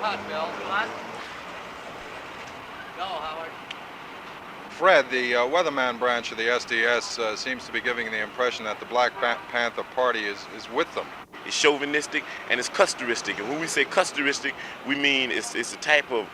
ahead, Bill. What? Go, Howard. Fred, the weatherman branch of the SDS seems to be giving the impression that the Black Panther Party is with them. It's chauvinistic and it's custoristic. And when we say custoristic, we mean it's a type of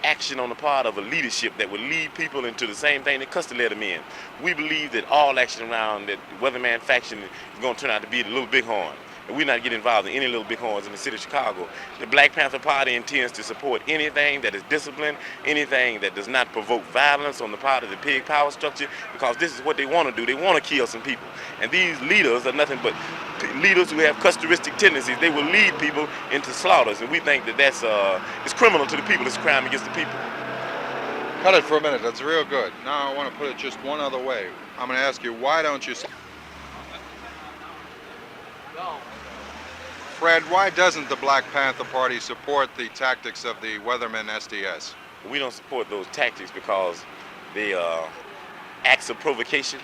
action on the part of a leadership that would lead people into the same thing that Custer led them in. We believe that all action around that weatherman faction is going to turn out to be the little bighorn. And we're not getting involved in any little bighorns in the city of Chicago. The Black Panther Party intends to support anything that is disciplined, anything that does not provoke violence on the part of the pig power structure, because this is what they want to do. They want to kill some people. And these leaders are nothing but leaders who have custoristic tendencies. They will lead people into slaughters, and we think that that's it's criminal to the people. It's a crime against the people. Cut it for a minute. That's real good. Now I want to put it just one other way. I'm going to ask you, why don't you... Go. Fred, why doesn't the Black Panther Party support the tactics of the Weathermen SDS? We don't support those tactics because they are acts of provocation,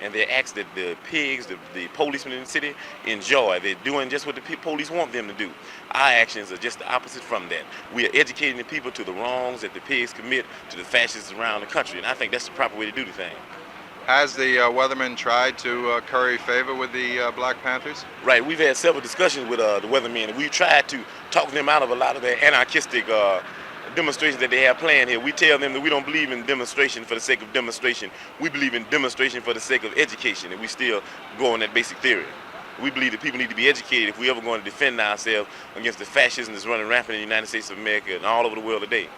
and they're acts that the pigs, the policemen in the city enjoy. They're doing just what the police want them to do. Our actions are just the opposite from that. We are educating the people to the wrongs that the pigs commit to the fascists around the country, and I think that's the proper way to do the thing. Has the weathermen tried to curry favor with the Black Panthers? Right, we've had several discussions with the weathermen, and we've tried to talk them out of a lot of their anarchistic demonstrations that they have planned here. We tell them that we don't believe in demonstration for the sake of demonstration. We believe in demonstration for the sake of education, and we still go on that basic theory. We believe that people need to be educated if we're ever going to defend ourselves against the fascism that's running rampant in the United States of America and all over the world today.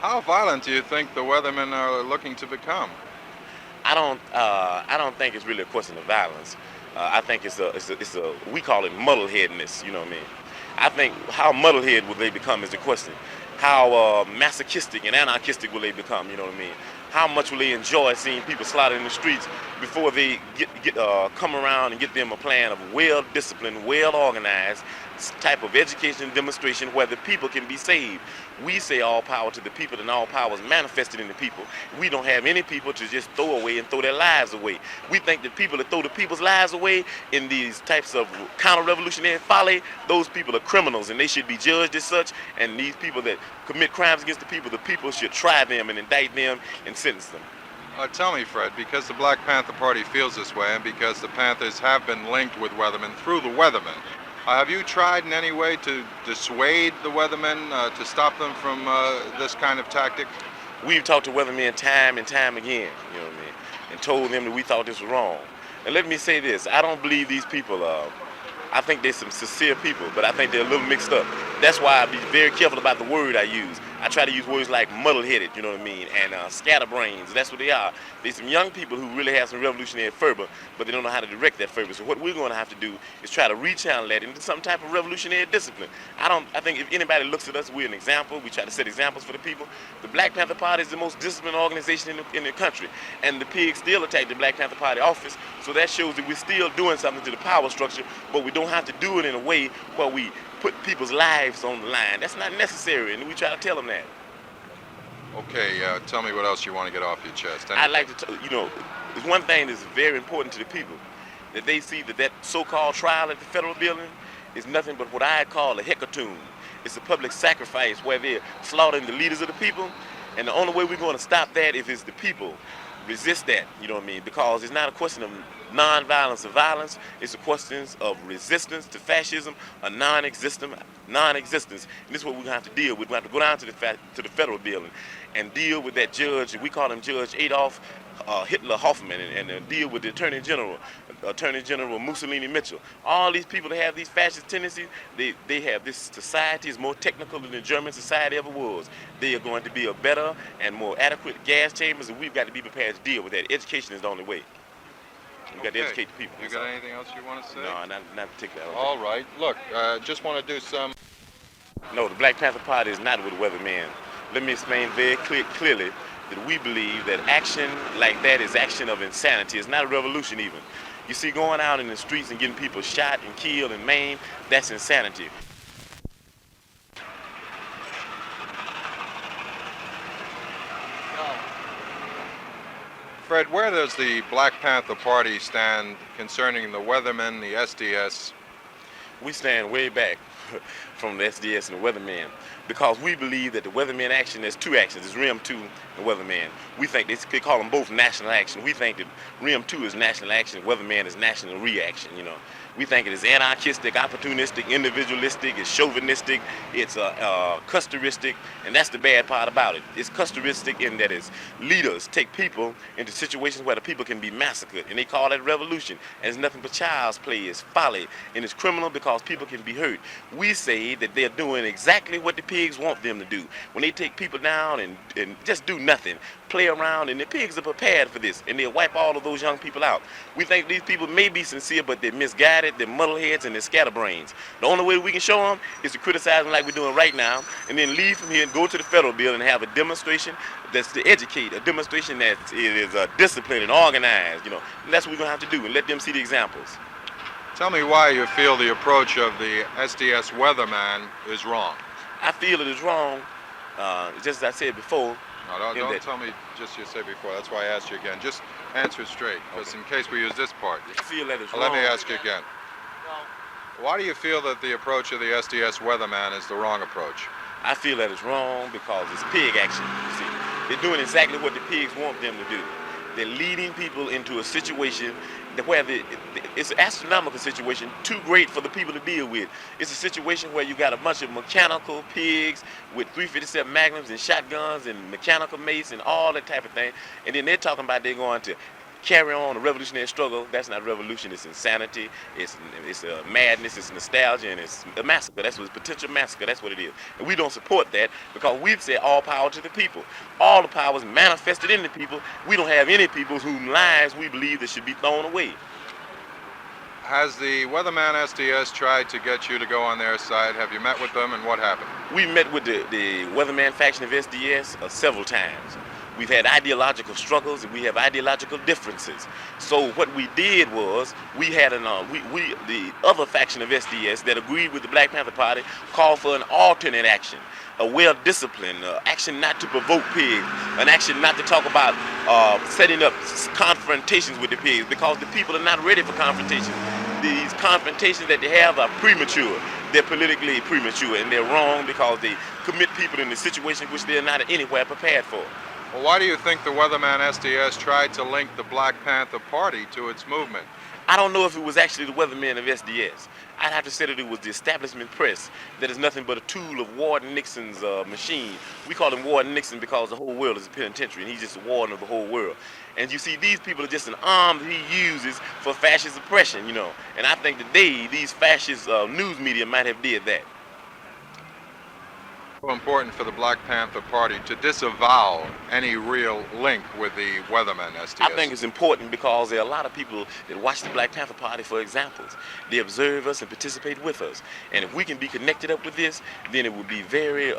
How violent do you think the weathermen are looking to become? I don't think it's really a question of violence. I think it's a we call it muddleheadedness. You know what I mean? I think how muddlehead will they become is the question. How masochistic and anarchistic will they become? You know what I mean? How much will they enjoy seeing people slaughtered in the streets before they come around and get them a plan of well-disciplined, well-organized type of education and demonstration where the people can be saved. We say all power to the people, and all power is manifested in the people. We don't have any people to just throw away and throw their lives away. We think that people that throw the people's lives away in these types of counter-revolutionary folly, those people are criminals and they should be judged as such. And these people that commit crimes against the people should try them and indict them and sentence them. Tell me, Fred, because the Black Panther Party feels this way and because the Panthers have been linked with weathermen through the weathermen, have you tried in any way to dissuade the weathermen to stop them from this kind of tactic? We've talked to weathermen time and time again, you know what I mean, and told them that we thought this was wrong. And let me say this, I don't believe these people I think they're some sincere people, but I think they're a little mixed up. That's why I be very careful about the word I use. I try to use words like muddle-headed, you know what I mean, and scatterbrains. That's what they are. They're some young people who really have some revolutionary fervor, but they don't know how to direct that fervor. So what we're going to have to do is try to rechannel that into some type of revolutionary discipline. I think if anybody looks at us, we're an example. We try to set examples for the people. The Black Panther Party is the most disciplined organization in the country, and the pigs still attack the Black Panther Party office. So that shows that we're still doing something to the power structure, but we don't have to do it in a way where we put people's lives on the line. That's not necessary, and we try to tell them that. Okay, tell me what else you want to get off your chest. I'd like to, there's one thing that's very important to the people, that they see that so-called trial at the federal building is nothing but what I call a hecatomb. It's a public sacrifice where they're slaughtering the leaders of the people, and the only way we're going to stop that is the people resist that, you know what I mean? Because it's not a question of non-violence or violence, it's a question of resistance to fascism, a non-existence. And this is what we're going to have to deal with. We're going to have to go down to the federal building and deal with that judge, we call him Judge Adolf Hitler Hoffman, and deal with the Attorney General Mussolini Mitchell. All these people that have these fascist tendencies, they have this society is more technical than the German society ever was. They are going to be a better and more adequate gas chambers, and we've got to be prepared to deal with that. Education is the only way. We've got to educate the people. You got anything else you want to say? No, not particularly. All right. Look, just want to do some... No, the Black Panther Party is not with weathermen. Let me explain very clearly that we believe that action like that is action of insanity. It's not a revolution even. You see, going out in the streets and getting people shot and killed and maimed, that's insanity. Fred, where does the Black Panther Party stand concerning the weathermen, the SDS? we stand way back from the SDS and the weatherman because we believe that the weatherman action, there's two actions, there's RIM 2 and weatherman. We think they call them both national action. We think that RIM 2 is national action, weatherman is national reaction, you know. We think it is anarchistic, opportunistic, individualistic, it's chauvinistic, it's custoristic, and that's the bad part about it. It's custoristic in that its leaders take people into situations where the people can be massacred, and they call that revolution. And it's nothing but child's play, it's folly, and it's criminal because people can be hurt. We say that they're doing exactly what the pigs want them to do. When they take people down and just do nothing, play around, and the pigs are prepared for this, and they'll wipe all of those young people out. We think these people may be sincere, but they're misguided, they're muddleheads, and they're scatterbrains. The only way we can show them is to criticize them like we're doing right now, and then leave from here and go to the federal building and have a demonstration that's to educate, a demonstration that is disciplined and organized, you know. And that's what we're going to have to do, and let them see the examples. Tell me why you feel the approach of the SDS weatherman is wrong. I feel it is wrong, just as I said before. No, don't tell me just you said before. That's why I asked you again. Just answer straight, because in case we use this part. I feel that it's wrong. Let me ask you again. Why do you feel that the approach of the SDS weatherman is the wrong approach? I feel that it's wrong because it's pig action. You see, they're doing exactly what the pigs want them to do. They're leading people into a situation where it's an astronomical situation, too great for the people to deal with. It's a situation where you got a bunch of mechanical pigs with .357 Magnums and shotguns and mechanical mace and all that type of thing. And then they're talking about they're going to carry on a revolutionary struggle. That's not revolution, it's insanity, it's madness, it's nostalgia, and it's a massacre. That's what it's potential massacre, that's what it is. And we don't support that because we've said all power to the people. All the power is manifested in the people. We don't have any people whose lives we believe that should be thrown away. Has the weatherman SDS tried to get you to go on their side? Have you met with them, and what happened? We met with the weatherman faction of SDS several times. We've had ideological struggles and we have ideological differences. So what we did was we had the other faction of SDS that agreed with the Black Panther Party called for an alternate action, a well-disciplined action not to provoke pigs, an action not to talk about setting up confrontations with the pigs because the people are not ready for confrontation. These confrontations that they have are premature. They're politically premature and they're wrong because they commit people in a situation which they're not anywhere prepared for. Well, why do you think the weatherman SDS tried to link the Black Panther Party to its movement? I don't know if it was actually the weathermen of SDS. I'd have to say that it was the establishment press that is nothing but a tool of Warden Nixon's machine. We call him Warden Nixon because the whole world is a penitentiary and he's just the warden of the whole world. And you see, these people are just an arm that he uses for fascist oppression, you know. And I think that these fascist news media might have did that. So important for the Black Panther Party to disavow any real link with the weatherman SDS? I think it's important because there are a lot of people that watch the Black Panther Party for examples. They observe us and participate with us. And if we can be connected up with this, then it would be very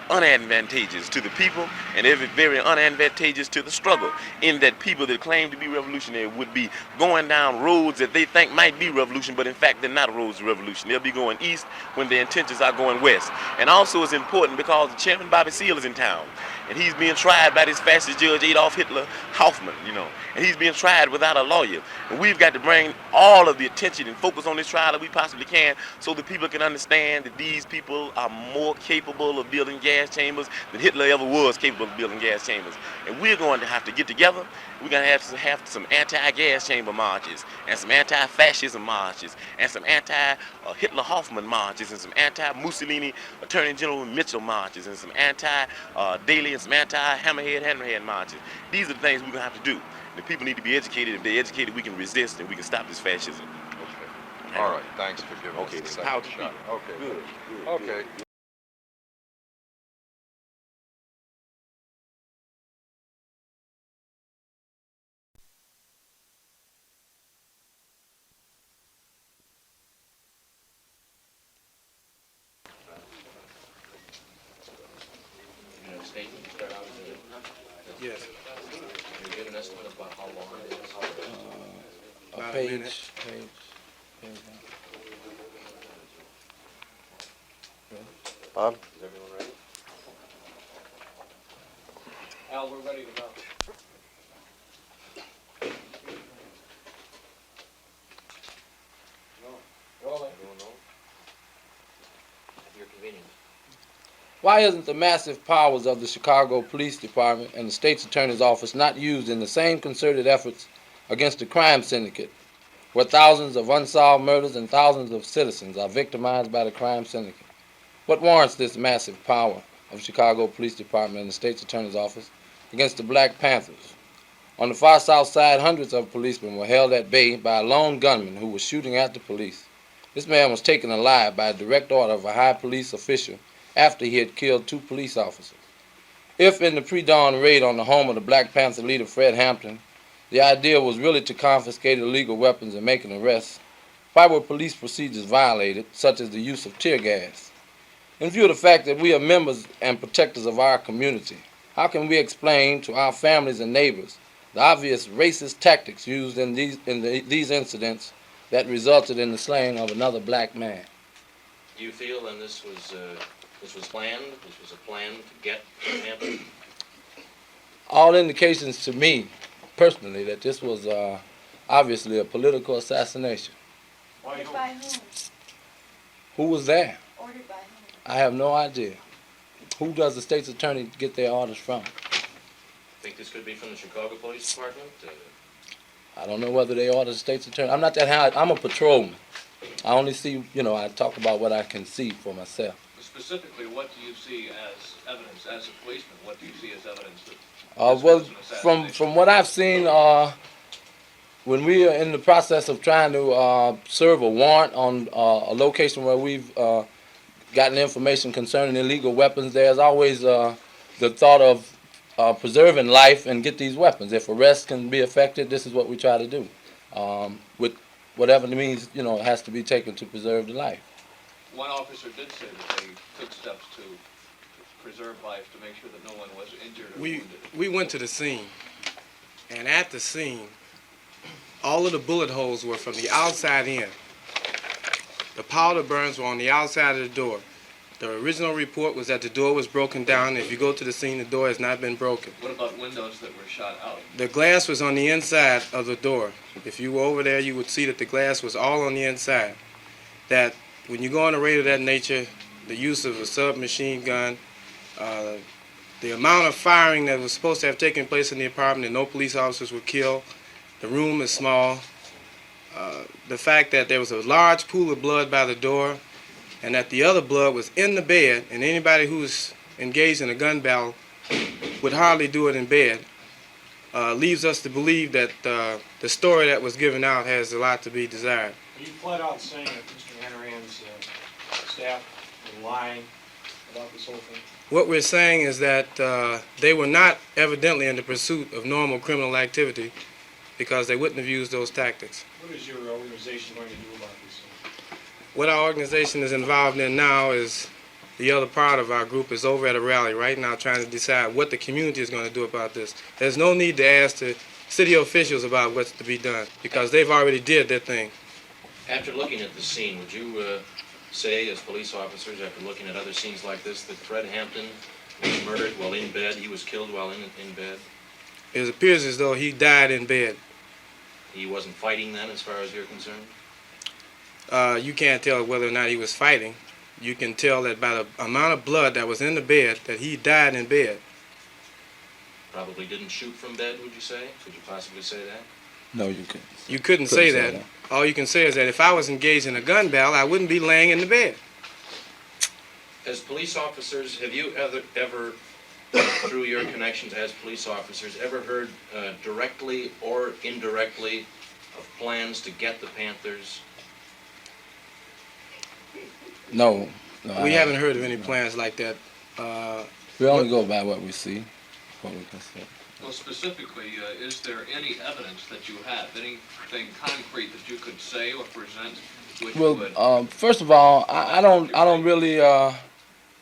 unadvantageous to the people and very unadvantageous to the struggle, in that people that claim to be revolutionary would be going down roads that they think might be revolution, but in fact they're not roads to revolution. They'll be going east when their intentions are going west. And also it's important because the chairman Bobby Seale is in town and he's being tried by this fascist judge Adolf Hitler Hoffman, you know, and he's being tried without a lawyer. And we've got to bring all of the attention and focus on this trial that we possibly can so that people can understand that these people are more capable of building gas chambers than Hitler ever was capable of building gas chambers. And we're going to have to get together. We're going to have some anti-gas chamber marches and some anti-fascism marches and some anti-Hitler Hoffman marches and some anti-Mussolini Attorney General Mitchell marches and some anti-Daley and some anti-Hammerhead marches. These are the things we're going to have to do. The people need to be educated. If they're educated, we can resist and we can stop this fascism. Okay. All right. Thanks for giving us the second shot. Okay. Good. Okay. Yes. Can you give an estimate about how long it is? About a minute. On? Is everyone ready? Al, we're ready to go. Rolling. Everyone convenient. Why isn't the massive powers of the Chicago Police Department and the State's Attorney's Office not used in the same concerted efforts against the crime syndicate, where thousands of unsolved murders and thousands of citizens are victimized by the crime syndicate? What warrants this massive power of the Chicago Police Department and the State's Attorney's Office against the Black Panthers? On the far south side, hundreds of policemen were held at bay by a lone gunman who was shooting at the police. This man was taken alive by a direct order of a high police official after he had killed 2 police officers. If in the pre-dawn raid on the home of the Black Panther leader Fred Hampton, the idea was really to confiscate illegal weapons and make an arrest, why were police procedures violated, such as the use of tear gas? In view of the fact that we are members and protectors of our community, how can we explain to our families and neighbors the obvious racist tactics used in these incidents that resulted in the slaying of another black man? Do you feel, and this was planned, this was a plan to get Hampton? All indications to me, personally, that this was obviously a political assassination. Ordered by whom? Who was there? Ordered by whom? I have no idea. Who does the state's attorney get their orders from? Think this could be from the Chicago Police Department? I don't know whether they order the state's attorney. I'm not that high. I'm a patrolman. I only see, I talk about what I can see for myself. Specifically, what do you see as evidence, as a policeman, what do you see as evidence that Well, this was an from assassination? what I've seen, when we are in the process of trying to serve a warrant on a location where we've gotten information concerning illegal weapons, there's always the thought of preserving life and get these weapons. If arrests can be effected, this is what we try to do. With whatever the means, it has to be taken to preserve the life. One officer did say that they took steps to preserve life, to make sure that no one was injured or wounded. We went to the scene, and at the scene, all of the bullet holes were from the outside in. The powder burns were on the outside of the door. The original report was that the door was broken down. If you go to the scene, the door has not been broken. What about windows that were shot out? The glass was on the inside of the door. If you were over there, you would see that the glass was all on the inside. That when you go on a raid of that nature, the use of a submachine gun, the amount of firing that was supposed to have taken place in the apartment and no police officers were killed, the room is small, the fact that there was a large pool of blood by the door and that the other blood was in the bed, and anybody who's engaged in a gun battle would hardly do it in bed, leaves us to believe that the story that was given out has a lot to be desired. Are you flat out saying that Mr. Hanrahan's staff were lying about this whole thing? What we're saying is that they were not evidently in the pursuit of normal criminal activity because they wouldn't have used those tactics. What is your organization going to do about this? What our organization is involved in now is the other part of our group is over at a rally right now trying to decide what the community is going to do about this. There's no need to ask the city officials about what's to be done because they've already did their thing. After looking at the scene, would you say, as police officers, after looking at other scenes like this, that Fred Hampton was murdered while in bed, he was killed while in bed? It appears as though he died in bed. He wasn't fighting then, as far as you're concerned? You can't tell whether or not he was fighting. You can tell that by the amount of blood that was in the bed that he died in bed. Probably didn't shoot from bed, would you say? Could you possibly say that? No, you couldn't. You couldn't say that. All you can say is that if I was engaged in a gun battle, I wouldn't be laying in the bed. As police officers, have you ever through your connections as police officers, ever heard directly or indirectly of plans to get the Panthers? No. We haven't heard of any plans like that. We only go by what we see. What we can see. Well, specifically, is there any evidence that you have, anything concrete that you could say or present which would... Well, first of all, I don't really I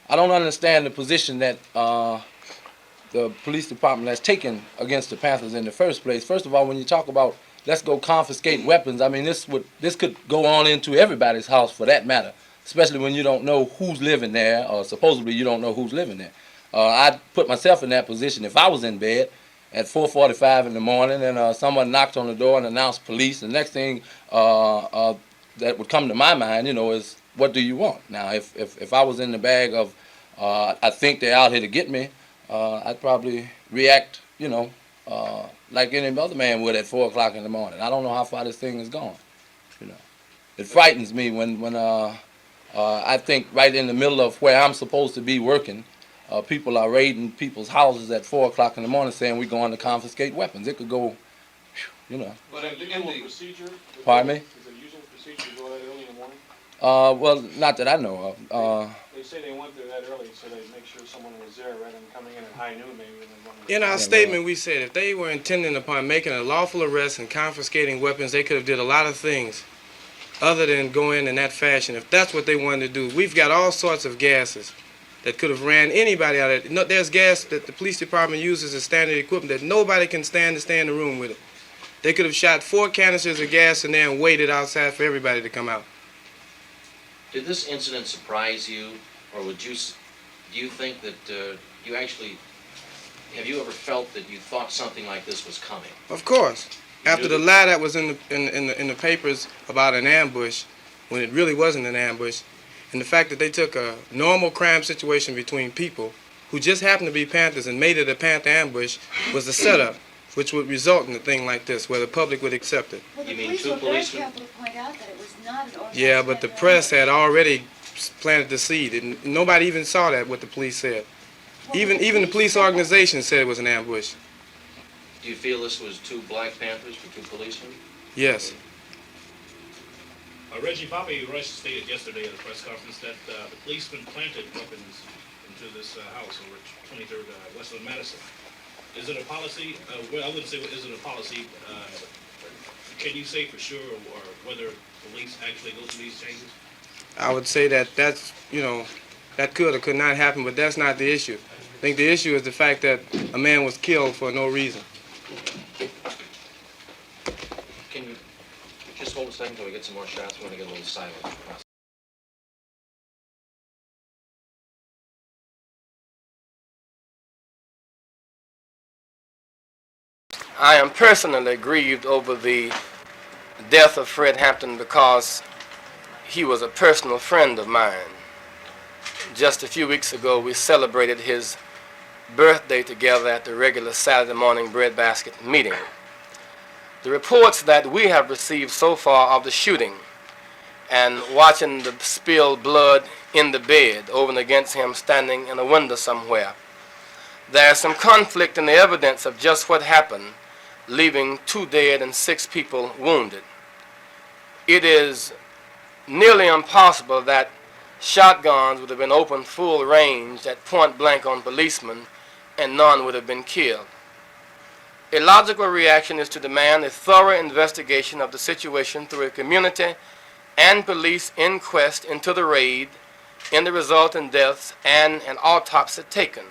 don't understand the position that the police department has taken against the Panthers in the first place. First of all, when you talk about let's go confiscate weapons, I mean this could go on into everybody's house for that matter, especially when you don't know who's living there, or supposedly you don't know who's living there. I'd put myself in that position if I was in bed at 4:45 in the morning and someone knocked on the door and announced police. The next thing that would come to my mind, is what do you want? Now, if I was in the bag of, I think they're out here to get me, I'd probably react, like any other man would at 4 o'clock in the morning. I don't know how far this thing is going. It frightens me when I think right in the middle of where I'm supposed to be working, people are raiding people's houses at 4 o'clock in the morning saying we're going to confiscate weapons. It could go, But in the procedure? Pardon me? Is it usual procedure to go that early in the morning? Well, not that I know of. They say they went there that early so they make sure someone was there rather than coming in at high noon maybe. In our statement, we said if they were intending upon making a lawful arrest and confiscating weapons, they could have did a lot of things other than go in that fashion. If that's what they wanted to do, we've got all sorts of gases that could have ran anybody out of it. No, there's gas that the police department uses as standard equipment that nobody can stand to stay in the room with it. They could have shot 4 canisters of gas in there and waited outside for everybody to come out. Did this incident surprise you, or do you think that have you ever felt that you thought something like this was coming? Of course. After the lie that was in the papers about an ambush, when it really wasn't an ambush, and the fact that they took a normal crime situation between people who just happened to be Panthers and made it a Panther ambush was a setup, which would result in a thing like this, where the public would accept it. Well, the You mean police two were very policemen? careful to point out that it was not an organized Yeah, but the crime. press had already planted the seed, and nobody even saw that, what the police said. Well, Even the police organization said it was an ambush. Do you feel this was 2 Black Panthers for 2 policemen? Yes. Reggie, Bobby Rush stated yesterday at a press conference that the policemen planted weapons into this house over at 23rd West of Madison. Is it a policy? Well, I wouldn't say is it a policy. Can you say for sure or whether police actually go through these changes? I would say that that's, that could or could not happen, but that's not the issue. I think the issue is the fact that a man was killed for no reason. Can you just hold a second until we get some more shots? We're going to get a little silent. I am personally grieved over the death of Fred Hampton because he was a personal friend of mine. Just a few weeks ago, we celebrated his birthday together at the regular Saturday morning breadbasket meeting. The reports that we have received so far of the shooting and watching the spilled blood in the bed over and against him standing in a window somewhere, there's some conflict in the evidence of just what happened, leaving 2 dead and 6 people wounded. It is nearly impossible that shotguns would have been opened full range at point blank on policemen and none would have been killed. A logical reaction is to demand a thorough investigation of the situation through a community and police inquest into the raid, in the resulting deaths, and an autopsy taken.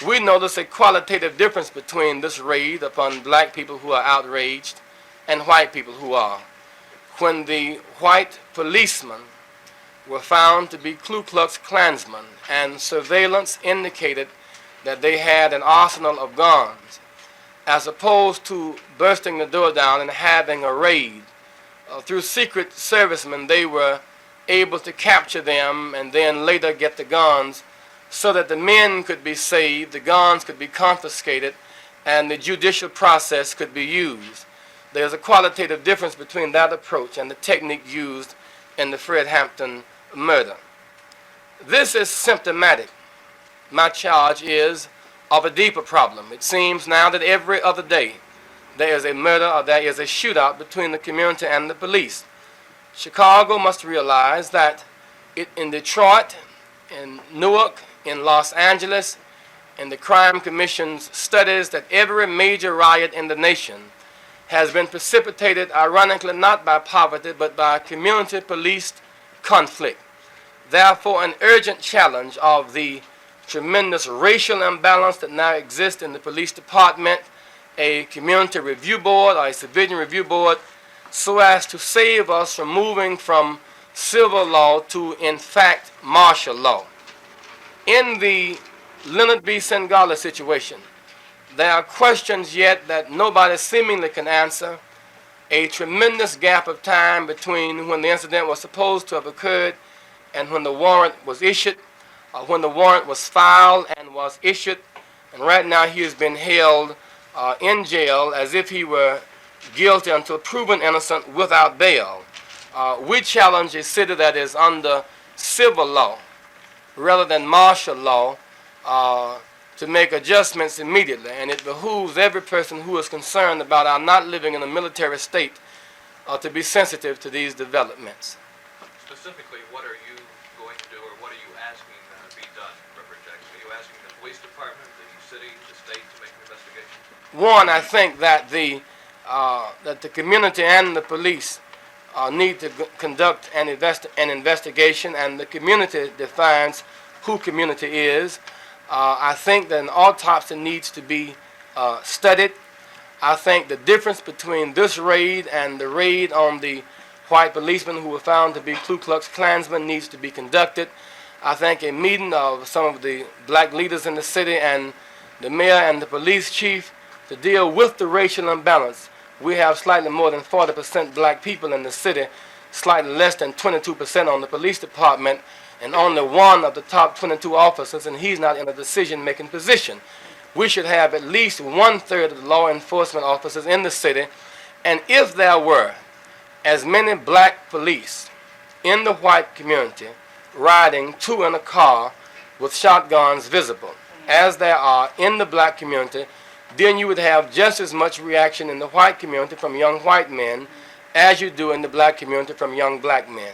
We notice a qualitative difference between this raid upon black people who are outraged and white people who are. When the white policemen were found to be Ku Klux Klansmen and surveillance indicated that they had an arsenal of guns, as opposed to bursting the door down and having a raid. Through secret servicemen, they were able to capture them and then later get the guns so that the men could be saved, the guns could be confiscated, and the judicial process could be used. There's a qualitative difference between that approach and the technique used in the Fred Hampton murder. This is symptomatic, my charge is, of a deeper problem. It seems now that every other day there is a murder or there is a shootout between the community and the police. Chicago must realize that in Detroit, in Newark, in Los Angeles, in the Crime Commission's studies, that every major riot in the nation has been precipitated, ironically, not by poverty, but by community-policed conflict. Therefore, an urgent challenge of the tremendous racial imbalance that now exists in the police department, a community review board or a civilian review board, so as to save us from moving from civil law to, in fact, martial law. In the Leonard B. Sengala situation, there are questions yet that nobody seemingly can answer. a tremendous gap of time between when the incident was supposed to have occurred and when the warrant was issued, when the warrant was filed and was issued. And right now he has been held in jail as if he were guilty until proven innocent without bail. We challenge a city that is under civil law rather than martial law to make adjustments immediately. And it behooves every person who is concerned about our not living in a military state to be sensitive to these developments. Specifically, what are you going to do, or what are you asking to be done, Reverend Jackson? Are you asking the police department, the city, the state to make an investigation? One, I think that the community and the police need to conduct an investigation, and the community defines who community is. I think that an autopsy needs to be studied. I think the difference between this raid and the raid on the white policemen who were found to be Ku Klux Klansmen needs to be conducted. I think a meeting of some of the black leaders in the city and the mayor and the police chief to deal with the racial imbalance. We have slightly more than 40% black people in the city, slightly less than 22% on the police department, and only one of the top 22 officers, and he's not in a decision-making position. We should have at least 1/3 of the law enforcement officers in the city, and if there were as many black police in the white community riding two in a car with shotguns visible as there are in the black community, then you would have just as much reaction in the white community from young white men as you do in the black community from young black men.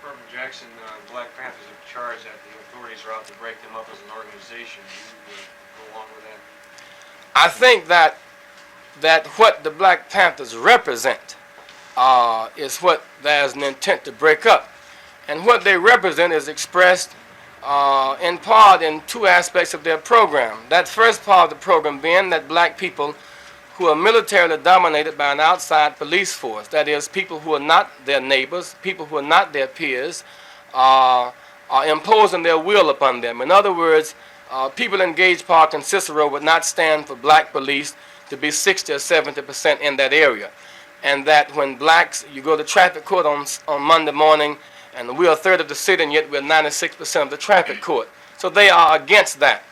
Reverend Jackson, Black Panthers have charged that the authorities are out to break them up as an organization. Do you go along with that? I think that what the Black Panthers represent is what there's an intent to break up. And what they represent is expressed in part in two aspects of their program. That first part of the program being that black people who are militarily dominated by an outside police force, that is, people who are not their neighbors, people who are not their peers, are imposing their will upon them. In other words, people in Gage Park and Cicero would not stand for black police to be 60 or 70% in that area. And that when blacks, you go to traffic court on Monday morning, and we're 1/3 of the city, and yet we're 96% of the traffic court. So they are against that.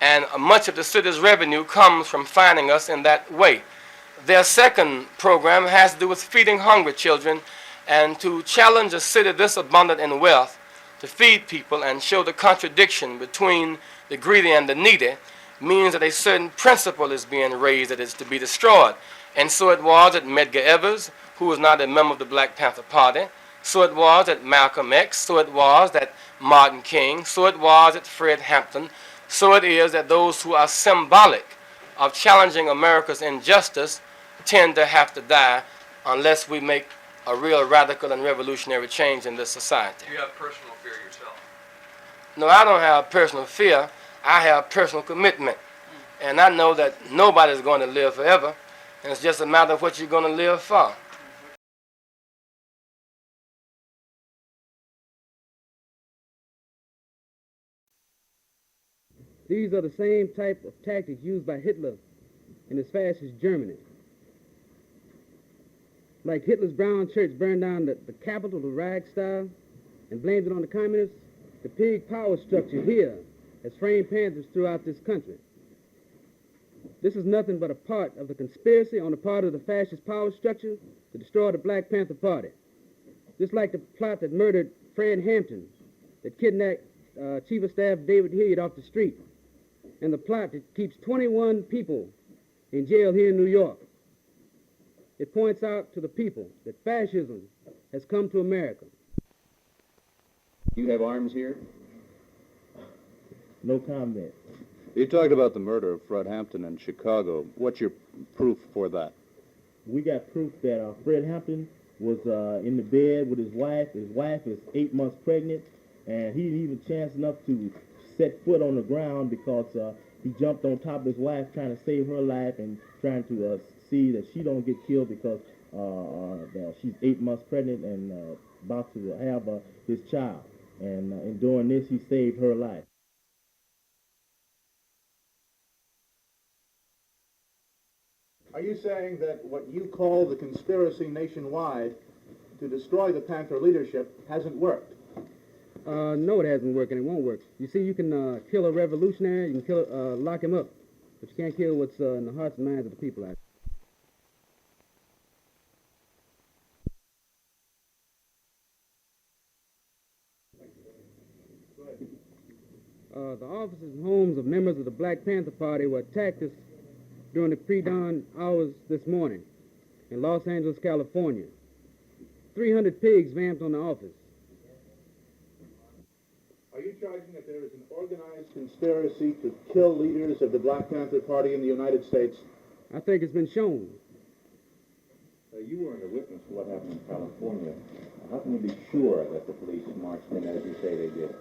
And much of the city's revenue comes from finding us in that way. Their second program has to do with feeding hungry children, and to challenge a city this abundant in wealth to feed people and show the contradiction between the greedy and the needy means that a certain principle is being raised that is to be destroyed. And so it was at Medgar Evers, who was not a member of the Black Panther Party. So it was at Malcolm X. So it was at Martin King. So it was at Fred Hampton. So it is that those who are symbolic of challenging America's injustice tend to have to die unless we make a real radical and revolutionary change in this society. Do you have personal fear yourself? No, I don't have personal fear. I have personal commitment. And I know that nobody's going to live forever. And it's just a matter of what you're going to live for. These are the same type of tactics used by Hitler in his fascist Germany. Like Hitler's brown church burned down the capital, the Reichstag, and blamed it on the communists, the pig power structure here has framed Panthers throughout this country. This is nothing but a part of the conspiracy on the part of the fascist power structure to destroy the Black Panther Party. Just like the plot that murdered Fred Hampton, that kidnapped Chief of Staff David Hilliard off the street, and the plot that keeps 21 people in jail here in New York. It points out to the people that fascism has come to America. You have arms here? No comment. You talked about the murder of Fred Hampton in Chicago. What's your proof for that? We got proof that Fred Hampton was in the bed with his wife. His wife is 8 months pregnant, and he didn't even chance enough to set foot on the ground because he jumped on top of his wife trying to save her life and trying to see that she don't get killed because she's 8 months pregnant and about to have his child. And in doing this, he saved her life. Are you saying that what you call the conspiracy nationwide to destroy the Panther leadership hasn't worked? No, it hasn't worked and it won't work. You see, you can kill a revolutionary, you can lock him up, but you can't kill what's in the hearts and minds of the people out there. The offices and homes of members of the Black Panther Party were attacked during the pre-dawn hours this morning in Los Angeles, California. 300 pigs vamped on the office. Are you charging that there is an organized conspiracy to kill leaders of the Black Panther Party in the United States? I think it's been shown. You weren't a witness to what happened in California. How can you be sure that the police marched in as you say they did?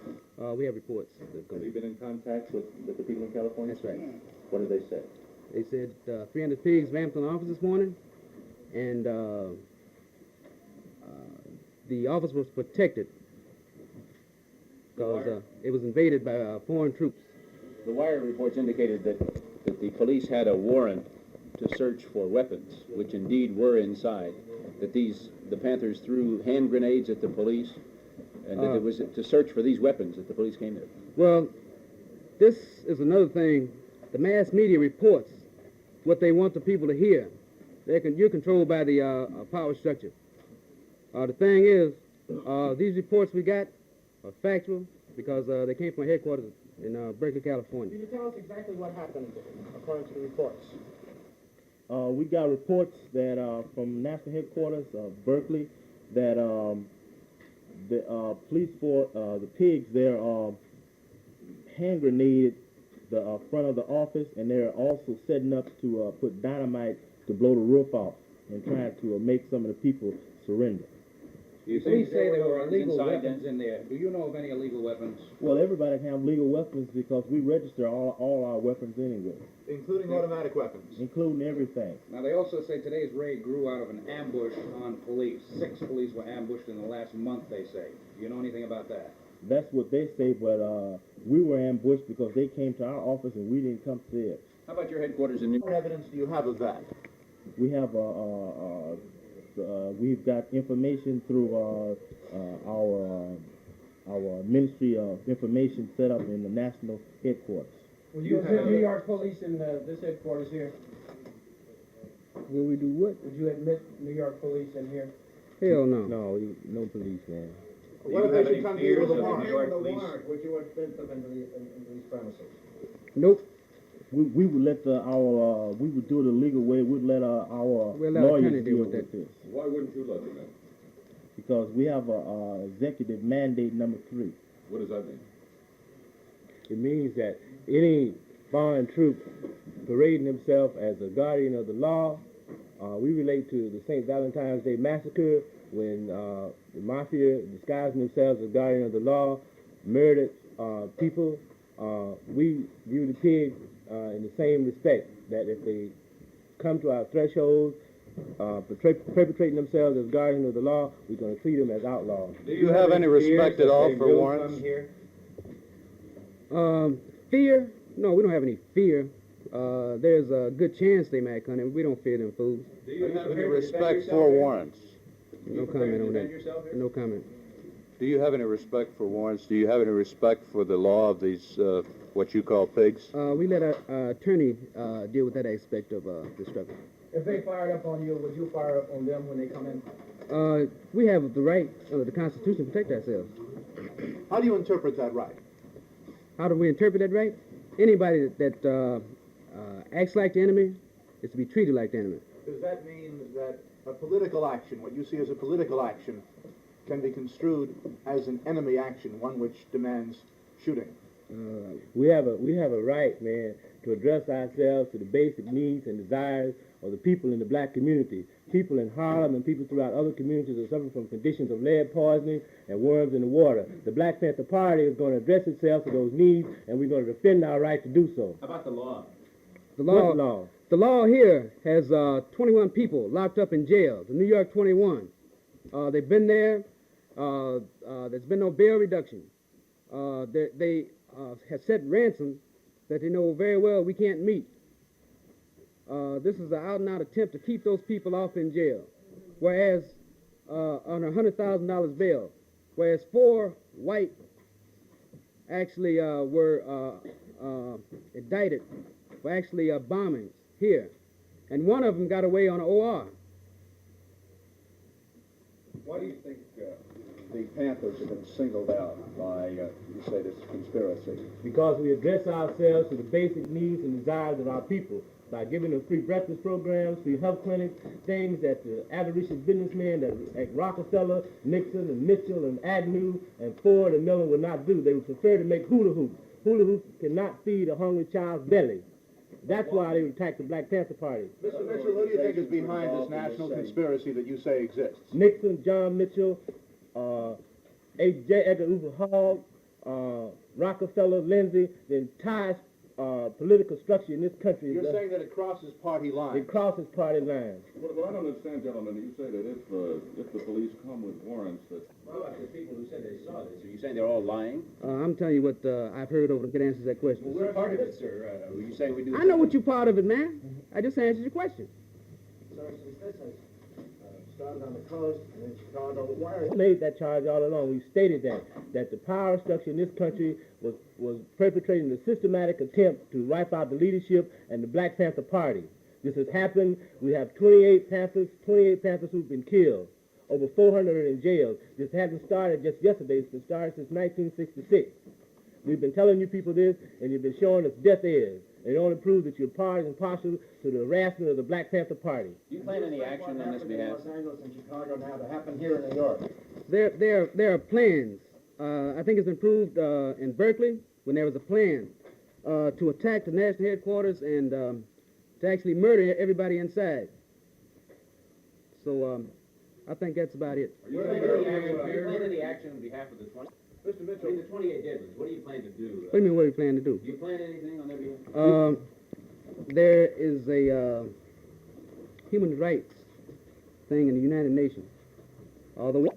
We have reports. Have you been in contact with the people in California? That's right. What did they say? They said 300 pigs vamped on the office this morning, and the office was protected because it was invaded by foreign troops. The wire reports indicated that the police had a warrant to search for weapons, which indeed were inside, that the Panthers threw hand grenades at the police, and that it was to search for these weapons that the police came there. Well, this is another thing. The mass media reports what they want the people to hear. You're controlled by the power structure. The thing is, these reports we got are factual because they came from headquarters in Berkeley, California. Can you tell us exactly what happened according to the reports? We got reports that from national headquarters of Berkeley that the police force, the pigs there, hand grenaded the front of the office, and they're also setting up to put dynamite to blow the roof off and trying to make some of the people surrender. You say there were illegal weapons in there. Do you know of any illegal weapons? Well, everybody have legal weapons because we register all our weapons anyway. Including automatic weapons? Including everything. Now, they also say today's raid grew out of an ambush on police. 6 police were ambushed in the last month, they say. Do you know anything about that? That's what they say, but we were ambushed because they came to our office and we didn't come to theirs. How about your headquarters in New York? What evidence do you have of that? We have we've got information through our Ministry of Information set up in the national headquarters. Will you admit New York police in this headquarters here? Will we do what? Would you admit New York police in here? Hell no. No police, man. What if they should come here with a warrant? Would you admit them into these premises? Nope. We would let we would do it the legal way. We'd let our lawyers deal with this. Why wouldn't you let them in? Because we have a executive mandate number 3. What does that mean? It means that any foreign troop parading himself as a guardian of the law, we relate to the St. Valentine's Day massacre when the mafia disguising themselves as guardian of the law, murdered people. We view the pigs in the same respect, that if they come to our threshold, perpetrating themselves as guardians of the law, we're going to treat them as outlaws. Do you have any respect at all for warrants? Fear? No, we don't have any fear. There's a good chance they might come in. We don't fear them fools. Do you have any respect for warrants? No comment on that. No comment. Do you have any respect for warrants? Do you have any respect for the law of these, what you call pigs? We let our attorney deal with that aspect of the struggle. If they fired up on you, would you fire up on them when they come in? We have the right under the Constitution to protect ourselves. How do you interpret that right? How do we interpret that right? Anybody that acts like the enemy is to be treated like the enemy. Does that mean that a political action, what you see as a political action, can be construed as an enemy action, one which demands shooting? We have a right, man, to address ourselves to the basic needs and desires of the people in the black community. People in Harlem and people throughout other communities are suffering from conditions of lead poisoning and worms in the water. The Black Panther Party is going to address itself to those needs, and we're going to defend our right to do so. How about the law? The law? What law? The law here has 21 people locked up in jail, the New York 21. They've been there. There's been no bail reduction. They have set ransoms that they know very well we can't meet. this is an out-and-out attempt to keep those people off in jail, whereas on a $100,000 bail, whereas 4 white actually were indicted for actually bombings here, and one of them got away on an OR. Why do you think the Panthers have been singled out by, you say, this conspiracy? Because we address ourselves to the basic needs and desires of our people by giving them free breakfast programs, free health clinics, things that the avaricious businessmen like Rockefeller, Nixon, and Mitchell, and Agnew, and Ford, and Miller would not do. They would prefer to make hula hoops. Hula hoops cannot feed a hungry child's belly. That's why they would attack the Black Panther Party. Mr. Mitchell, who do you think is behind this national conspiracy that you say exists? Nixon, John Mitchell, J. Edgar Hoover Hall, Rockefeller, Lindsay, the entire political structure in this country. You're saying that it crosses party lines? It crosses party lines. Well, I don't understand, gentlemen. You say that if the police come with warrants that... What about the people who said they saw this? Are you saying they're all lying? I'm telling you what I've heard over the good answers to that question. Well, we're part of it, sir. Are you saying we do... I know what you're part of it, man. I just answered your question. So since this has started on the coast and then Chicago, why are We made that charge all along. We stated that the power structure in this country was perpetrating a systematic attempt to wipe out the leadership and the Black Panther Party. This has happened. We have 28 Panthers who've been killed. Over 400 are in jail. This hasn't started just yesterday. It's been started since 1966. We've been telling you people this, and you've been showing us deaf ears. It only proves that you're part and partial to the harassment of the Black Panther Party. Do you plan any action on this behalf? Los Angeles and Chicago now to happen here in New York? There are plans. I think it's been proved in Berkeley when there was a plan to attack the national headquarters and to actually murder everybody inside. So I think that's about it. Are you planning any action on behalf of the 20? Mr. Mitchell, the 28 deadlines, what do you plan to do? What do you mean, what do you plan to do? Do you plan anything on their behalf? There is a human rights thing in the United Nations. Although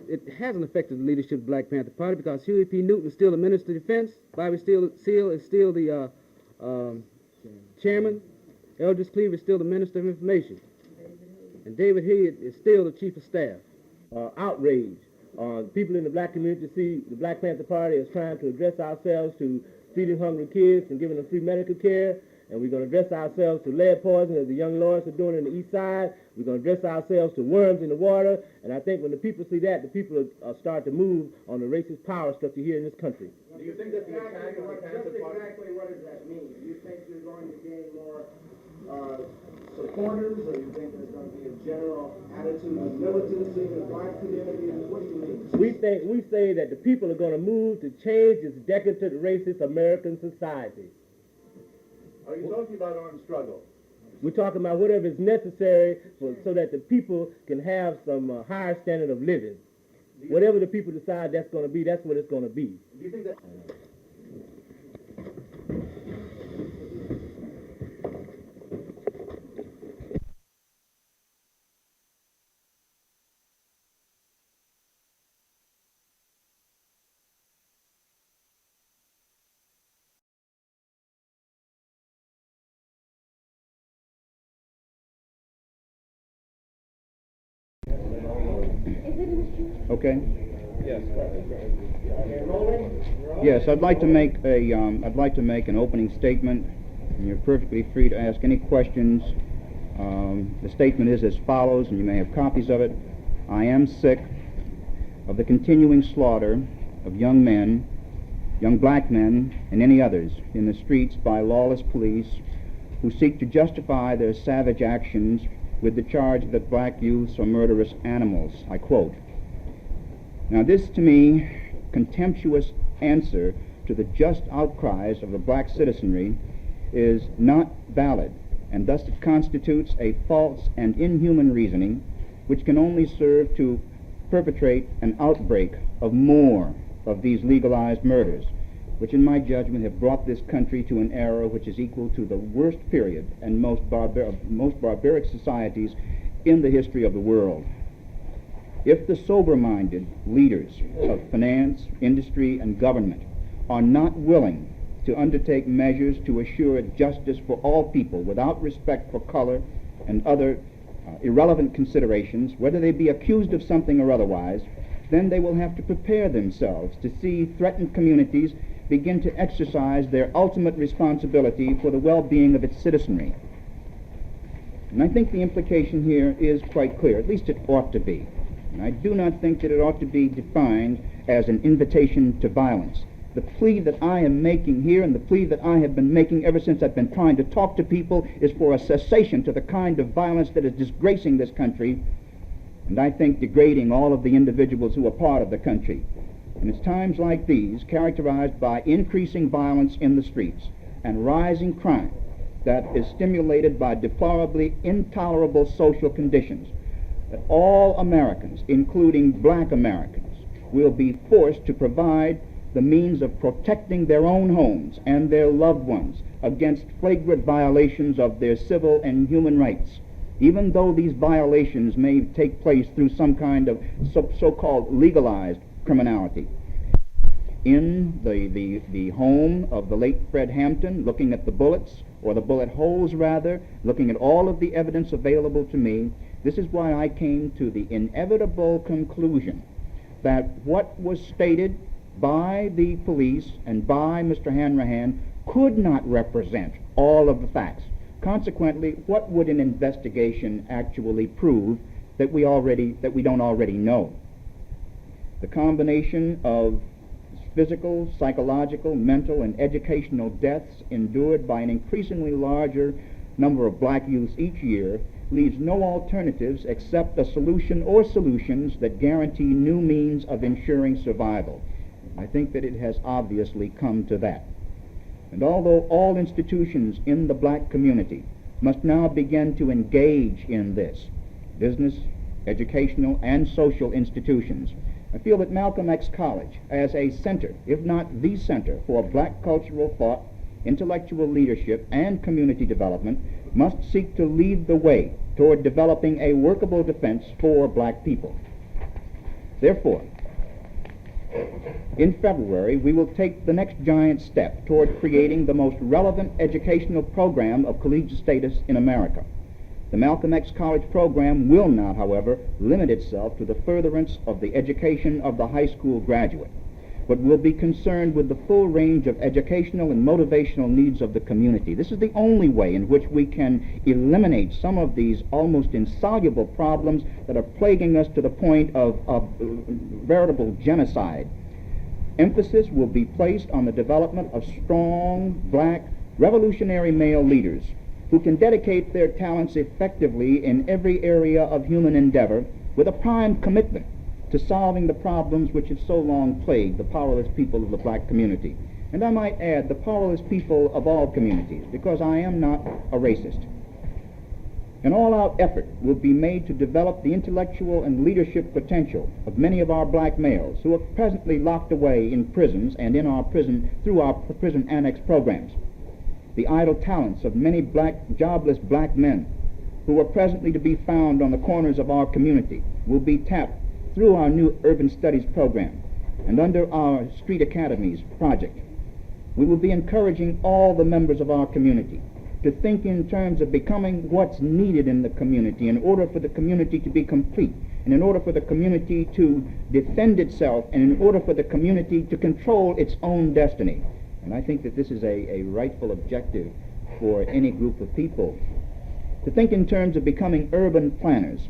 it hasn't affected the leadership of the Black Panther Party because Huey P. Newton is still the Minister of Defense, Bobby Seale is still the chairman, Eldridge Cleaver is still the Minister of Information, and David Head is still the Chief of Staff. Outrage. People in the black community see the Black Panther Party as trying to address ourselves to feeding hungry kids and giving them free medical care. And we're going to address ourselves to lead poison, as the young Lawrence are doing in the East Side. We're going to address ourselves to worms in the water. And I think when the people see that, the people start to move on the racist power structure here in this country. do you think that the attack on the Panther Party... Exactly what does that mean? Do you think you're going to gain more supporters, or do you think there's going to be a general attitude of militancy in the black community? What do you mean? We say that the people are going to move to change this decadent, racist American society. Are you talking about armed struggle? We're talking about whatever is necessary so that the people can have some higher standard of living. Whatever the people decide that's going to be, that's what it's going to be. Do you think that... Okay. Yes, I'd like to make an opening statement, and you're perfectly free to ask any questions. The statement is as follows, and you may have copies of it. I am sick of the continuing slaughter of young men, young black men, and any others in the streets by lawless police who seek to justify their savage actions with the charge that black youths are murderous animals. I quote. Now this, to me, contemptuous answer to the just outcries of the black citizenry is not valid, and thus it constitutes a false and inhuman reasoning which can only serve to perpetrate an outbreak of more of these legalized murders, which in my judgment have brought this country to an era which is equal to the worst period and most barbaric societies in the history of the world. If the sober-minded leaders of finance, industry, and government are not willing to undertake measures to assure justice for all people without respect for color and other irrelevant considerations, whether they be accused of something or otherwise, then they will have to prepare themselves to see threatened communities begin to exercise their ultimate responsibility for the well-being of its citizenry. And I think the implication here is quite clear, at least it ought to be. And I do not think that it ought to be defined as an invitation to violence. The plea that I am making here, and the plea that I have been making ever since I've been trying to talk to people, is for a cessation to the kind of violence that is disgracing this country, and I think degrading all of the individuals who are part of the country. And it's times like these, characterized by increasing violence in the streets and rising crime that is stimulated by deplorably intolerable social conditions, that all Americans, including black Americans, will be forced to provide the means of protecting their own homes and their loved ones against flagrant violations of their civil and human rights, even though these violations may take place through some kind of so-called legalized criminality. In the home of the late Fred Hampton, looking at the bullets, or the bullet holes rather, looking at all of the evidence available to me, this is why I came to the inevitable conclusion that what was stated by the police and by Mr. Hanrahan could not represent all of the facts. Consequently, what would an investigation actually prove that we don't already know? The combination of physical, psychological, mental, and educational deaths endured by an increasingly larger number of black youths each year leaves no alternatives except a solution or solutions that guarantee new means of ensuring survival. I think that it has obviously come to that. And although all institutions in the black community must now begin to engage in this, business, educational, and social institutions, I feel that Malcolm X College, as a center, if not the center, for black cultural thought, intellectual leadership, and community development, must seek to lead the way toward developing a workable defense for black people. Therefore, in February, we will take the next giant step toward creating the most relevant educational program of collegiate status in America. The Malcolm X College program will not, however, limit itself to the furtherance of the education of the high school graduate, but will be concerned with the full range of educational and motivational needs of the community. This is the only way in which we can eliminate some of these almost insoluble problems that are plaguing us to the point of veritable genocide. Emphasis will be placed on the development of strong, black, revolutionary male leaders who can dedicate their talents effectively in every area of human endeavor with a prime commitment to solving the problems which have so long plagued the powerless people of the black community. And I might add, the powerless people of all communities, because I am not a racist. An all-out effort will be made to develop the intellectual and leadership potential of many of our black males who are presently locked away in prisons and in our prison through our prison annex programs. The idle talents of many jobless black men who are presently to be found on the corners of our community will be tapped through our new urban studies program and under our street academies project. We will be encouraging all the members of our community to think in terms of becoming what's needed in the community in order for the community to be complete, and in order for the community to defend itself, and in order for the community to control its own destiny. And I think that this is a rightful objective for any group of people, to think in terms of becoming urban planners,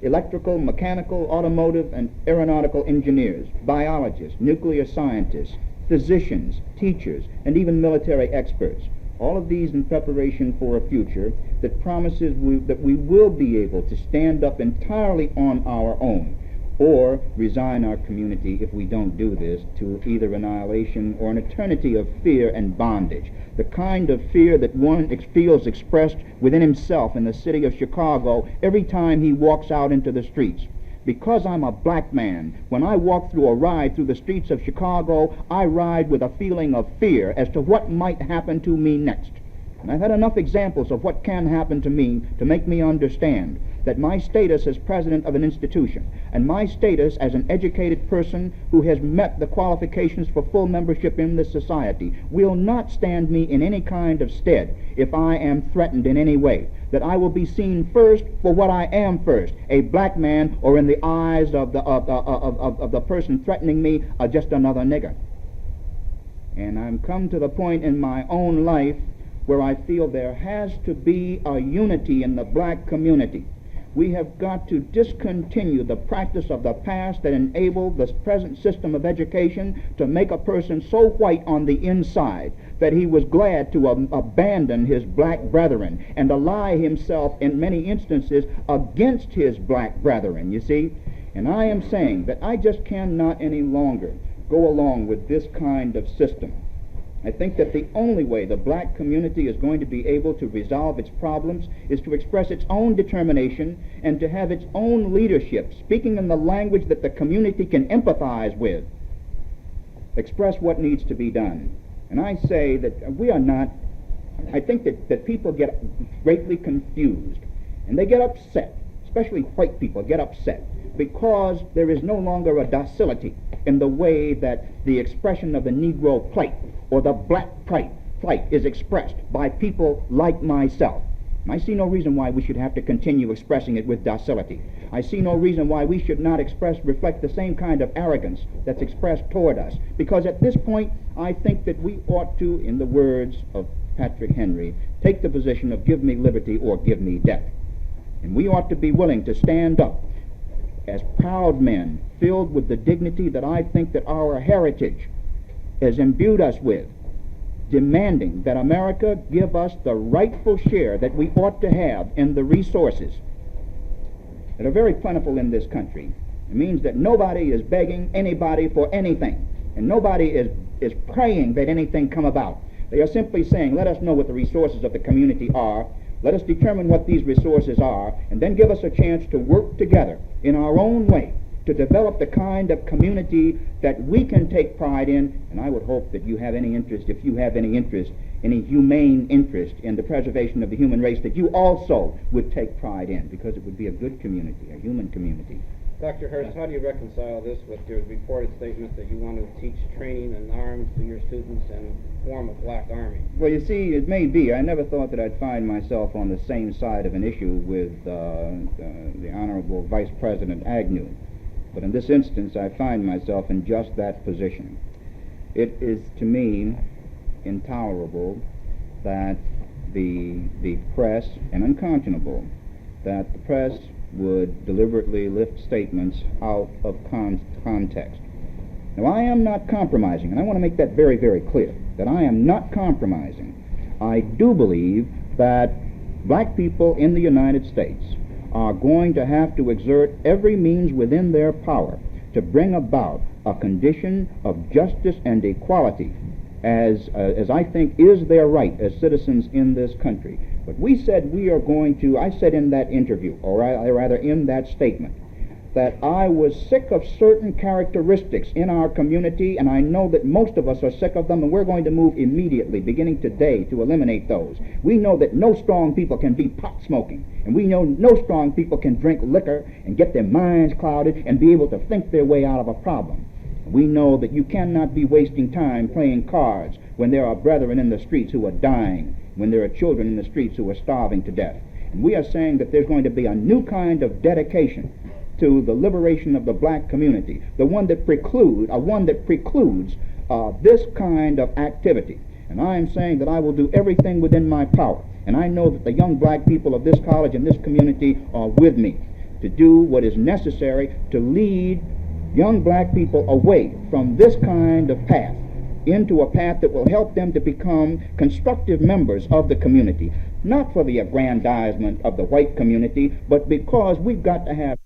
electrical, mechanical, automotive, and aeronautical engineers, biologists, nuclear scientists, physicians, teachers, and even military experts. All of these in preparation for a future that promises that we will be able to stand up entirely on our own, or resign our community, if we don't do this, to either annihilation or an eternity of fear and bondage. The kind of fear that one feels expressed within himself in the city of Chicago every time he walks out into the streets. Because I'm a black man, when I walk through a ride through the streets of Chicago, I ride with a feeling of fear as to what might happen to me next. And I've had enough examples of what can happen to me to make me understand that my status as president of an institution and my status as an educated person who has met the qualifications for full membership in this society will not stand me in any kind of stead if I am threatened in any way, that I will be seen first for what I am first, a black man, or in the eyes of the person threatening me, just another nigger. And I'm come to the point in my own life where I feel there has to be a unity in the black community. We have got to discontinue the practice of the past that enabled the present system of education to make a person so white on the inside that he was glad to abandon his black brethren and ally himself in many instances against his black brethren, you see. And I am saying that I just cannot any longer go along with this kind of system. I think that the only way the black community is going to be able to resolve its problems is to express its own determination and to have its own leadership, speaking in the language that the community can empathize with, express what needs to be done. And I say that we are not, I think that people get greatly confused and they get upset, especially white people get upset, because there is no longer a docility in the way that the expression of the Negro plight or the black plight is expressed by people like myself. And I see no reason why we should have to continue expressing it with docility. I see no reason why we should not reflect the same kind of arrogance that's expressed toward us. Because at this point, I think that we ought to, in the words of Patrick Henry, take the position of give me liberty or give me death. And we ought to be willing to stand up as proud men, filled with the dignity that I think that our heritage has imbued us with, demanding that America give us the rightful share that we ought to have in the resources that are very plentiful in this country. It means that nobody is begging anybody for anything, and nobody is praying that anything come about. They are simply saying, let us know what the resources of the community are, let us determine what these resources are, and then give us a chance to work together in our own way to develop the kind of community that we can take pride in. And I would hope that you have any interest, if you have any interest, any humane interest in the preservation of the human race, that you also would take pride in, because it would be a good community, a human community. Dr. Hurst, how do you reconcile this with your reported statement that you want to teach training and arms to your students and form a black army? Well, you see, it may be. I never thought that I'd find myself on the same side of an issue with the Honorable Vice President Agnew. But in this instance, I find myself in just that position. It is, to me, intolerable that the press, and unconscionable that the press would deliberately lift statements out of context. Now, I am not compromising, and I want to make that very, very clear, that I am not compromising. I do believe that black people in the United States are going to have to exert every means within their power to bring about a condition of justice and equality, as I think is their right as citizens in this country. But we said we are going to, I said in that interview, or rather in that statement, that I was sick of certain characteristics in our community, and I know that most of us are sick of them, and we're going to move immediately, beginning today, to eliminate those. We know that no strong people can be pot smoking, and we know no strong people can drink liquor and get their minds clouded and be able to think their way out of a problem. We know that you cannot be wasting time playing cards when there are brethren in the streets who are dying, when there are children in the streets who are starving to death. And we are saying that there's going to be a new kind of dedication to the liberation of the black community, the one that precludes this kind of activity. And I am saying that I will do everything within my power, and I know that the young black people of this college and this community are with me to do what is necessary to lead young black people away from this kind of path into a path that will help them to become constructive members of the community, not for the aggrandizement of the white community, but because we've got to have.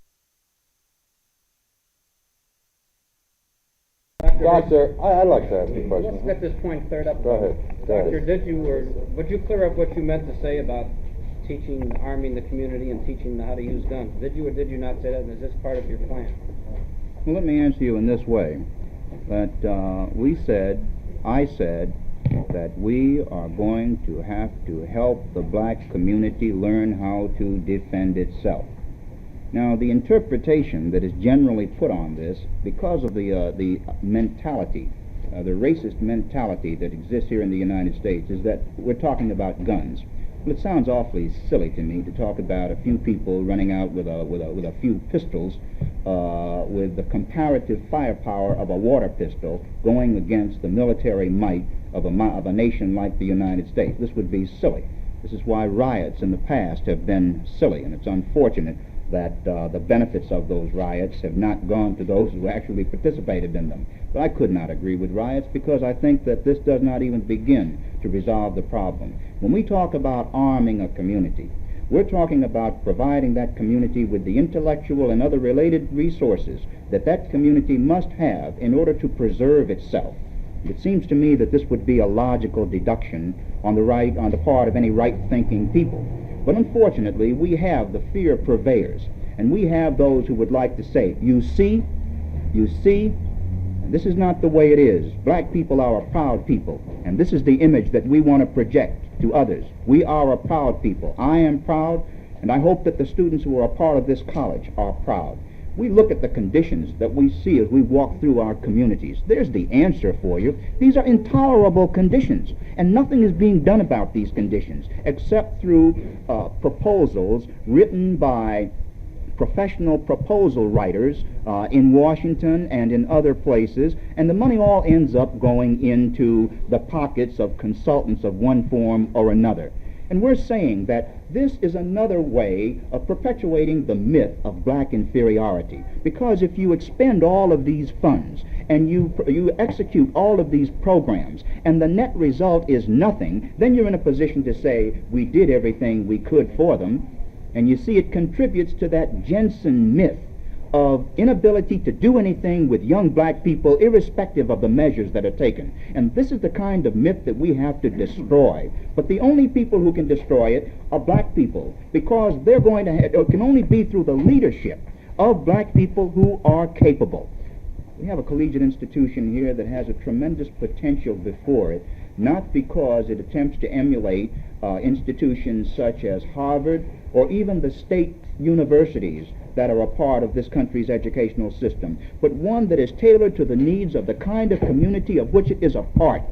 Doctor, I'd like to ask you a question. Let's get this point cleared up. Go ahead. Doctor, would you clear up what you meant to say about teaching, arming the community and teaching them how to use guns? Did you or did you not say that? And is this part of your plan? Well, let me answer you in this way, that I said that we are going to have to help the black community learn how to defend itself. Now, the interpretation that is generally put on this, because of the mentality, the racist mentality that exists here in the United States, is that we're talking about guns. Well, it sounds awfully silly to me to talk about a few people running out with a few pistols, with the comparative firepower of a water pistol going against the military might of a nation like the United States. This would be silly. This is why riots in the past have been silly, and it's unfortunate that the benefits of those riots have not gone to those who actually participated in them. But I could not agree with riots because I think that this does not even begin to resolve the problem. When we talk about arming a community, we're talking about providing that community with the intellectual and other related resources that that community must have in order to preserve itself. It seems to me that this would be a logical deduction on the part of any right-thinking people. But unfortunately, we have the fear purveyors, and we have those who would like to say, you see, this is not the way it is. Black people are a proud people, and this is the image that we want to project to others. We are a proud people. I am proud, and I hope that the students who are a part of this college are proud. We look at the conditions that we see as we walk through our communities. There's the answer for you. These are intolerable conditions, and nothing is being done about these conditions except through proposals written by professional proposal writers in Washington and in other places, and the money all ends up going into the pockets of consultants of one form or another. And we're saying that this is another way of perpetuating the myth of black inferiority. Because if you expend all of these funds and you execute all of these programs and the net result is nothing, then you're in a position to say, we did everything we could for them. And you see, it contributes to that Jensen myth of inability to do anything with young black people irrespective of the measures that are taken. And this is the kind of myth that we have to destroy. But the only people who can destroy it are black people, because they're going to it can only be through the leadership of black people who are capable. We have a collegiate institution here that has a tremendous potential before it, not because it attempts to emulate institutions such as Harvard or even the state universities that are a part of this country's educational system, but one that is tailored to the needs of the kind of community of which it is a part.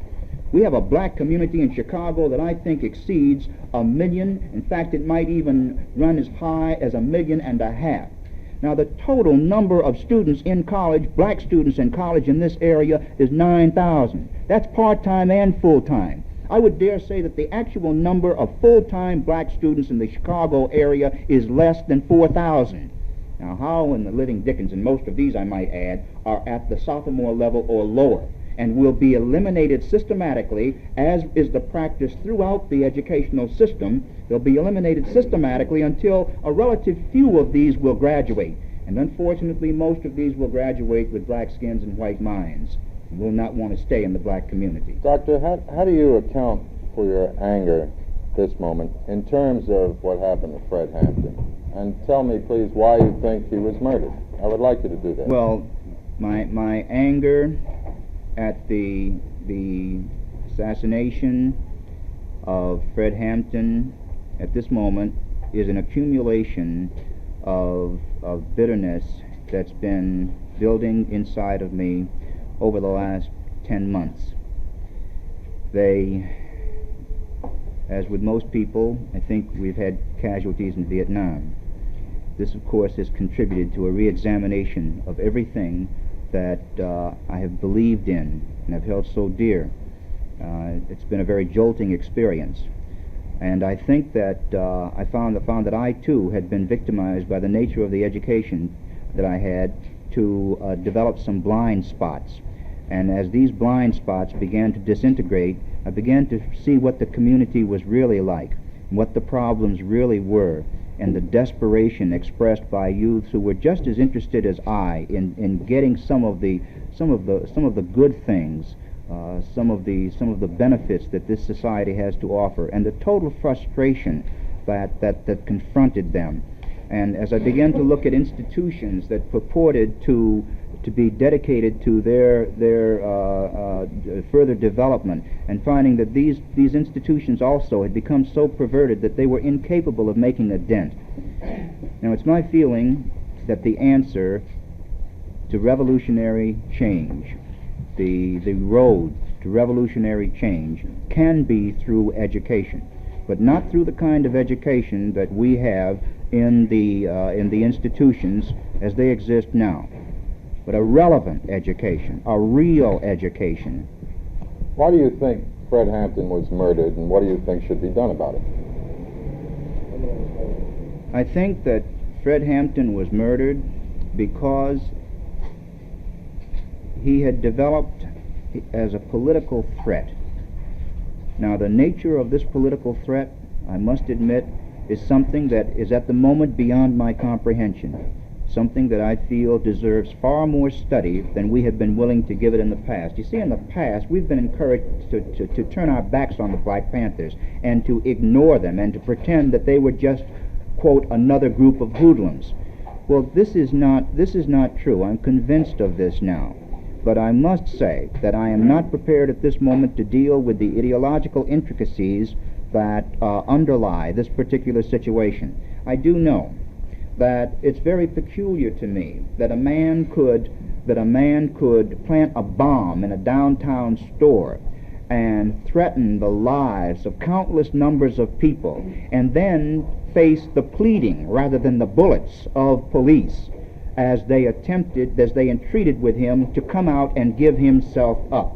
We have a black community in Chicago that I think exceeds 1 million. In fact, it might even run as high as 1.5 million. Now, the total number of students in college, black students in college in this area, is 9,000. That's part-time and full-time. I would dare say that the actual number of full-time black students in the Chicago area is less than 4,000. Now, how in the living dickens, and most of these, I might add, are at the sophomore level or lower, and will be eliminated systematically, as is the practice throughout the educational system. They'll be eliminated systematically until a relative few of these will graduate. And unfortunately, most of these will graduate with black skins and white minds, and will not want to stay in the black community. Doctor, how do you account for your anger this moment in terms of what happened to Fred Hampton? And tell me, please, why you think he was murdered. I would like you to do that. Well, my anger at the assassination of Fred Hampton at this moment is an accumulation of bitterness that's been building inside of me over the last 10 months. As with most people, I think we've had casualties in Vietnam. This, of course, has contributed to a re-examination of everything that I have believed in and have held so dear. It's been a very jolting experience. And I think that I found that I, too, had been victimized by the nature of the education that I had to develop some blind spots. And as these blind spots began to disintegrate, I began to see what the community was really like, and what the problems really were, and the desperation expressed by youths who were just as interested as I in getting some of the good things, some of the benefits that this society has to offer, and the total frustration that confronted them. And as I began to look at institutions that purported to to be dedicated to their further development, and finding that these institutions also had become so perverted that they were incapable of making a dent. Now, it's my feeling that the answer to revolutionary change, the road to revolutionary change, can be through education, but not through the kind of education that we have in the institutions as they exist now, but a relevant education, a real education. Why do you think Fred Hampton was murdered, and what do you think should be done about it? I think that Fred Hampton was murdered because he had developed as a political threat. Now, the nature of this political threat, I must admit, is something that is at the moment beyond my comprehension, something that I feel deserves far more study than we have been willing to give it in the past. You see, in the past, we've been encouraged to turn our backs on the Black Panthers and to ignore them and to pretend that they were just, quote, another group of hoodlums. Well, this is not true. I'm convinced of this now. But I must say that I am not prepared at this moment to deal with the ideological intricacies that underlie this particular situation. I do know that it's very peculiar to me that a man could plant a bomb in a downtown store and threaten the lives of countless numbers of people, and then face the pleading rather than the bullets of police as they entreated with him to come out and give himself up.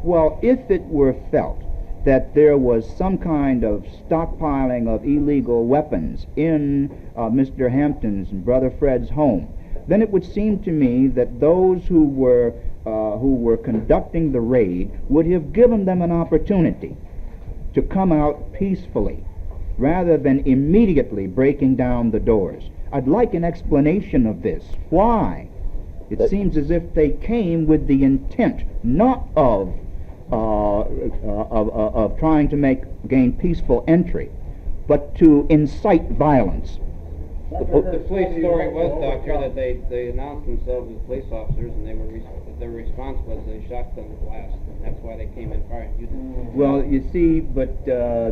Well, if it were felt that there was some kind of stockpiling of illegal weapons in Mr. Hampton's and Brother Fred's home, then it would seem to me that those who were conducting the raid would have given them an opportunity to come out peacefully rather than immediately breaking down the doors. I'd like an explanation of this. Why? It seems as if they came with the intent not of trying to gain peaceful entry, but to incite violence. The police story was, Doctor, that they announced themselves as police officers, and their response was they shot them with blast, and that's why they came in firing. Well, you see, but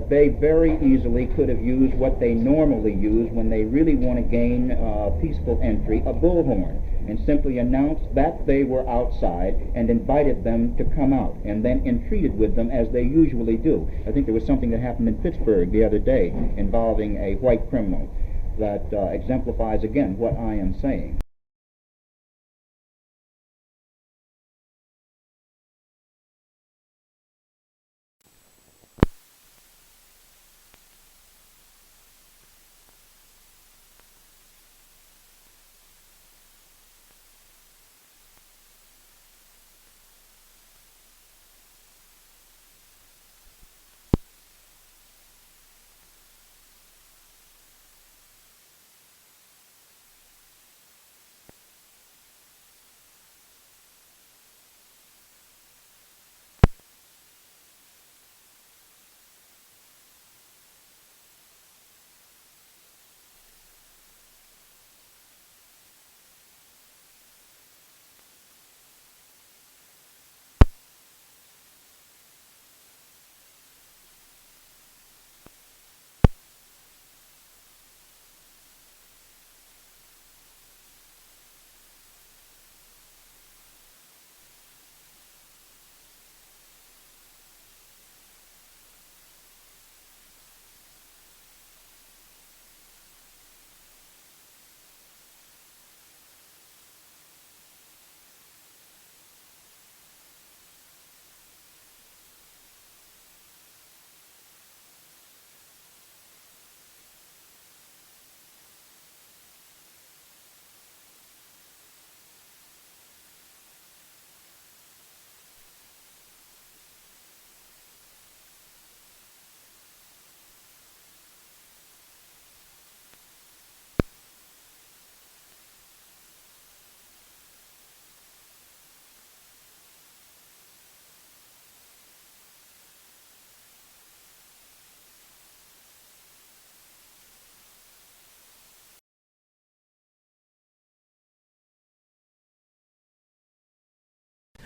they very easily could have used what they normally use when they really want to gain peaceful entry, a bullhorn, and simply announced that they were outside and invited them to come out, and then entreated with them as they usually do. I think there was something that happened in Pittsburgh the other day involving a white criminal that exemplifies again what I am saying.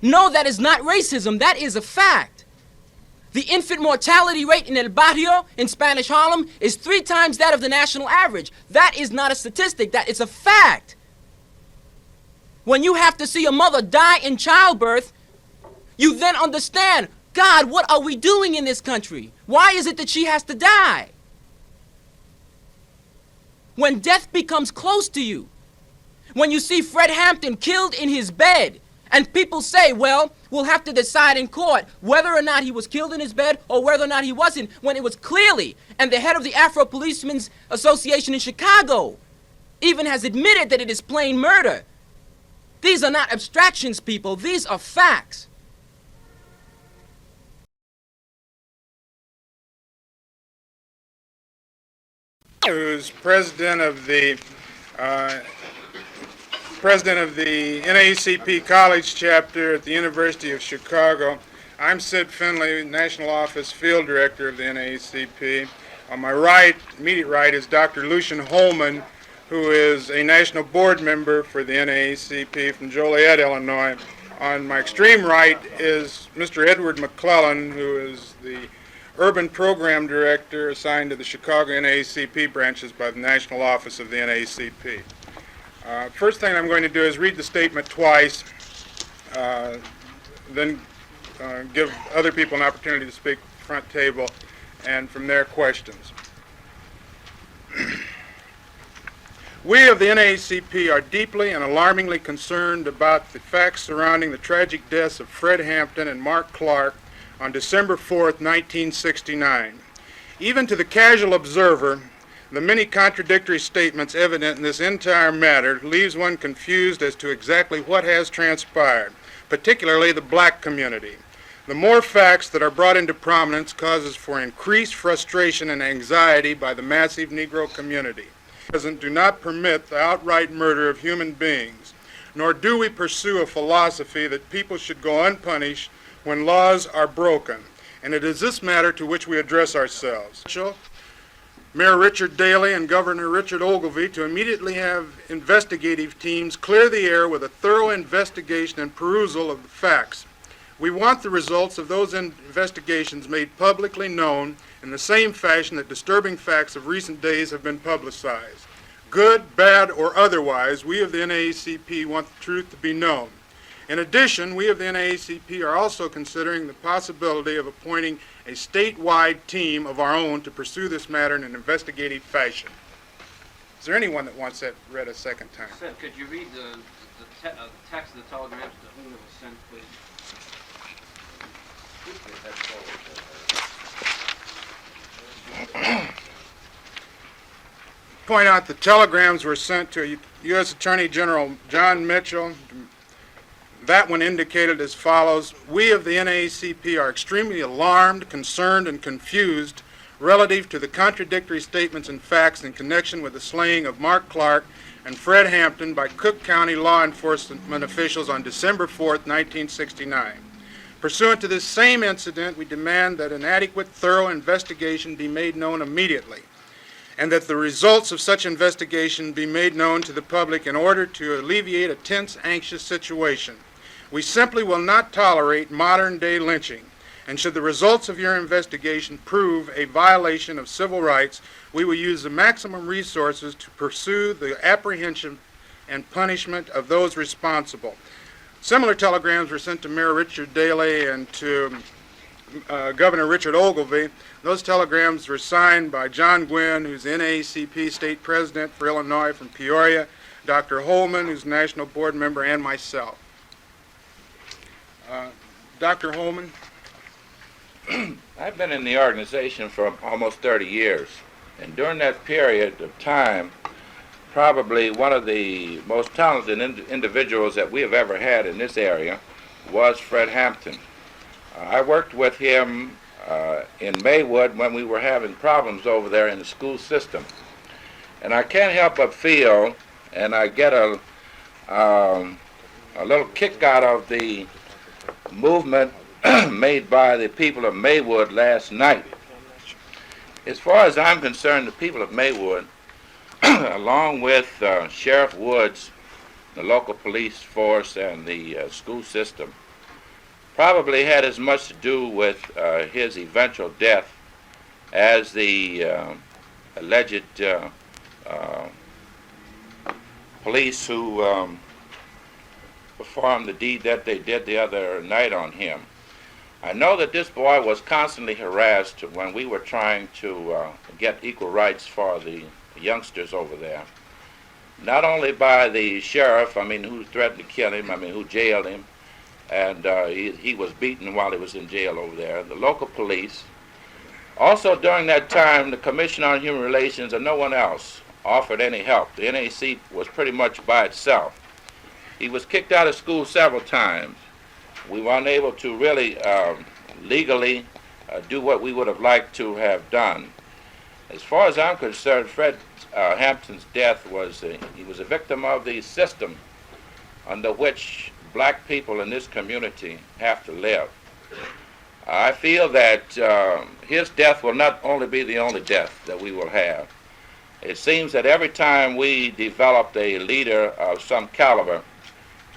No, that is not racism. That is a fact. The infant mortality rate in El Barrio, in Spanish Harlem, is 3 times that of the national average. That is not a statistic. That is a fact. When you have to see a mother die in childbirth, you then understand, God, what are we doing in this country? Why is it that she has to die? When death becomes close to you, when you see Fred Hampton killed in his bed, and people say, well, we'll have to decide in court whether or not he was killed in his bed or whether or not he wasn't, when it was clearly, and the head of the Afro Policemen's Association in Chicago even has admitted that it is plain murder. These are not abstractions, people. These are facts. Who's president of the NAACP College chapter at the University of Chicago. I'm Sid Finley, National Office Field Director of the NAACP. On my right, immediate right, is Dr. Lucian Holman, who is a national board member for the NAACP from Joliet, Illinois. On my extreme right is Mr. Edward McClellan, who is the Urban Program Director assigned to the Chicago NAACP branches by the National Office of the NAACP. First thing I'm going to do is read the statement twice, then give other people an opportunity to speak at the front table, and from there, questions. We of the NAACP are deeply and alarmingly concerned about the facts surrounding the tragic deaths of Fred Hampton and Mark Clark on December 4th, 1969. Even to the casual observer, the many contradictory statements evident in this entire matter leaves one confused as to exactly what has transpired, particularly the black community. The more facts that are brought into prominence causes for increased frustration and anxiety by the massive Negro community. Present do not permit the outright murder of human beings, nor do we pursue a philosophy that people should go unpunished when laws are broken, and it is this matter to which we address ourselves. Mayor Richard Daley and Governor Richard Ogilvie to immediately have investigative teams clear the air with a thorough investigation and perusal of the facts. We want the results of those investigations made publicly known in the same fashion that disturbing facts of recent days have been publicized. Good, bad, or otherwise, we of the NAACP want the truth to be known. In addition, we of the NAACP are also considering the possibility of appointing a statewide team of our own to pursue this matter in an investigative fashion. Is there anyone that wants that read a second time? Sir, could you read the text of the telegrams to whom it was sent, please? Point out the telegrams were sent to U.S. Attorney General John Mitchell. That one indicated as follows: we of the NAACP are extremely alarmed, concerned, and confused relative to the contradictory statements and facts in connection with the slaying of Mark Clark and Fred Hampton by Cook County law enforcement officials on December 4th, 1969. Pursuant to this same incident, we demand that an adequate, thorough investigation be made known immediately, and that the results of such investigation be made known to the public in order to alleviate a tense, anxious situation. We simply will not tolerate modern-day lynching, and should the results of your investigation prove a violation of civil rights, we will use the maximum resources to pursue the apprehension and punishment of those responsible. Similar telegrams were sent to Mayor Richard Daley and to Governor Richard Ogilvie. Those telegrams were signed by John Gwynn, who's the NAACP State President for Illinois from Peoria, Dr. Holman, who's a National Board Member, and myself. Dr. Holman? I've been in the organization for almost 30 years, and during that period of time, probably one of the most talented individuals that we have ever had in this area was Fred Hampton. I worked with him in Maywood when we were having problems over there in the school system. And I can't help but feel, and I get a little kick out of the movement made by the people of Maywood last night. As far as I'm concerned, the people of Maywood, along with Sheriff Woods, the local police force, and the school system, probably had as much to do with his eventual death as the alleged police who performed the deed that they did the other night on him. I know that this boy was constantly harassed when we were trying to get equal rights for the youngsters over there. Not only by the sheriff, who threatened to kill him, who jailed him, and he was beaten while he was in jail over there, the local police. Also during that time, the Commission on Human Relations and no one else offered any help. The NAC was pretty much by itself. He was kicked out of school several times. We were unable to really legally do what we would have liked to have done. As far as I'm concerned, Fred Hampton's death was, he was a victim of the system under which black people in this community have to live. I feel that his death will not only be the only death that we will have. It seems that every time we developed a leader of some caliber,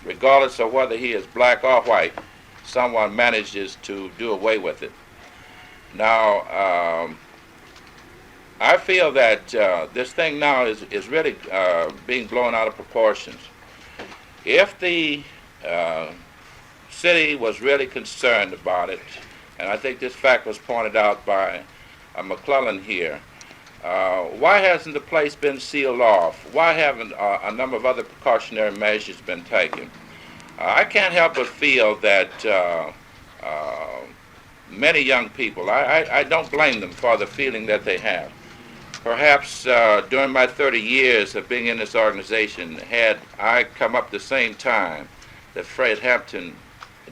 regardless of whether he is black or white, someone manages to do away with it. Now, I feel that this thing now is really being blown out of proportions. If the city was really concerned about it, and I think this fact was pointed out by McClellan here, why hasn't the place been sealed off? Why haven't a number of other precautionary measures been taken? I can't help but feel that many young people, I don't blame them for the feeling that they have. Perhaps during my 30 years of being in this organization, had I come up the same time that Fred Hampton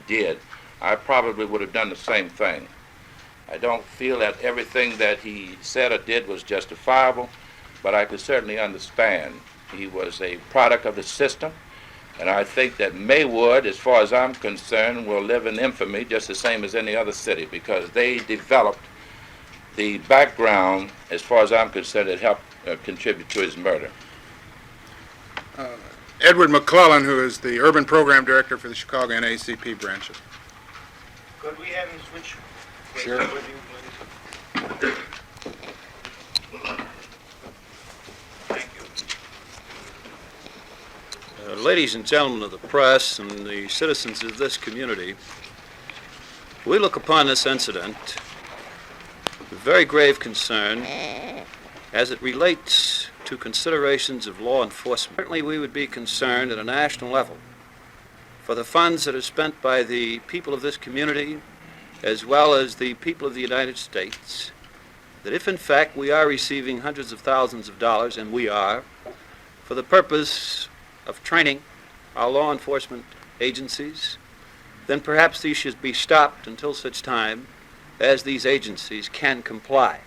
did, I probably would have done the same thing. I don't feel that everything that he said or did was justifiable, but I could certainly understand. He was a product of the system, and I think that Maywood, as far as I'm concerned, will live in infamy just the same as any other city, because they developed the background, as far as I'm concerned, that helped contribute to his murder. Edward McClellan, who is the Urban Program Director for the Chicago NAACP branch. Could we have him switch? Sure. With you, please? Thank you. Ladies and gentlemen of the press and the citizens of this community, we look upon this incident with very grave concern as it relates to considerations of law enforcement. Certainly we would be concerned at a national level for the funds that are spent by the people of this community as well as the people of the United States, that if in fact we are receiving hundreds of thousands of dollars, and we are, for the purpose of training our law enforcement agencies, then perhaps these should be stopped until such time as these agencies can comply.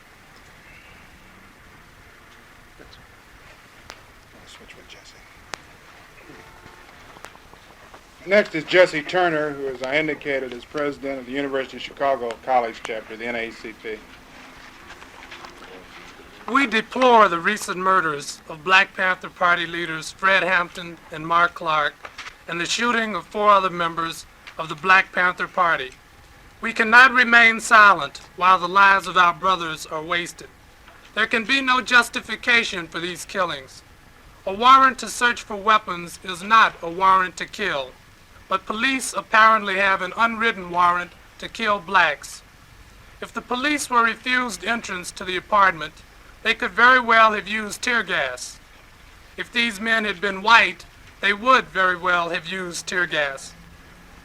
Next is Jesse Turner, who, as I indicated, is president of the University of Chicago College chapter, the NAACP. We deplore the recent murders of Black Panther Party leaders Fred Hampton and Mark Clark and the shooting of 4 other members of the Black Panther Party. We cannot remain silent while the lives of our brothers are wasted. There can be no justification for these killings. A warrant to search for weapons is not a warrant to kill, but police apparently have an unwritten warrant to kill blacks. If the police were refused entrance to the apartment, they could very well have used tear gas. If these men had been white, they would very well have used tear gas.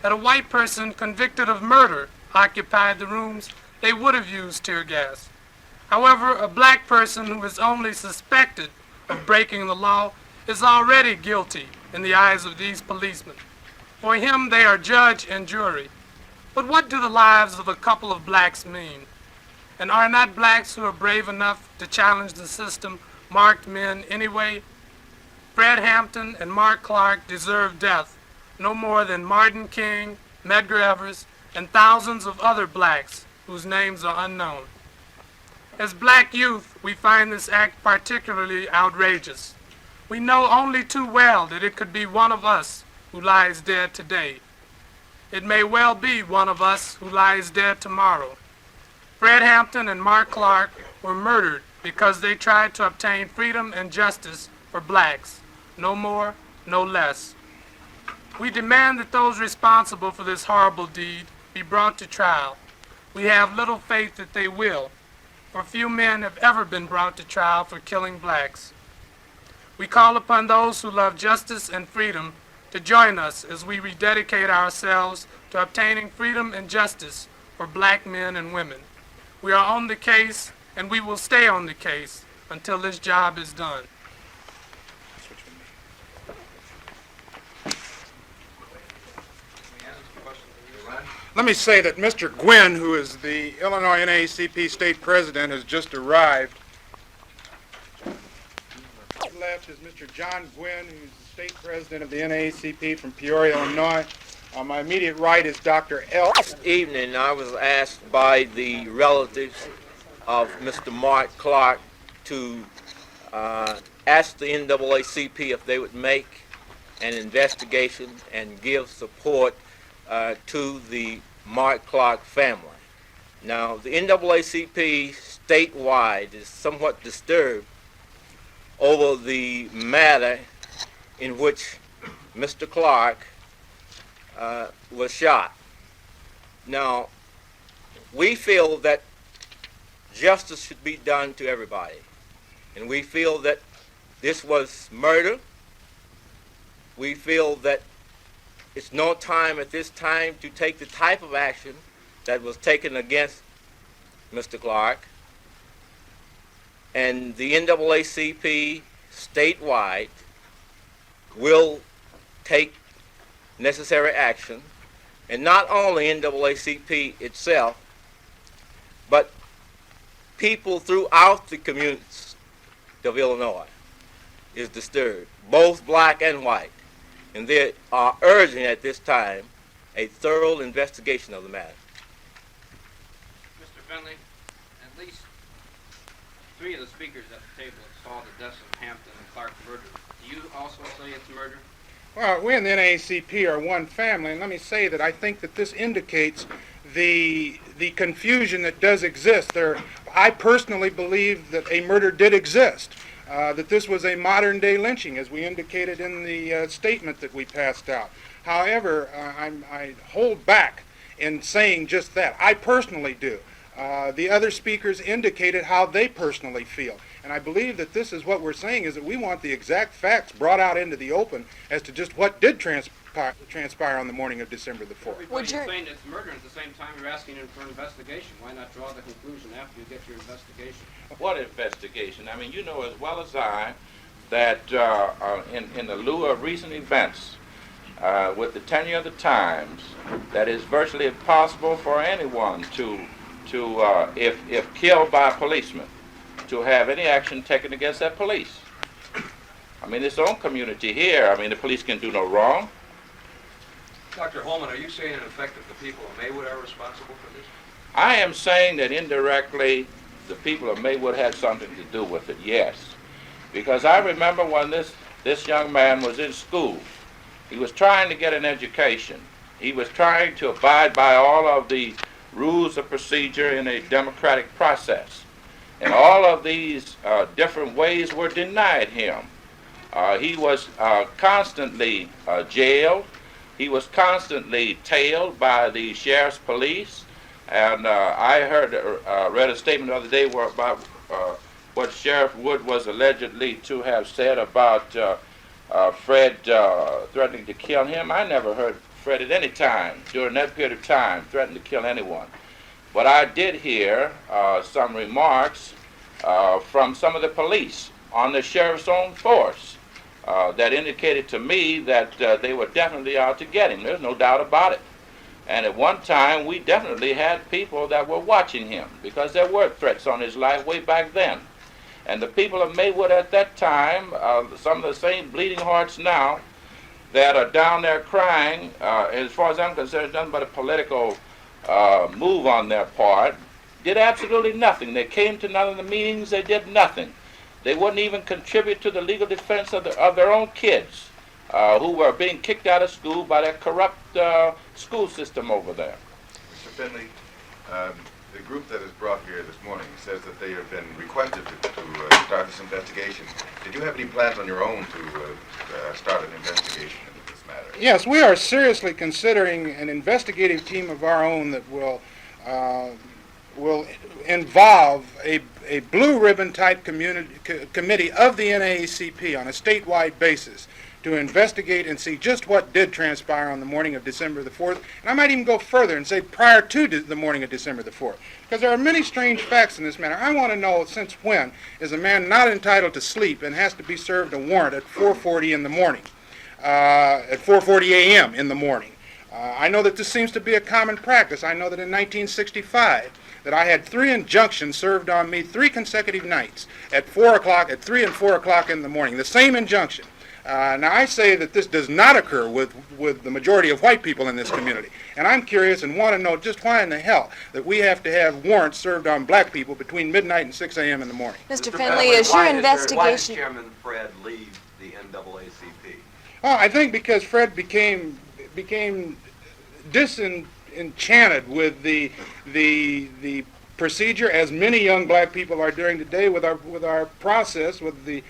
Had a white person convicted of murder occupied the rooms, they would have used tear gas. However, a black person who is only suspected of breaking the law is already guilty in the eyes of these policemen. For him, they are judge and jury. But what do the lives of a couple of blacks mean? And are not blacks who are brave enough to challenge the system marked men anyway? Fred Hampton and Mark Clark deserve death no more than Martin King, Medgar Evers, and thousands of other blacks whose names are unknown. As black youth, we find this act particularly outrageous. We know only too well that it could be one of us who lies dead today. it may well be one of us who lies dead tomorrow. Fred Hampton and Mark Clark were murdered because they tried to obtain freedom and justice for blacks, no more, no less. We demand that those responsible for this horrible deed be brought to trial. We have little faith that they will, for few men have ever been brought to trial for killing blacks. We call upon those who love justice and freedom to join us as we rededicate ourselves to obtaining freedom and justice for black men and women. We are on the case, and we will stay on the case until this job is done. Let me say that Mr. Gwynn, who is the Illinois NAACP state president, has just arrived. Left is Mr. John Gwynn, who's the state president of the NAACP from Peoria, Illinois. On my immediate right is Dr. L. This evening, I was asked by the relatives of Mr. Mark Clark to ask the NAACP if they would make an investigation and give support to the Mark Clark family. Now, the NAACP statewide is somewhat disturbed over the matter in which Mr. Clark was shot. Now, we feel that justice should be done to everybody, and we feel that this was murder. We feel that it's no time at this time to take the type of action that was taken against Mr. Clark. And the NAACP statewide will take necessary action, and not only NAACP itself, but people throughout the communities of Illinois is disturbed, both black and white. And they are urging at this time a thorough investigation of the matter. Mr. Finley, at least 3 of the speakers at the table saw the deaths of Hampton and Clark murdered. Do you also say it's murder? Well, we in the NAACP are one family, and let me say that I think that this indicates the confusion that does exist. I personally believe that a murder did exist. That this was a modern-day lynching, as we indicated in the statement that we passed out. However, I hold back in saying just that. I personally do. The other speakers indicated how they personally feel. And I believe that this is what we're saying, is that we want the exact facts brought out into the open as to just what did transpire on the morning of December the 4th. Everybody's saying it's murder, and at the same time you're asking him for an investigation. Why not draw the conclusion after you get your investigation? What investigation? I mean, you know as well as I that in the lieu of recent events, with the tenure of the times, that it's virtually impossible for anyone to if killed by a policeman, to have any action taken against that police. I mean, its own community here, I mean, the police can do no wrong. Dr. Holman, are you saying in effect that the people of Maywood are responsible for this? I am saying that indirectly the people of Maywood had something to do with it, yes. Because I remember when this young man was in school, he was trying to get an education. He was trying to abide by all of the rules of procedure in a democratic process. And all of these different ways were denied him. He was constantly jailed. He was constantly tailed by the sheriff's police. And I read a statement the other day about what Sheriff Wood was allegedly to have said about Fred threatening to kill him. I never heard Fred at any time during that period of time threaten to kill anyone. But I did hear some remarks from some of the police on the sheriff's own force that indicated to me that they were definitely out to get him. There's no doubt about it. And at one time, we definitely had people that were watching him because there were threats on his life way back then. And the people of Maywood at that time, some of the same bleeding hearts now that are down there crying, as far as I'm concerned, it's nothing but a political move on their part, did absolutely nothing. They came to none of the meetings, they did nothing. They wouldn't even contribute to the legal defense of their own kids who were being kicked out of school by that corrupt school system over there. Mr. Finley, the group that is brought here this morning says that they have been requested to start this investigation. Did you have any plans on your own to start an investigation into this matter? Yes, we are seriously considering an investigative team of our own that will involve a blue ribbon type committee of the NAACP on a statewide basis to investigate and see just what did transpire on the morning of December the 4th. And I might even go further and say prior to the morning of December the 4th. Because there are many strange facts in this matter. I want to know since when is a man not entitled to sleep and has to be served a warrant at 4:40 in the morning, at 4:40 a.m. in the morning. I know that this seems to be a common practice. I know that in 1965 that I had 3 injunctions served on me 3 consecutive nights at 4 o'clock, at 3 and 4 o'clock in the morning, the same injunction. Now, I say that this does not occur with the majority of white people in this community. And I'm curious and want to know just why in the hell that we have to have warrants served on black people between midnight and 6 a.m. in the morning. Mr. Finley, is your investigation... Why did Chairman Fred leave the NAACP? Well, I think because Fred became disenchanted with the procedure, as many young black people are doing today, with our process, with the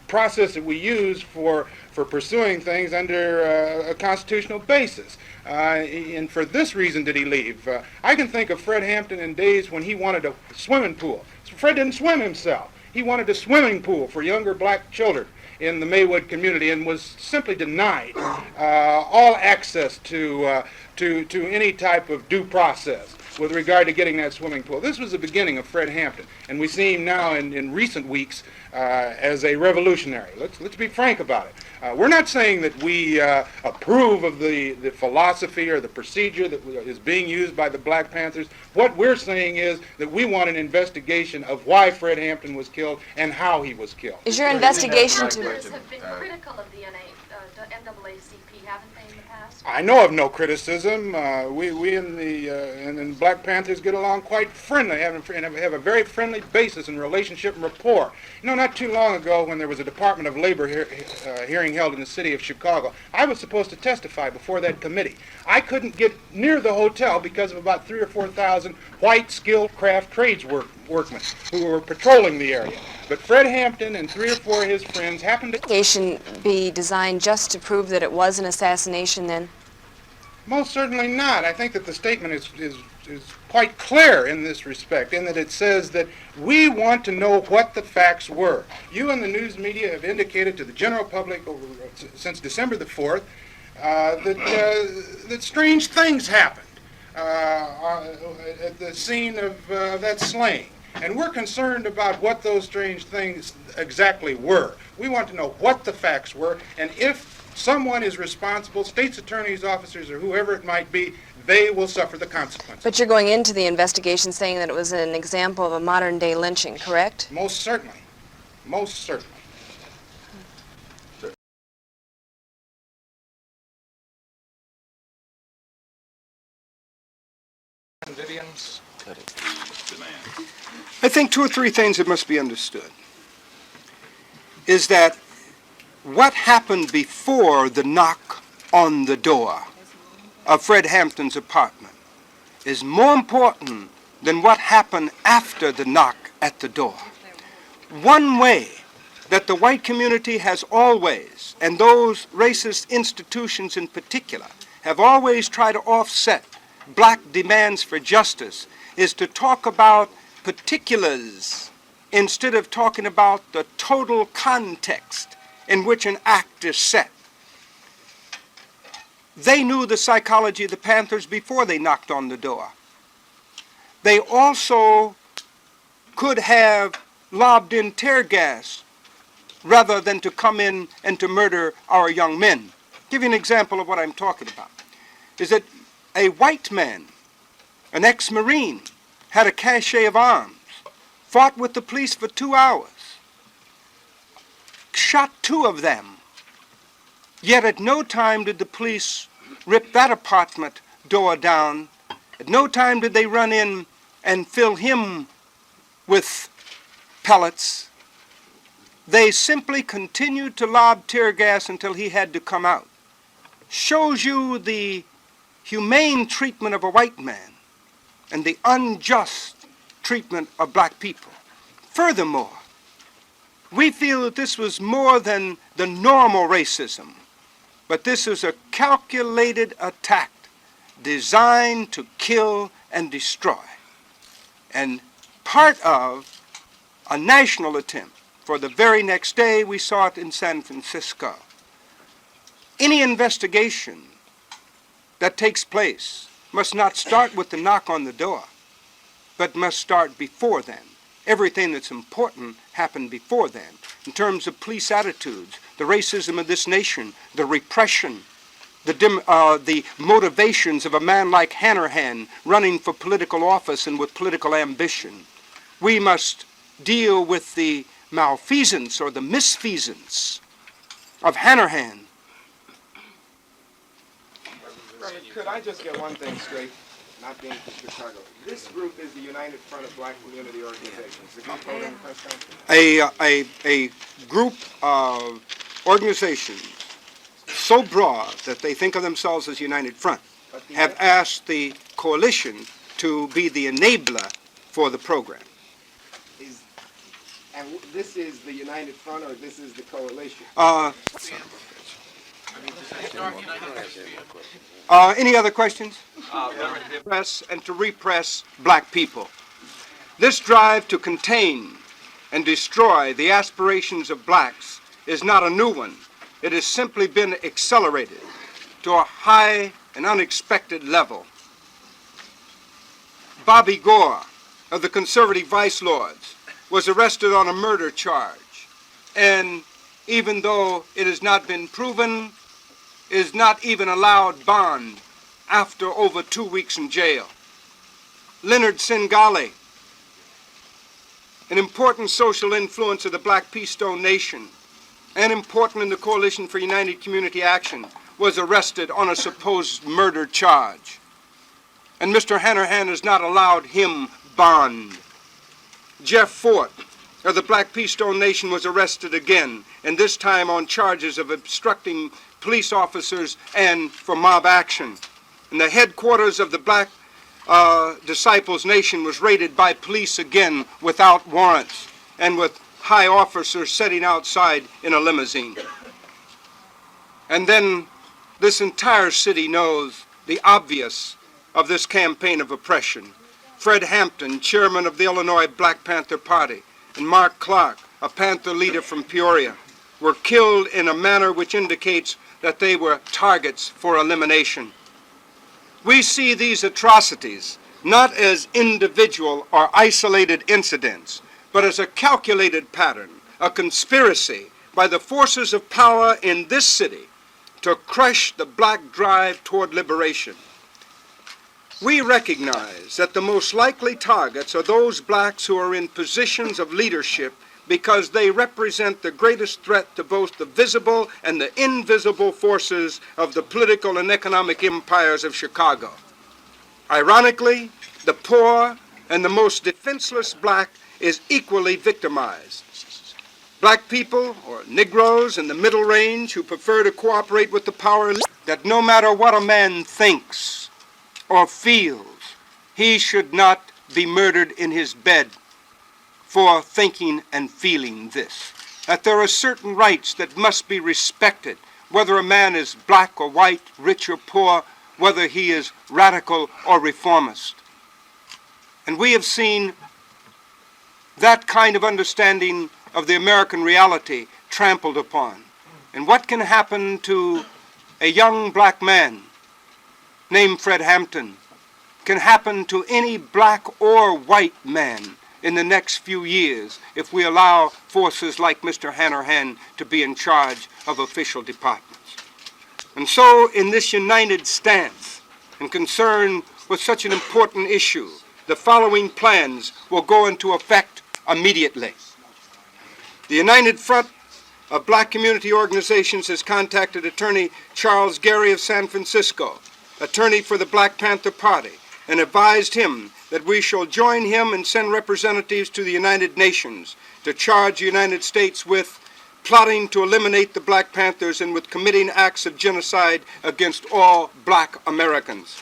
process that we use for pursuing things under a constitutional basis. And for this reason did he leave. I can think of Fred Hampton in days when he wanted a swimming pool. Fred didn't swim himself. He wanted a swimming pool for younger black children in the Maywood community and was simply denied all access to any type of due process with regard to getting that swimming pool. This was the beginning of Fred Hampton, and we see him now in recent weeks as a revolutionary. Let's be frank about it. We're not saying that we approve of the philosophy or the procedure that is being used by the Black Panthers. What we're saying is that we want an investigation of why Fred Hampton was killed and how he was killed. Is your investigation to... Others have been critical of the NAACP, haven't they, in the past? I know of no criticism. We in the Black Panthers get along quite friendly, have a very friendly basis in relationship and rapport. You know, not too long ago when there was a Department of Labor hearing held in the city of Chicago, I was supposed to testify before that committee. I couldn't get near the hotel because of about 3,000 or 4,000 white skilled craft trades workmen who were patrolling the area. But Fred Hampton and 3 or 4 of his friends happened to... Investigation be designed just to prove that it was an assassination then? Most certainly not. I think that the statement is quite clear in this respect, in that it says that we want to know what the facts were. You and the news media have indicated to the general public since December the 4th that strange things happened at the scene of that slaying. And we're concerned about what those strange things exactly were. We want to know what the facts were, and if someone is responsible, state's attorney's officers or whoever it might be, they will suffer the consequences. But you're going into the investigation saying that it was an example of a modern-day lynching, correct? Most certainly. Most certainly. I think 2 or 3 things that must be understood is that what happened before the knock on the door of Fred Hampton's apartment is more important than what happened after the knock at the door. One way that the white community has always, and those racist institutions in particular, have always tried to offset black demands for justice is to talk about particulars instead of talking about the total context in which an act is set. They knew the psychology of the Panthers before they knocked on the door. They also could have lobbed in tear gas rather than to come in and to murder our young men. I'll give you an example of what I'm talking about. Is that a white man, an ex-Marine, had a cache of arms, fought with the police for 2 hours, shot 2 of them, yet at no time did the police rip that apartment door down. At no time did they run in and fill him with pellets. they simply continued to lob tear gas until he had to come out. Shows you the humane treatment of a white man and the unjust treatment of black people. Furthermore, we feel that this was more than the normal racism, but this is a calculated attack designed to kill and destroy, and part of a national attempt. For the very next day, we saw it in San Francisco. Any investigation that takes place must not start with the knock on the door, but must start before then. Everything that's important happened before then, in terms of police attitudes, the racism of this nation, the repression, the motivations of a man like Hanrahan running for political office and with political ambition. We must deal with the malfeasance or the misfeasance of Hanrahan. Could I just get one thing straight, not being from Chicago? This group is the United Front of Black Community Organizations. The group voting press conference? A group of organizations so broad that they think of themselves as United Front have asked the coalition to be the enabler for the program. And this is the United Front, or this is the coalition? Any other questions? Press and to repress black people. This drive to contain and destroy the aspirations of blacks is not a new one. It has simply been accelerated to a high and unexpected level. Bobby Gore of the conservative vice lords was arrested on a murder charge, and even though it has not been proven, is not even allowed bond after over 2 weeks in jail. Leonard Singali, an important social influence of the Black Pea Stone Nation and important in the Coalition for United Community Action, was arrested on a supposed murder charge. And Mr. Hanrahan has not allowed him bond. Jeff Fort of the Black Pea Stone Nation was arrested again, and this time on charges of obstructing police officers and for mob action. And the headquarters of the Black Disciples Nation was raided by police again without warrants and with high officers sitting outside in a limousine. And then this entire city knows the obvious of this campaign of oppression. Fred Hampton, chairman of the Illinois Black Panther Party, and Mark Clark, a Panther leader from Peoria, were killed in a manner which indicates that they were targets for elimination. We see these atrocities not as individual or isolated incidents, but as a calculated pattern, a conspiracy by the forces of power in this city to crush the black drive toward liberation. We recognize that the most likely targets are those blacks who are in positions of leadership because they represent the greatest threat to both the visible and the invisible forces of the political and economic empires of Chicago. Ironically, the poor and the most defenseless black is equally victimized. Black people, or Negroes in the middle range who prefer to cooperate with the power elite, that no matter what a man thinks or feels, he should not be murdered in his bed for thinking and feeling this. That there are certain rights that must be respected, whether a man is black or white, rich or poor, whether he is radical or reformist. And we have seen that kind of understanding of the American reality trampled upon. And what can happen to a young black man named Fred Hampton can happen to any black or white man in the next few years if we allow forces like Mr. Hanrahan to be in charge of official departments. And so in this united stance and concern with such an important issue, the following plans will go into effect immediately. The United Front of Black Community Organizations has contacted Attorney Charles Gary of San Francisco, attorney for the Black Panther Party, and advised him that we shall join him and send representatives to the United Nations to charge the United States with plotting to eliminate the Black Panthers and with committing acts of genocide against all black Americans.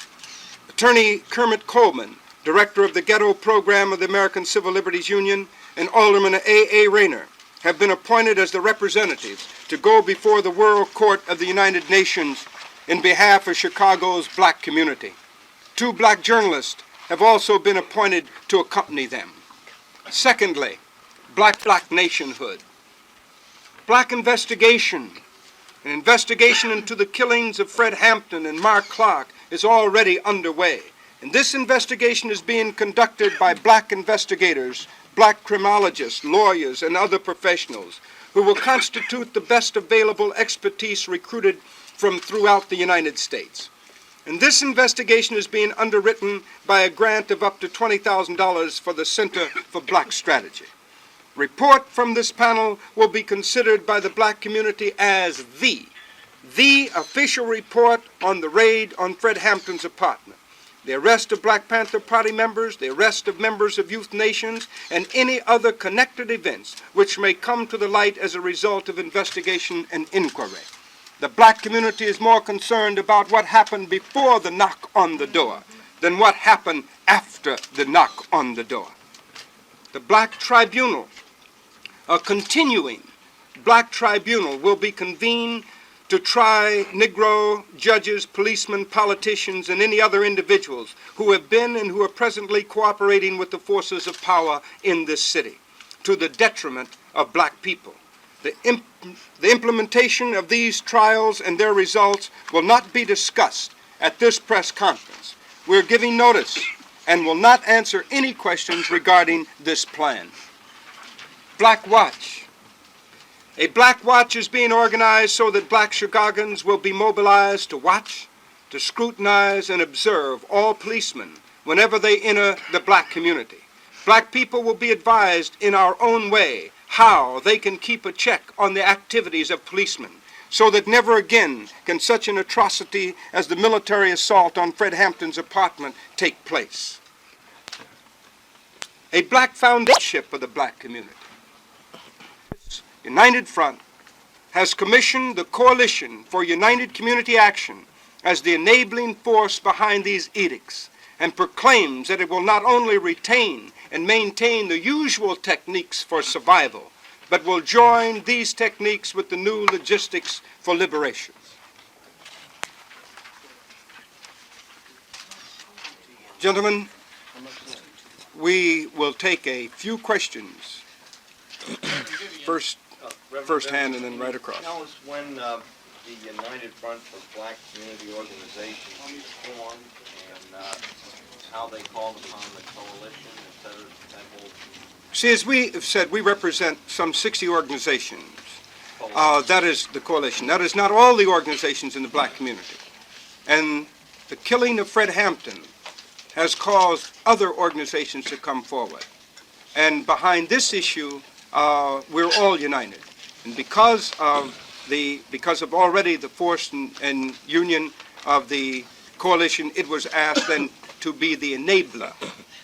Attorney Kermit Coleman, director of the Ghetto Program of the American Civil Liberties Union, and Alderman A.A. Rayner have been appointed as the representatives to go before the World Court of the United Nations in behalf of Chicago's black community. 2 black journalists have also been appointed to accompany them. Secondly, black nationhood. Black investigation. An investigation into the killings of Fred Hampton and Mark Clark is already underway. And this investigation is being conducted by black investigators, black criminologists, lawyers, and other professionals who will constitute the best available expertise recruited from throughout the United States. And this investigation is being underwritten by a grant of up to $20,000 for the Center for Black Strategy. Report from this panel will be considered by the black community as the official report on the raid on Fred Hampton's apartment, the arrest of Black Panther Party members, the arrest of members of youth nations, and any other connected events which may come to the light as a result of investigation and inquiry. The black community is more concerned about what happened before the knock on the door than what happened after the knock on the door. The Black Tribunal, a continuing black tribunal, will be convened to try Negro judges, policemen, politicians, and any other individuals who have been and who are presently cooperating with the forces of power in this city, to the detriment of black people. The implementation of these trials and their results will not be discussed at this press conference. We're giving notice and will not answer any questions regarding this plan. Black Watch. A Black Watch is being organized so that black Chicagoans will be mobilized to watch, to scrutinize, and observe all policemen whenever they enter the black community. Black people will be advised in our own way how they can keep a check on the activities of policemen, so that never again can such an atrocity as the military assault on Fred Hampton's apartment take place. A black foundation for the black community. United Front has commissioned the Coalition for United Community Action as the enabling force behind these edicts, and proclaims that it will not only retain and maintain the usual techniques for survival, but will join these techniques with the new logistics for liberation. Gentlemen, we will take a few questions, first hand and then right across. Tell us when the United Front for Black Community Organization was formed and how they called upon the coalition, etc. See, as we have said, we represent some 60 organizations. That is the coalition. That is not all the organizations in the black community. And the killing of Fred Hampton has caused other organizations to come forward. And behind this issue, we're all united. And because of already the force and union of the coalition, it was asked then to be the enabler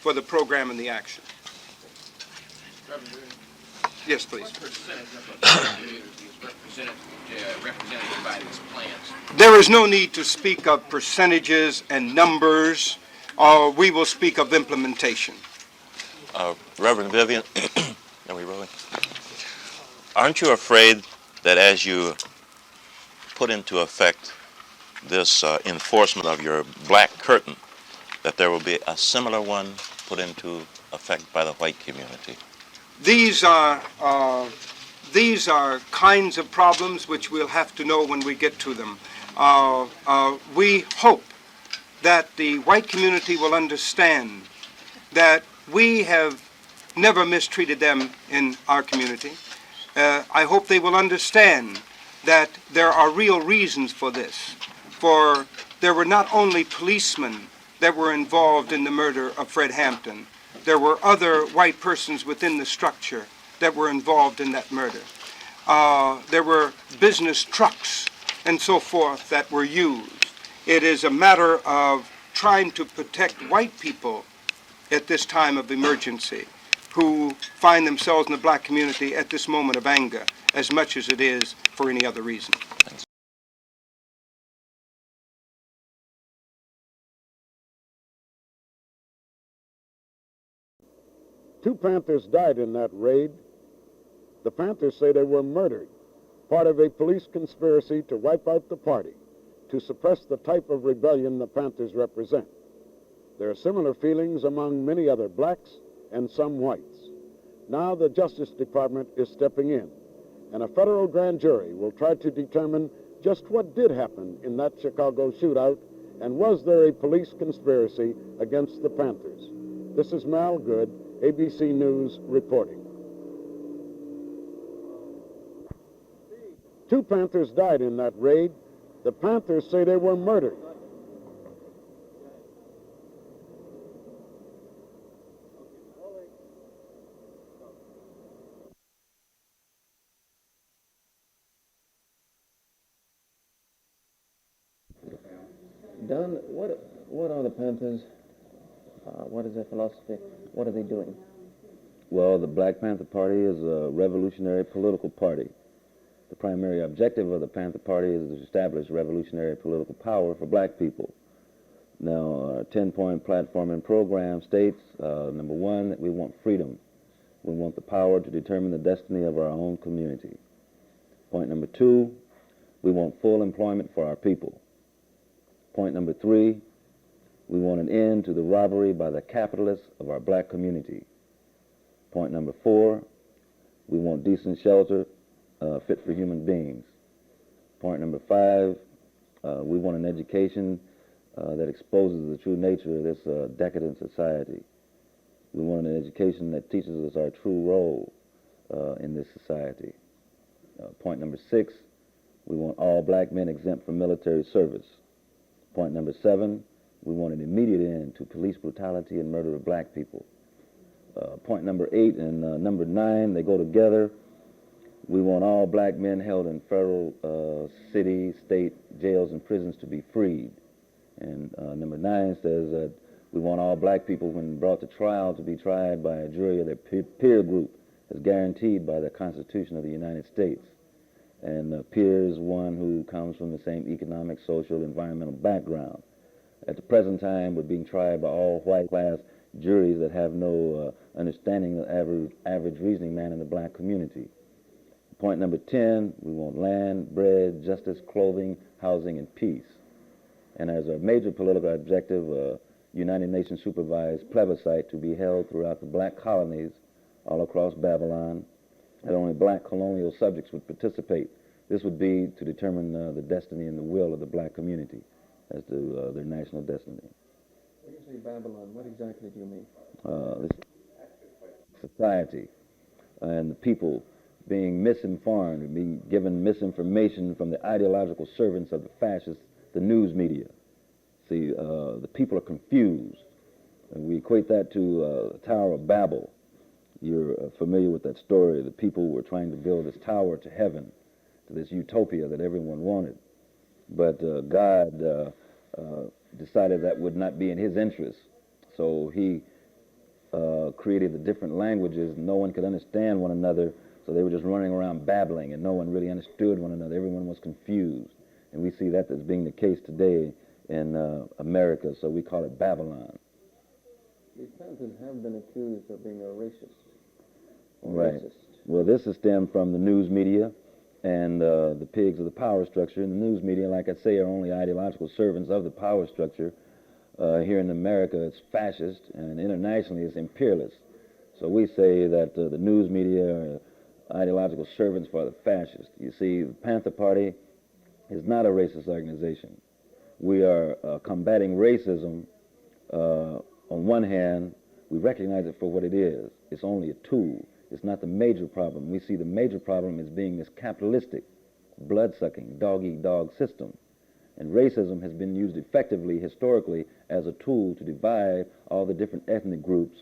for the program and the action. Yes, please. What percentage of the black community is represented by these plans? There is no need to speak of percentages and numbers. We will speak of implementation. Reverend Vivian, are we rolling? Aren't you afraid that as you put into effect this enforcement of your black curtain, that there will be a similar one put into effect by the white community? These are kinds of problems which we'll have to know when we get to them. We hope that the white community will understand that we have never mistreated them in our community. I hope they will understand that there are real reasons for this. For there were not only policemen that were involved in the murder of Fred Hampton, there were other white persons within the structure that were involved in that murder. There were business trucks and so forth that were used. It is a matter of trying to protect white people at this time of emergency, who find themselves in the black community at this moment of anger as much as it is for any other reason. Two Panthers died in that raid. The Panthers say they were murdered, part of a police conspiracy to wipe out the party, to suppress the type of rebellion the Panthers represent. There are similar feelings among many other blacks and some whites. Now the Justice Department is stepping in, and a federal grand jury will try to determine just what did happen in that Chicago shootout, and was there a police conspiracy against the Panthers. This is Mal Good, ABC News reporting. Two Panthers died in that raid. The Panthers say they were murdered. Don, what are the Panthers? What is their philosophy? What are they doing? Well, the Black Panther Party is a revolutionary political party. The primary objective of the Panther Party is to establish revolutionary political power for black people. Now, our 10-point platform and program states, number one, that we want freedom. We want the power to determine the destiny of our own community. Point number two, we want full employment for our people. Point number three, we want an end to the robbery by the capitalists of our black community. Point number four, we want decent shelter fit for human beings. Point number five, we want an education that exposes the true nature of this decadent society. We want an education that teaches us our true role in this society. Point number six, we want all black men exempt from military service. Point number seven, we want an immediate end to police brutality and murder of black people. Point number 8 and number 9, they go together. We want all black men held in federal, city, state jails and prisons to be freed. And number 9 says that we want all black people, when brought to trial, to be tried by a jury of their peer group, as guaranteed by the Constitution of the United States. And peer is one who comes from the same economic, social, environmental background. At the present time, we're being tried by all white class juries that have no understanding of the average reasoning man in the black community. Point number 10, we want land, bread, justice, clothing, housing, and peace. And as a major political objective, United Nations supervised plebiscite to be held throughout the black colonies all across Babylon, that only black colonial subjects would participate. This would be to determine the destiny and the will of the black community as to their national destiny. When you say Babylon, what exactly do you mean? This society and the people being misinformed and being given misinformation from the ideological servants of the fascists, the news media. See, the people are confused. And we equate that to the Tower of Babel. You're familiar with that story. The people were trying to build this tower to heaven, to this utopia that everyone wanted. But God decided that would not be in his interest. So he created the different languages. No one could understand one another, so they were just running around babbling, and no one really understood one another. Everyone was confused. And we see that as being the case today in America, so we call it Babylon. The Panthers have been accused of being a racist. Right. Well, this is stemmed from the news media and the pigs of the power structure. And the news media, like I say, are only ideological servants of the power structure. Here in America, it's fascist, and internationally, it's imperialist. So we say that the news media are ideological servants for the fascists. You see, the Panther Party is not a racist organization. We are combating racism. On one hand, we recognize it for what it is. It's only a tool. It's not the major problem. We see the major problem as being this capitalistic, blood-sucking, dog-eat-dog system. And racism has been used effectively, historically, as a tool to divide all the different ethnic groups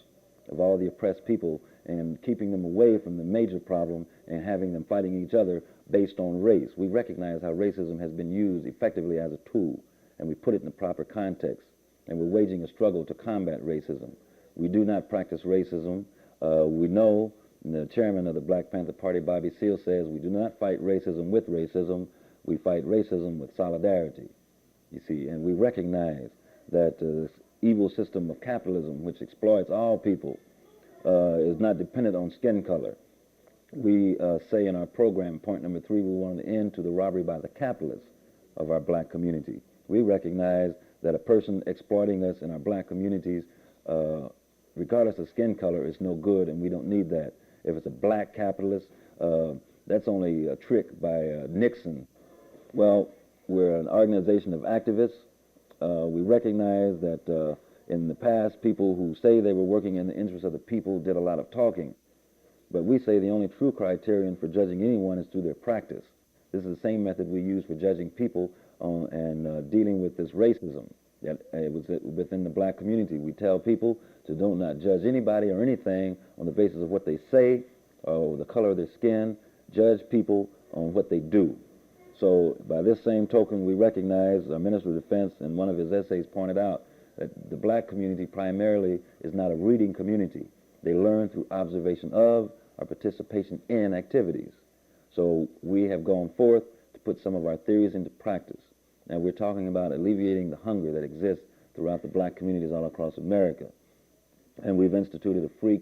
of all the oppressed people and keeping them away from the major problem and having them fighting each other based on race. We recognize how racism has been used effectively as a tool, and we put it in the proper context. And we're waging a struggle to combat racism. We do not practice racism. We know, and the chairman of the Black Panther Party, Bobby Seale, says we do not fight racism with racism. We fight racism with solidarity, you see, and we recognize that this evil system of capitalism, which exploits all people, is not dependent on skin color. We say in our program, point number 3, we want an end to the robbery by the capitalists of our black community. We recognize that a person exploiting us in our black communities, regardless of skin color, is no good, and we don't need that. If it's a black capitalist, that's only a trick by Nixon. Well, we're an organization of activists. We recognize that in the past, people who say they were working in the interest of the people did a lot of talking. But we say the only true criterion for judging anyone is through their practice. This is the same method we use for judging people and dealing with this racism that was within the black community. We tell people to don't not judge anybody or anything on the basis of what they say or the color of their skin. Judge people on what they do. So by this same token, we recognize, our Minister of Defense in one of his essays pointed out, that the black community primarily is not a reading community. They learn through observation of or participation in activities. So we have gone forth to put some of our theories into practice. Now we're talking about alleviating the hunger that exists throughout the black communities all across America. And we've instituted a free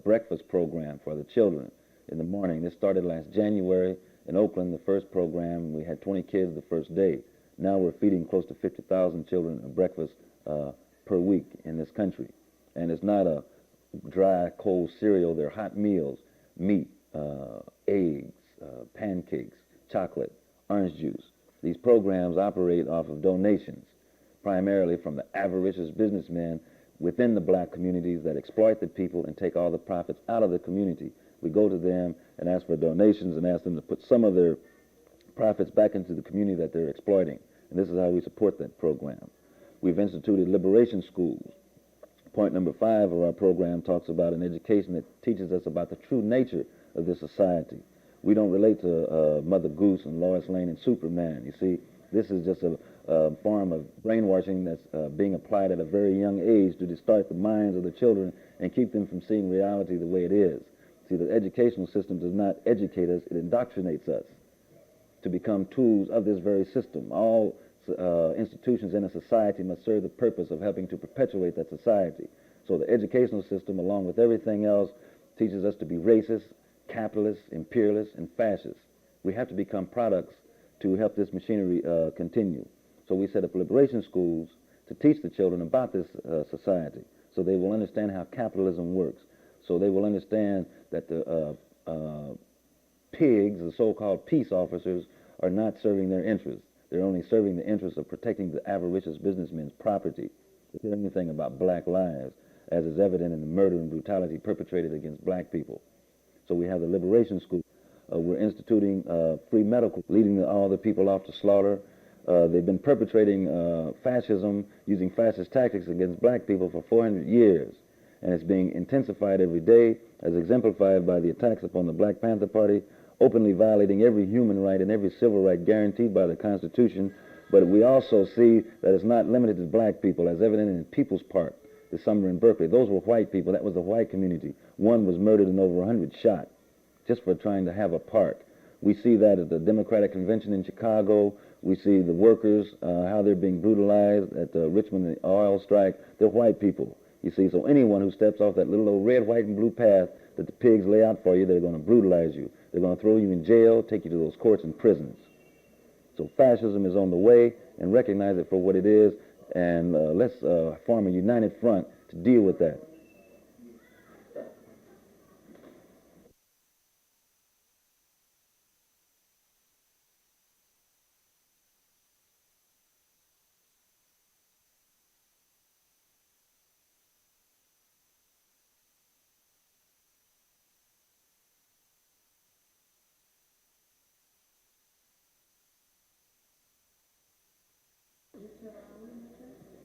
breakfast program for the children in the morning. This started last January in Oakland, the first program. We had 20 kids the first day. Now we're feeding close to 50,000 children a breakfast per week in this country. And it's not a dry, cold cereal. They're hot meals, meat, eggs, pancakes, chocolate, orange juice. These programs operate off of donations, primarily from the avaricious businessmen within the black communities that exploit the people and take all the profits out of the community. We go to them and ask for donations and ask them to put some of their profits back into the community that they're exploiting. And this is how we support that program. We've instituted liberation schools. Point number 5 of our program talks about an education that teaches us about the true nature of this society. We don't relate to Mother Goose and Lois Lane and Superman. You see, this is just a form of brainwashing that's being applied at a very young age to distort the minds of the children and keep them from seeing reality the way it is. See, the educational system does not educate us, it indoctrinates us to become tools of this very system. All institutions in a society must serve the purpose of helping to perpetuate that society. So the educational system, along with everything else, teaches us to be racist, capitalist, imperialist, and fascist. We have to become products to help this machinery continue. So we set up liberation schools to teach the children about this society so they will understand how capitalism works. So they will understand that the pigs, the so-called peace officers, are not serving their interests. They're only serving the interests of protecting the avaricious businessmen's property. They don't care anything about black lives, as is evident in the murder and brutality perpetrated against black people. So we have the liberation school. We're instituting free medical, leading all the people off to slaughter. They've been perpetrating fascism, using fascist tactics against black people for 400 years. And it's being intensified every day, as exemplified by the attacks upon the Black Panther Party, openly violating every human right and every civil right guaranteed by the Constitution. But we also see that it's not limited to black people, as evident in People's Park this summer in Berkeley. Those were white people. That was the white community. One was murdered and over 100 shot just for trying to have a park. We see that at the Democratic Convention in Chicago. We see the workers, how they're being brutalized at the Richmond oil strike. They're white people. You see, so anyone who steps off that little old red, white, and blue path that the pigs lay out for you, they're going to brutalize you. They're going to throw you in jail, take you to those courts and prisons. So fascism is on the way, and recognize it for what it is, and let's form a united front to deal with that.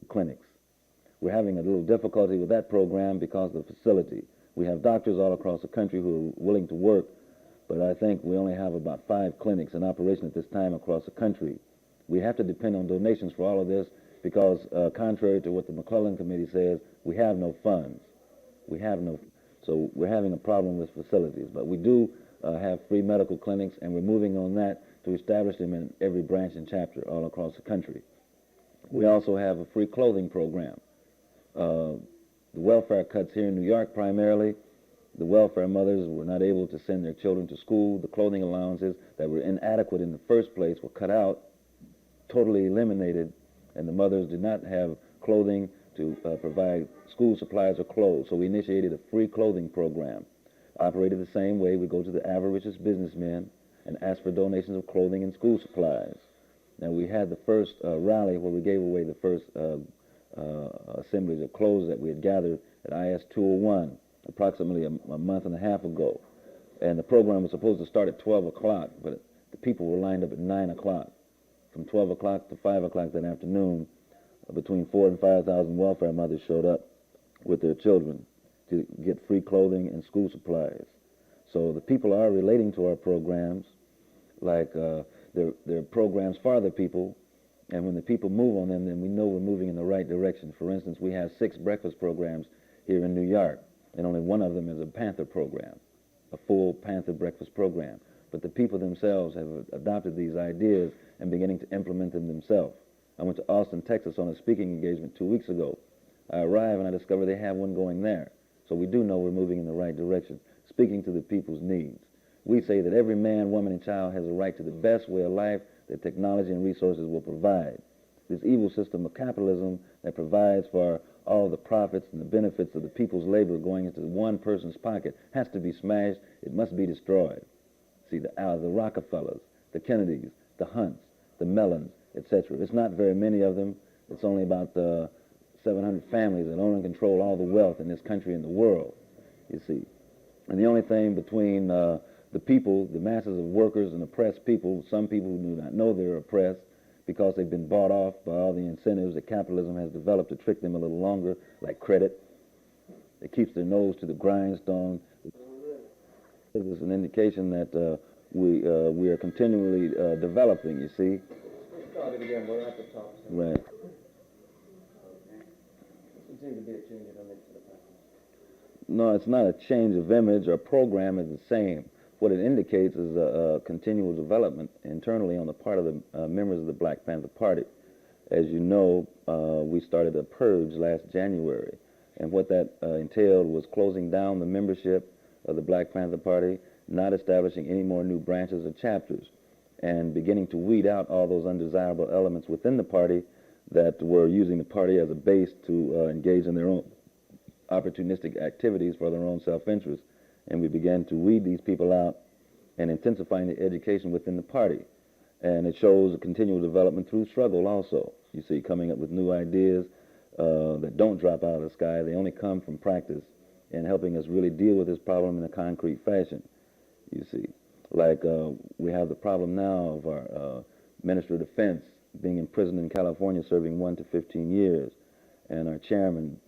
Clinics. We're having a little difficulty with that program because of the facility. We have doctors all across the country who are willing to work, but I think we only have about 5 clinics in operation at this time across the country. We have to depend on donations for all of this because, contrary to what the McClellan Committee says, we have no funds. We have no, so we're having a problem with facilities. But we do have free medical clinics, and we're moving on that to establish them in every branch and chapter all across the country. We also have a free clothing program. The welfare cuts here in New York primarily, the welfare mothers were not able to send their children to school. The clothing allowances that were inadequate in the first place were cut out, totally eliminated, and the mothers did not have clothing to provide school supplies or clothes. So we initiated a free clothing program. Operated the same way. We go to the avaricious businessmen and ask for donations of clothing and school supplies. Now, we had the first rally where we gave away the first assemblies of clothes that we had gathered at IS 201 approximately a month and a half ago. And the program was supposed to start at 12 o'clock, but the people were lined up at 9 o'clock. From 12 o'clock to 5 o'clock that afternoon, between 4,000 and 5,000 welfare mothers showed up with their children to get free clothing and school supplies. So the people are relating to our programs, like they're programs for the people, and when the people move on them, then we know we're moving in the right direction. For instance, we have 6 breakfast programs here in New York, and only one of them is a Panther program, a full Panther breakfast program. But the people themselves have adopted these ideas and beginning to implement them themselves. I went to Austin, Texas on a speaking engagement 2 weeks ago. I arrived and I discovered they have one going there. So we do know we're moving in the right direction, speaking to the people's needs. We say that every man, woman, and child has a right to the best way of life that technology and resources will provide. This evil system of capitalism that provides for all the profits and the benefits of the people's labor going into one person's pocket has to be smashed. It must be destroyed. See, the Rockefellers, the Kennedys, the Hunts, the Mellons, etc. It's not very many of them. It's only about 700 families that own and control all the wealth in this country and the world, you see. And the only thing between the people, the masses of workers and oppressed people, some people who do not know they're oppressed because they've been bought off by all the incentives that capitalism has developed to trick them a little longer, like credit. It keeps their nose to the grindstone. This is an indication that we are continually developing, you see. Start it again, we're at the top. Right. It seems to be a change of image to the past. No, it's not a change of image. Our program is the same. What it indicates is a continual development internally on the part of the members of the Black Panther Party. As you know, we started a purge last January, and what that entailed was closing down the membership of the Black Panther Party, not establishing any more new branches or chapters, and beginning to weed out all those undesirable elements within the party that were using the party as a base to engage in their own opportunistic activities for their own self-interest. And we began to weed these people out and intensifying the education within the party. And it shows a continual development through struggle also. You see, coming up with new ideas that don't drop out of the sky. They only come from practice and helping us really deal with this problem in a concrete fashion, you see. Like we have the problem now of our Minister of Defense being imprisoned in California, serving 1 to 15 years, and our chairman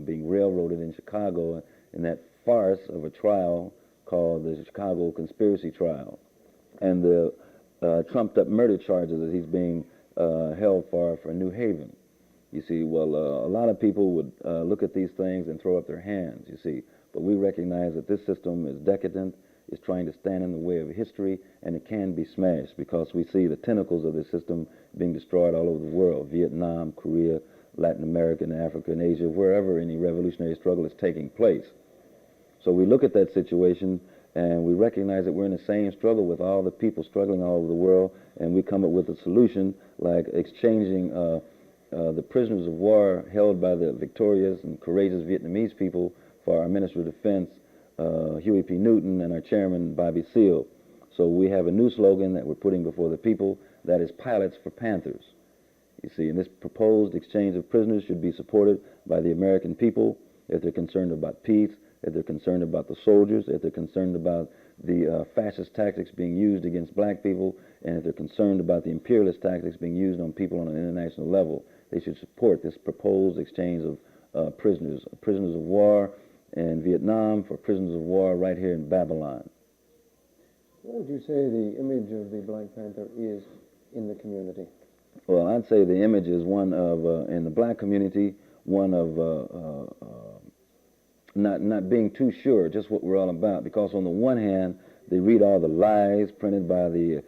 being railroaded in Chicago in that farce of a trial called the Chicago Conspiracy Trial, and the trumped-up murder charges that he's being held for New Haven. You see, well, a lot of people would look at these things and throw up their hands, you see, but we recognize that this system is decadent, is trying to stand in the way of history, and it can be smashed because we see the tentacles of this system being destroyed all over the world, Vietnam, Korea, Latin America, and Africa, and Asia, wherever any revolutionary struggle is taking place. So we look at that situation and we recognize that we're in the same struggle with all the people struggling all over the world, and we come up with a solution like exchanging the prisoners of war held by the victorious and courageous Vietnamese people for our Minister of Defense, Huey P. Newton, and our chairman, Bobby Seale. So we have a new slogan that we're putting before the people, that is Pilots for Panthers. You see, and this proposed exchange of prisoners should be supported by the American people if they're concerned about peace, if they're concerned about the soldiers, if they're concerned about the fascist tactics being used against black people, and if they're concerned about the imperialist tactics being used on people on an international level. They should support this proposed exchange of prisoners of war in Vietnam for prisoners of war right here in Babylon. What would you say the image of the Black Panther is in the community? Well, I'd say the image is one of, in the black community, one of not being too sure just what we're all about, because on the one hand, they read all the lies printed by the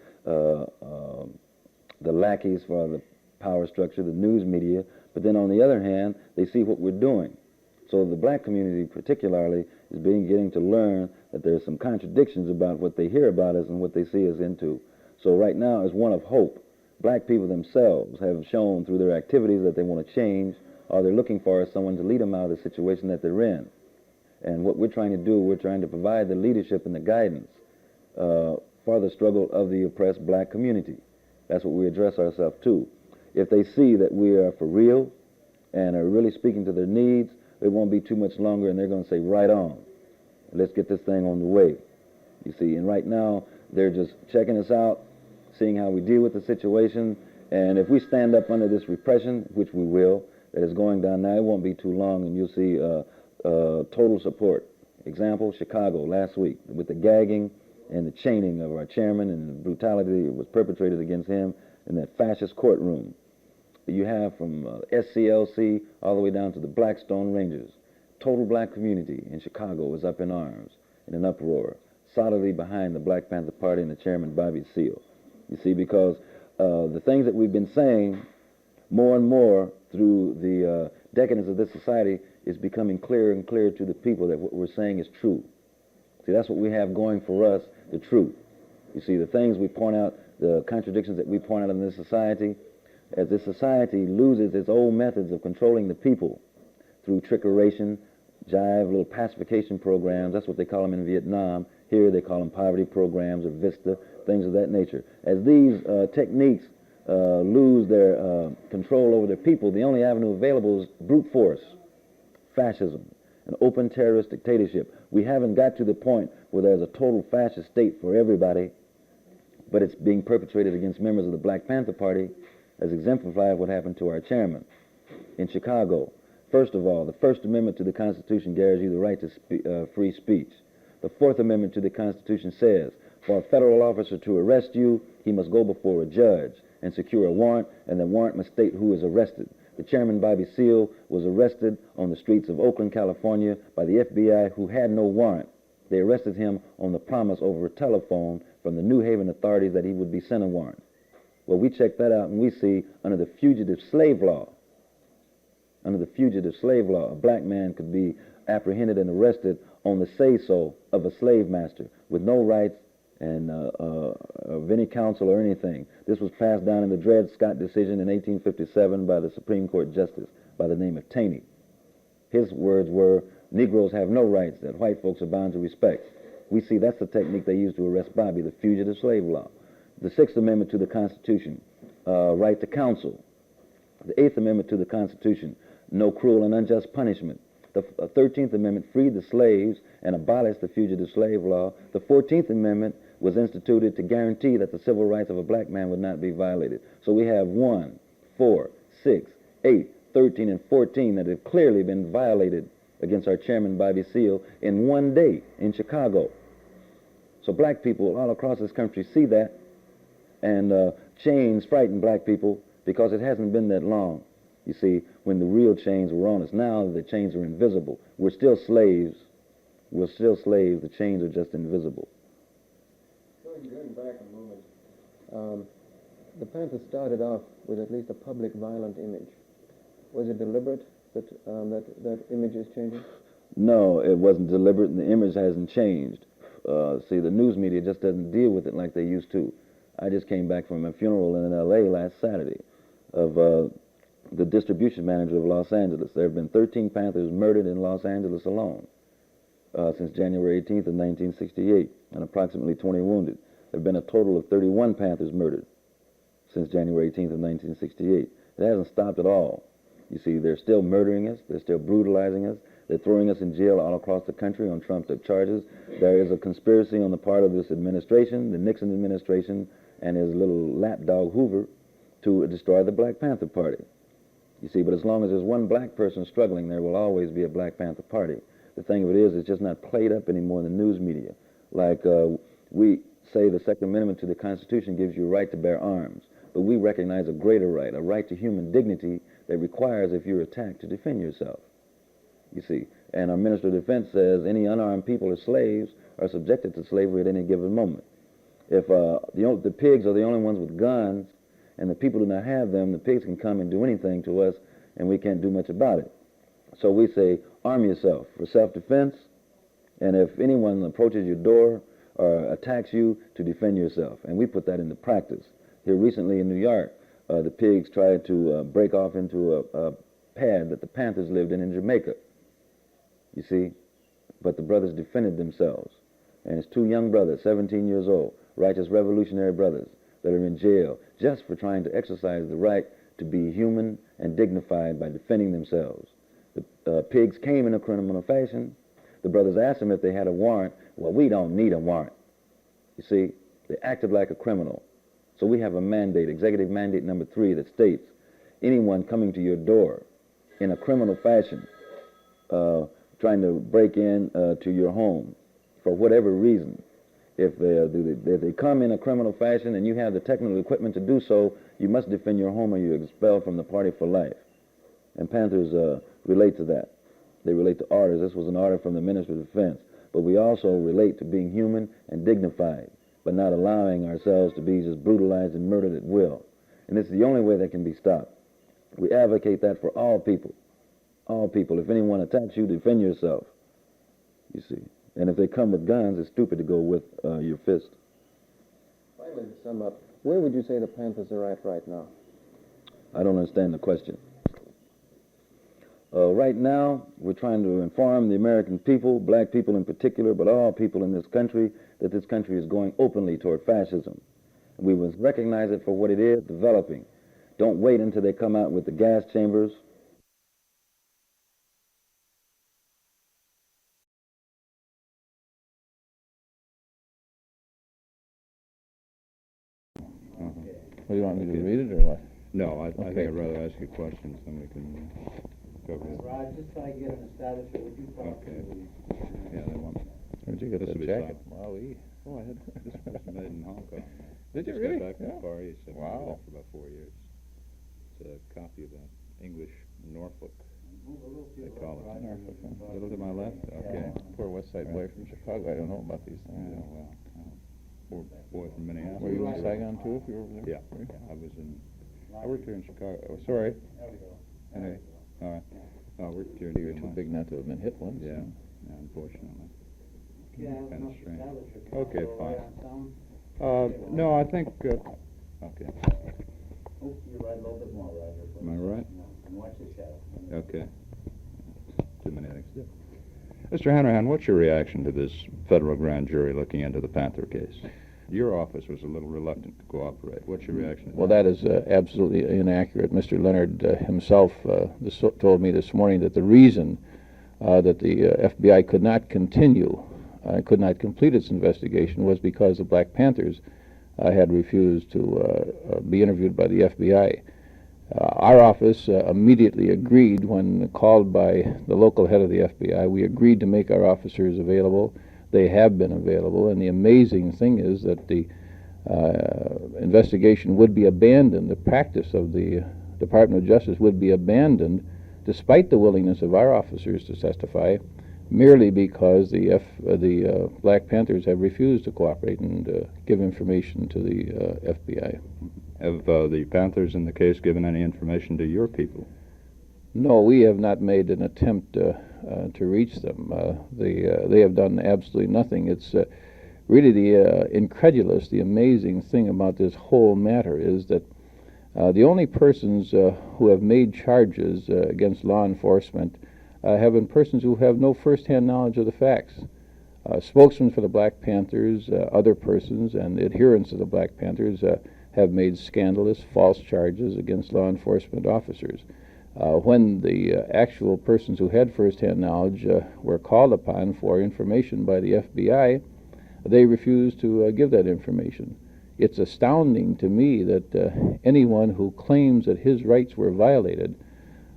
lackeys for the power structure, the news media, but then on the other hand, they see what we're doing. So the black community particularly is getting to learn that there's some contradictions about what they hear about us and what they see us into. So right now is one of hope. Black people themselves have shown through their activities that they want to change, or they're looking for someone to lead them out of the situation that they're in. And what we're trying to do, we're trying to provide the leadership and the guidance for the struggle of the oppressed black community. That's what we address ourselves to. If they see that we are for real and are really speaking to their needs, it won't be too much longer, and they're going to say, right on. Let's get this thing on the way. You see, and right now, they're just checking us out, seeing how we deal with the situation, and if we stand up under this repression, which we will, that is going down now, it won't be too long, and you'll see total support. Example, Chicago last week, with the gagging and the chaining of our chairman and the brutality that was perpetrated against him in that fascist courtroom. You have from SCLC all the way down to the Blackstone Rangers. Total black community in Chicago is up in arms, in an uproar, solidly behind the Black Panther Party and the chairman, Bobby Seale. You see, because the things that we've been saying more and more through the decadence of this society is becoming clearer and clearer to the people that what we're saying is true. See, that's what we have going for us, the truth. You see, the things we point out, the contradictions that we point out in this society, as this society loses its old methods of controlling the people through trickeration, jive, little pacification programs, that's what they call them in Vietnam. Here they call them poverty programs or VISTA, things of that nature. As these techniques lose their control over their people, the only avenue available is brute force, fascism, an open terrorist dictatorship. We haven't got to the point where there's a total fascist state for everybody, but it's being perpetrated against members of the Black Panther Party, as exemplified what happened to our chairman in Chicago. First of all, the First Amendment to the Constitution guarantees you the right to free speech. The Fourth Amendment to the Constitution says, for a federal officer to arrest you, he must go before a judge and secure a warrant, and the warrant must state who is arrested. The chairman, Bobby Seale, was arrested on the streets of Oakland, California by the FBI, who had no warrant. They arrested him on the promise over a telephone from the New Haven authorities that he would be sent a warrant. Well, we check that out and we see under the fugitive slave law, a black man could be apprehended and arrested on the say-so of a slave master with no rights and of any counsel or anything. This was passed down in the Dred Scott decision in 1857 by the Supreme Court Justice by the name of Taney. His words were, Negroes have no rights that white folks are bound to respect. We see that's the technique they used to arrest Bobby, the fugitive slave law. The Sixth Amendment to the Constitution, right to counsel. The Eighth Amendment to the Constitution, no cruel and unjust punishment. The 13th Amendment freed the slaves and abolished the fugitive slave law. The 14th Amendment was instituted to guarantee that the civil rights of a black man would not be violated. So we have 1, 4, 6, 8, 13, and 14 that have clearly been violated against our chairman, Bobby Seale, in one day in Chicago. So black people all across this country see that, and chains frighten black people because it hasn't been that long. You see, when the real chains were on us, now the chains are invisible. We're still slaves. We're still slaves. The chains are just invisible. Going back a moment, the Panthers started off with at least a public violent image. Was it deliberate that that image is changing? No, it wasn't deliberate, and the image hasn't changed. See, the news media just doesn't deal with it like they used to. I just came back from a funeral in L.A. last Saturday of the distribution manager of Los Angeles. There have been 13 Panthers murdered in Los Angeles alone since January 18th of 1968, and approximately 20 wounded. There have been a total of 31 Panthers murdered since January 18th of 1968. It hasn't stopped at all. You see, they're still murdering us. They're still brutalizing us. They're throwing us in jail all across the country on trumped-up charges. There is a conspiracy on the part of this administration, the Nixon administration, and his little lapdog Hoover, to destroy the Black Panther Party. You see, but as long as there's one black person struggling, there will always be a Black Panther Party. The thing of it is, it's just not played up anymore in the news media. Like we say the Second Amendment to the Constitution gives you a right to bear arms, but we recognize a greater right, a right to human dignity that requires, if you're attacked, to defend yourself. You see, And our Minister of Defense says any unarmed people or slaves are subjected to slavery at any given moment. If the pigs are the only ones with guns and the people do not have them, the pigs can come and do anything to us and we can't do much about it. So we say, arm yourself for self-defense, and if anyone approaches your door or attacks you, to defend yourself. And we put that into practice. Here recently in New York, the pigs tried to break off into a pad that the Panthers lived in Jamaica. You see? But the brothers defended themselves. And it's two young brothers, 17 years old, righteous revolutionary brothers, that are in jail just for trying to exercise the right to be human and dignified by defending themselves. The pigs came in a criminal fashion. The brothers asked them if they had a warrant. Well, we don't need a warrant. You see, they acted like a criminal. So we have a mandate, executive mandate number 3, that states anyone coming to your door in a criminal fashion, trying to break in to your home for whatever reason, if they come in a criminal fashion and you have the technical equipment to do so, you must defend your home or you're expelled from the party for life. And Panthers relate to that. They relate to orders. This was an order from the Minister of Defense. But we also relate to being human and dignified, but not allowing ourselves to be just brutalized and murdered at will. And it's the only way that can be stopped. We advocate that for all people. All people. If anyone attacks you, defend yourself. You see. And if they come with guns, it's stupid to go with your fist. Finally, to sum up, where would you say the Panthers are at right now? I don't understand the question. Right now, we're trying to inform the American people, black people in particular, but all people in this country, that this country is going openly toward fascism. We must recognize it for what it is, developing. Don't wait until they come out with the gas chambers. What, do you want me to read it or what? No, I think I'd rather ask you questions, then we can go ahead. Rod, just try to get an establishment. Would you talk to the... Yeah, they want. Where'd you get This that will be jacket? fine. Wow, Oh, I had this was made in Hong Kong. Did you Just really? got back from Far East. I've been Wow. there for about 4 years. It's a copy of an English Norfolk. They call it. Norfolk, huh? A little to my left. Okay. Poor West Side boy from Chicago. I don't know about these things. Yeah, well, poor boy from Minneapolis. Were you in Saigon too, if you were there? Yeah, I was in. I worked here in Chicago. Oh, sorry. Anyway, all right. I worked here. You were too big not to have been hit once. Yeah, unfortunately. Kind of strange. Okay, fine. No, I think. Okay. Move to your right a little bit more, Roger. Am I right? And watch the shadow. Okay. Too many things to do. Mr. Hanrahan, what's your reaction to this federal grand jury looking into the Panther case? Your office was a little reluctant to cooperate. What's your reaction to Well, that is absolutely inaccurate. Mr. Leonard himself told me this morning that the reason that the FBI could not continue, could not complete its investigation was because the Black Panthers had refused to be interviewed by the FBI. Our office immediately agreed when called by the local head of the FBI. We agreed to make our officers available. They have been available, and the amazing thing is that the investigation would be abandoned. The practice of the Department of Justice would be abandoned despite the willingness of our officers to testify, merely because the Black Panthers have refused to cooperate and give information to the FBI. Have the Panthers in the case given any information to your people? No, we have not made an attempt to reach them. They have done absolutely nothing. It's really the incredulous, the amazing thing about this whole matter is that the only persons who have made charges against law enforcement have been persons who have no first-hand knowledge of the facts. Spokesmen for the Black Panthers, other persons, and adherents of the Black Panthers have made scandalous, false charges against law enforcement officers. When the actual persons who had first-hand knowledge were called upon for information by the FBI, they refused to give that information. It's astounding to me that anyone who claims that his rights were violated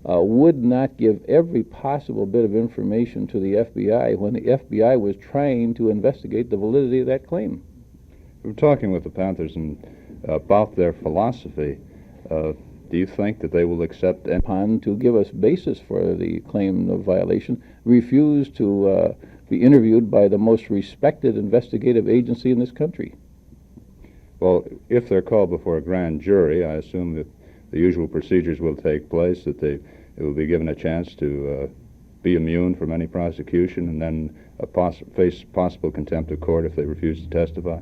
would not give every possible bit of information to the FBI when the FBI was trying to investigate the validity of that claim. We were talking with the Panthers about their philosophy. Do you think that they will accept upon to give us basis for the claim of violation, refuse to be interviewed by the most respected investigative agency in this country? Well, if they're called before a grand jury, I assume that the usual procedures will take place, that they will be given a chance to be immune from any prosecution and then face possible contempt of court if they refuse to testify?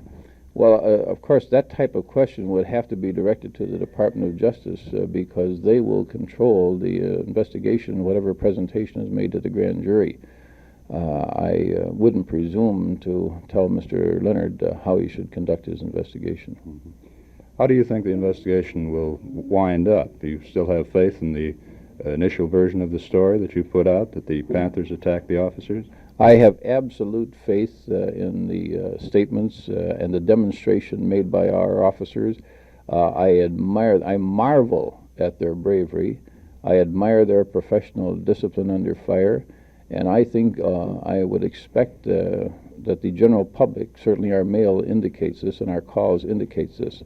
Well, of course, that type of question would have to be directed to the Department of Justice because they will control the investigation, whatever presentation is made to the grand jury. I wouldn't presume to tell Mr. Leonard how he should conduct his investigation. Mm-hmm. How do you think the investigation will wind up? Do you still have faith in the initial version of the story that you put out, that the Panthers attacked the officers? I have absolute faith in the statements and the demonstration made by our officers. I marvel at their bravery. I admire their professional discipline under fire. And I think I would expect that the general public, certainly our mail indicates this and our calls indicates this,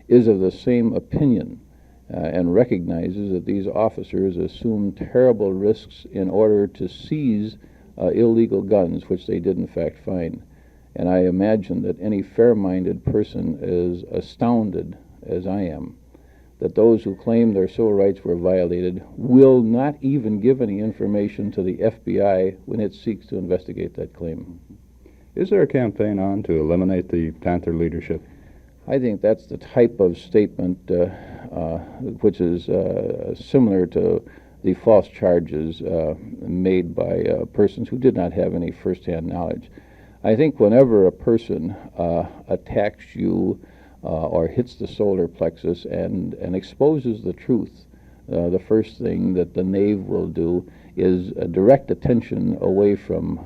is of the same opinion and recognizes that these officers assume terrible risks in order to seize illegal guns, which they did in fact find. And I imagine that any fair-minded person is astounded, as I am, that those who claim their civil rights were violated will not even give any information to the FBI when it seeks to investigate that claim. Is there a campaign on to eliminate the Panther leadership? I think that's the type of statement which is similar to the false charges made by persons who did not have any first-hand knowledge. I think whenever a person attacks you or hits the solar plexus and exposes the truth, the first thing that the knave will do is direct attention away from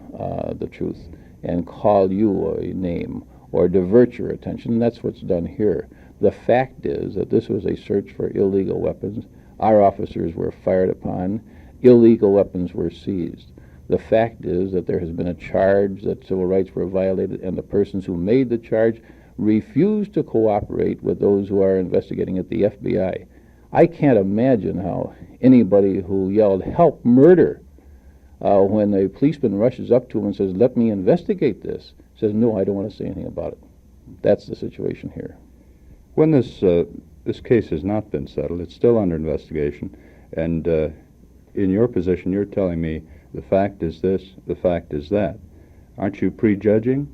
the truth and call you a name or divert your attention. And that's what's done here. The fact is that this was a search for illegal weapons. Our officers were fired upon. Illegal weapons were seized. The fact is that there has been a charge that civil rights were violated, and the persons who made the charge refused to cooperate with those who are investigating at the FBI. I can't imagine how anybody who yelled, "Help, murder," when a policeman rushes up to him and says, "Let me investigate this," says, "No, I don't want to say anything about it." That's the situation here. When this case has not been settled, it's still under investigation, and in your position, you're telling me the fact is this, the fact is that. Aren't you prejudging?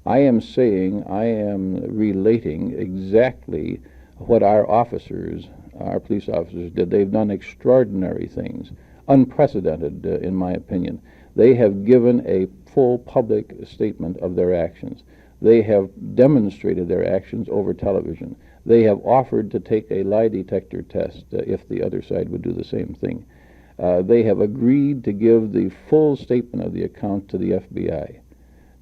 I am saying, I am relating exactly what our officers, our police officers did. They've done extraordinary things, unprecedented in my opinion. They have given a full public statement of their actions. They have demonstrated their actions over television. They have offered to take a lie detector test if the other side would do the same thing. They have agreed to give the full statement of the account to the FBI.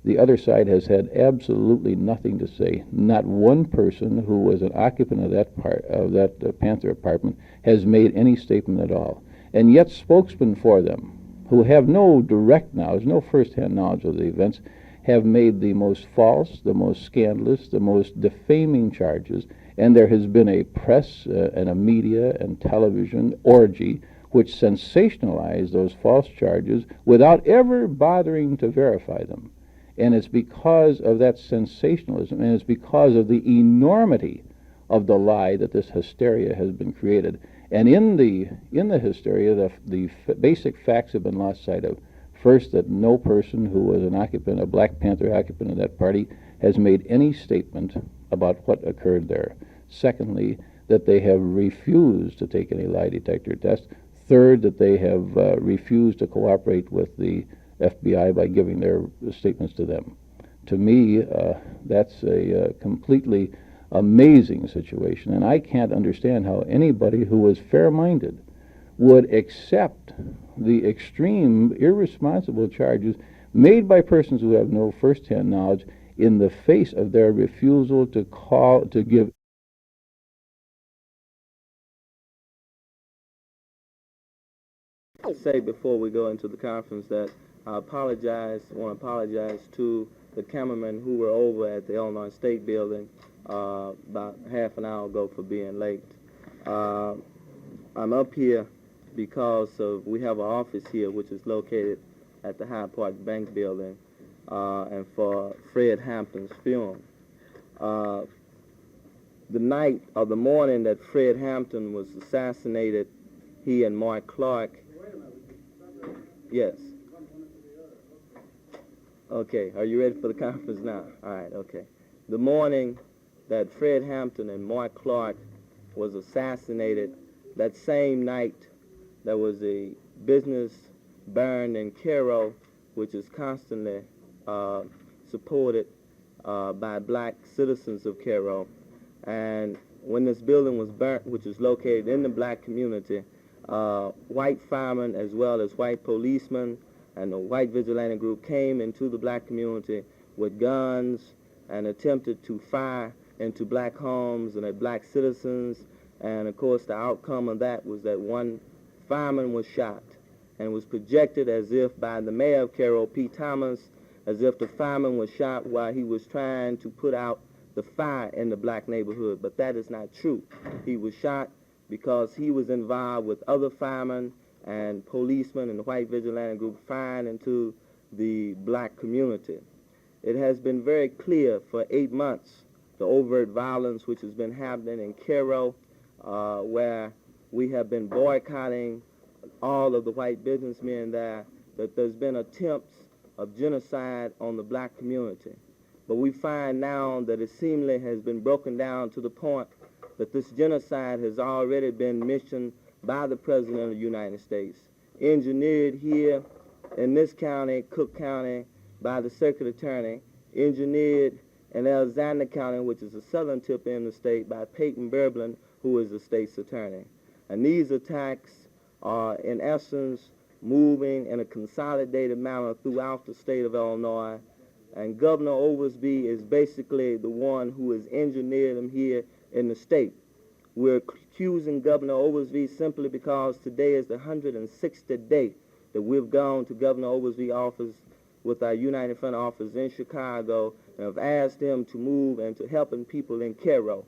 The other side has had absolutely nothing to say. Not one person who was an occupant of that Panther apartment has made any statement at all. And yet spokesmen for them, who have no direct knowledge, no first-hand knowledge of the events, have made the most false, the most scandalous, the most defaming charges, and there has been a press and a media and television orgy which sensationalized those false charges without ever bothering to verify them. And it's because of that sensationalism, and it's because of the enormity of the lie that this hysteria has been created. And in the hysteria, the basic facts have been lost sight of. First, that no person who was an occupant, a Black Panther occupant of that party, has made any statement about what occurred there. Secondly, that they have refused to take any lie detector test. Third, that they have refused to cooperate with the FBI by giving their statements to them. To me, that's a completely amazing situation, and I can't understand how anybody who was fair-minded would accept the extreme, irresponsible charges made by persons who have no first-hand knowledge in the face of their refusal to give. I'll say before we go into the conference that I want to apologize to the cameramen who were over at the Illinois State Building about half an hour ago for being late. I'm up here because we have an office here which is located at the Hyde Park Bank building, and for Fred Hampton's funeral. The night or the morning that Fred Hampton was assassinated, he and Mark Clark. Yes. Okay, are you ready for the conference now? All right, okay. The morning that Fred Hampton and Mark Clark was assassinated, that same night there was a business burned in Cairo, which is constantly supported by black citizens of Cairo. And when this building was burnt, which is located in the black community, white firemen as well as white policemen and the white vigilante group came into the black community with guns and attempted to fire into black homes and at black citizens. And of course the outcome of that was that one fireman was shot, and it was projected as if by the mayor of Cairo, P. Thomas, as if the fireman was shot while he was trying to put out the fire in the black neighborhood. But that is not true. He was shot because he was involved with other firemen and policemen and the white vigilante group firing into the black community. It has been very clear for 8 months, the overt violence which has been happening in Cairo, where we have been boycotting all of the white businessmen there, that there's been attempts of genocide on the black community. But we find now that it seemingly has been broken down to the point that this genocide has already been missioned by the President of the United States, engineered here in this county, Cook County, by the Circuit Attorney, engineered in Alexander County, which is the southern tip in the state, by Peyton Berblin, who is the state's attorney. And these attacks are, in essence, moving in a consolidated manner throughout the state of Illinois. And Governor Oglesby is basically the one who has engineered them here in the state. We're accusing Governor Oglesby simply because today is the 160th day that we've gone to Governor Oglesby's office with our United Front office in Chicago and have asked him to move and to helping people in Cairo.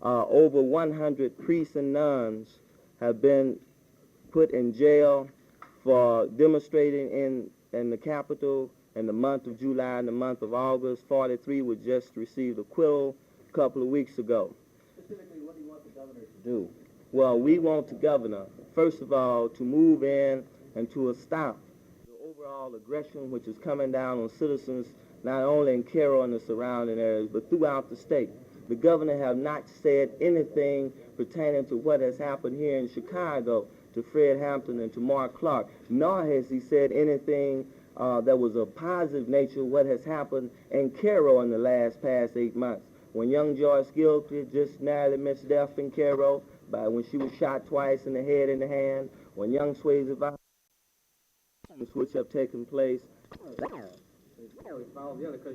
Over 100 priests and nuns have been put in jail for demonstrating in the Capitol in the month of July and the month of August. 43 were just received acquittal a couple of weeks ago. Specifically, what do you want the governor to do? Well, we want the governor, first of all, to move in and to stop the overall aggression which is coming down on citizens, not only in Cairo and the surrounding areas, but throughout the state. The governor have not said anything pertaining to what has happened here in Chicago to Fred Hampton and to Mark Clark, nor has he said anything that was of positive nature what has happened in Cairo in the past 8 months. When young Joyce Gilchrist just narrowly missed death in Cairo when she was shot twice in the head and the hand, when young Swayze violence which have taken place. Because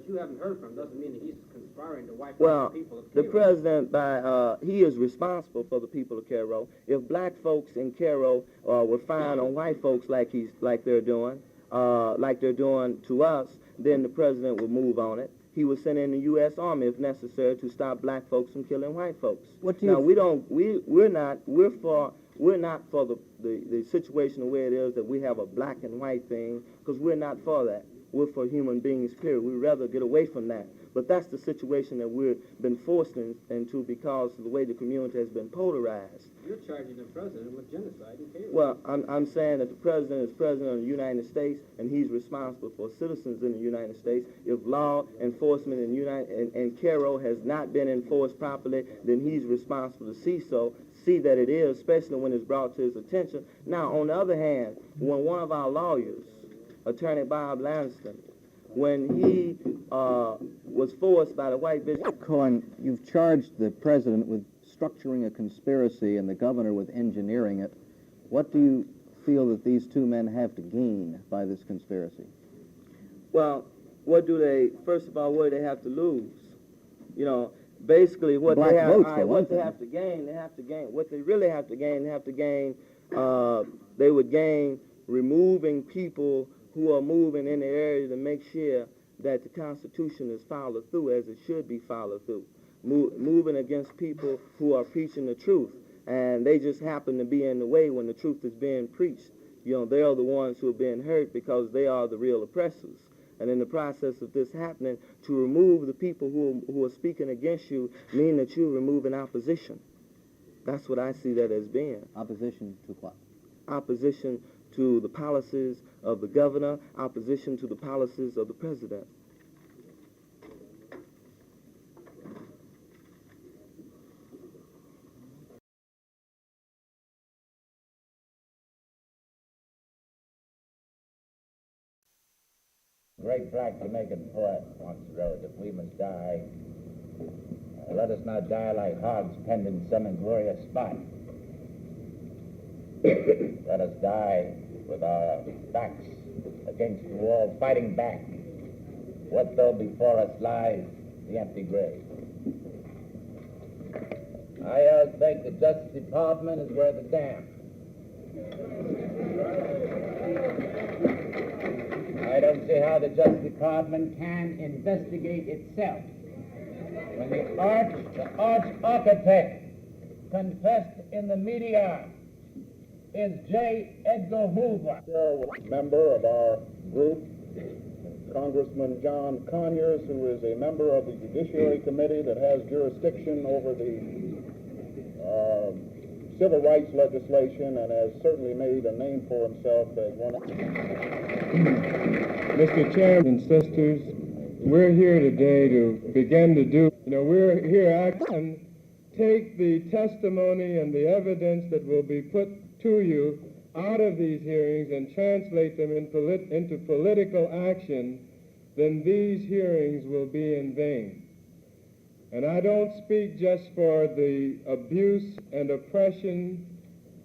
you haven't heard from him doesn't mean that he's conspiring to wipe out Well, the people of the Cairo. president, he is responsible for the people of Cairo. If black folks in Cairo were firing on white folks like they're doing to us, then the president would move on it. He would send in the U.S. Army if necessary to stop black folks from killing white folks. Now we're not for the situation the way it is that we have a black and white thing, because we're not for that. We're for human beings, period. We'd rather get away from that. But that's the situation that we've been forced into because of the way the community has been polarized. You're charging the president with genocide in Cairo. Well, I'm saying that the president is president of the United States, and he's responsible for citizens in the United States. If law enforcement in Cairo has not been enforced properly, then he's responsible to see that it is, especially when it's brought to his attention. Now, on the other hand, when one of our lawyers, Attorney Bob Lanston, when he was forced by the white business... Cohen, you've charged the president with structuring a conspiracy and the governor with engineering it. What do you feel that these two men have to gain by this conspiracy? Well, first of all, what do they have to lose? You know, basically what Black they have, votes, what they have to gain, what they really have to gain, they would gain removing people who are moving in the area to make sure that the Constitution is followed through as it should be followed through. Moving against people who are preaching the truth. and they just happen to be in the way when the truth is being preached. You know, they are the ones who are being hurt because they are the real oppressors. And in the process of this happening, to remove the people who are speaking against you mean that you're removing opposition. That's what I see that as being. Opposition to what? Opposition to the policies of the governor, opposition to the policies of the president. Great black Jamaican poet once wrote, if we must die, let us not die like hogs penned in some inglorious spot. Let us die with our backs against the wall, fighting back. What though before us lies the empty grave? I think the Justice Department is where the damn. I don't see how the Justice Department can investigate itself. When the arch architect confessed in the media is J. Edgar Hoover. Member of our group, Congressman John Conyers, who is a member of the Judiciary Committee that has jurisdiction over the civil rights legislation and has certainly made a name for himself as one of... Mr. Chairman and sisters, we're here today to begin to do, we're here to take the testimony and the evidence that will be put to you out of these hearings and translate them into political action, then these hearings will be in vain. And I don't speak just for the abuse and oppression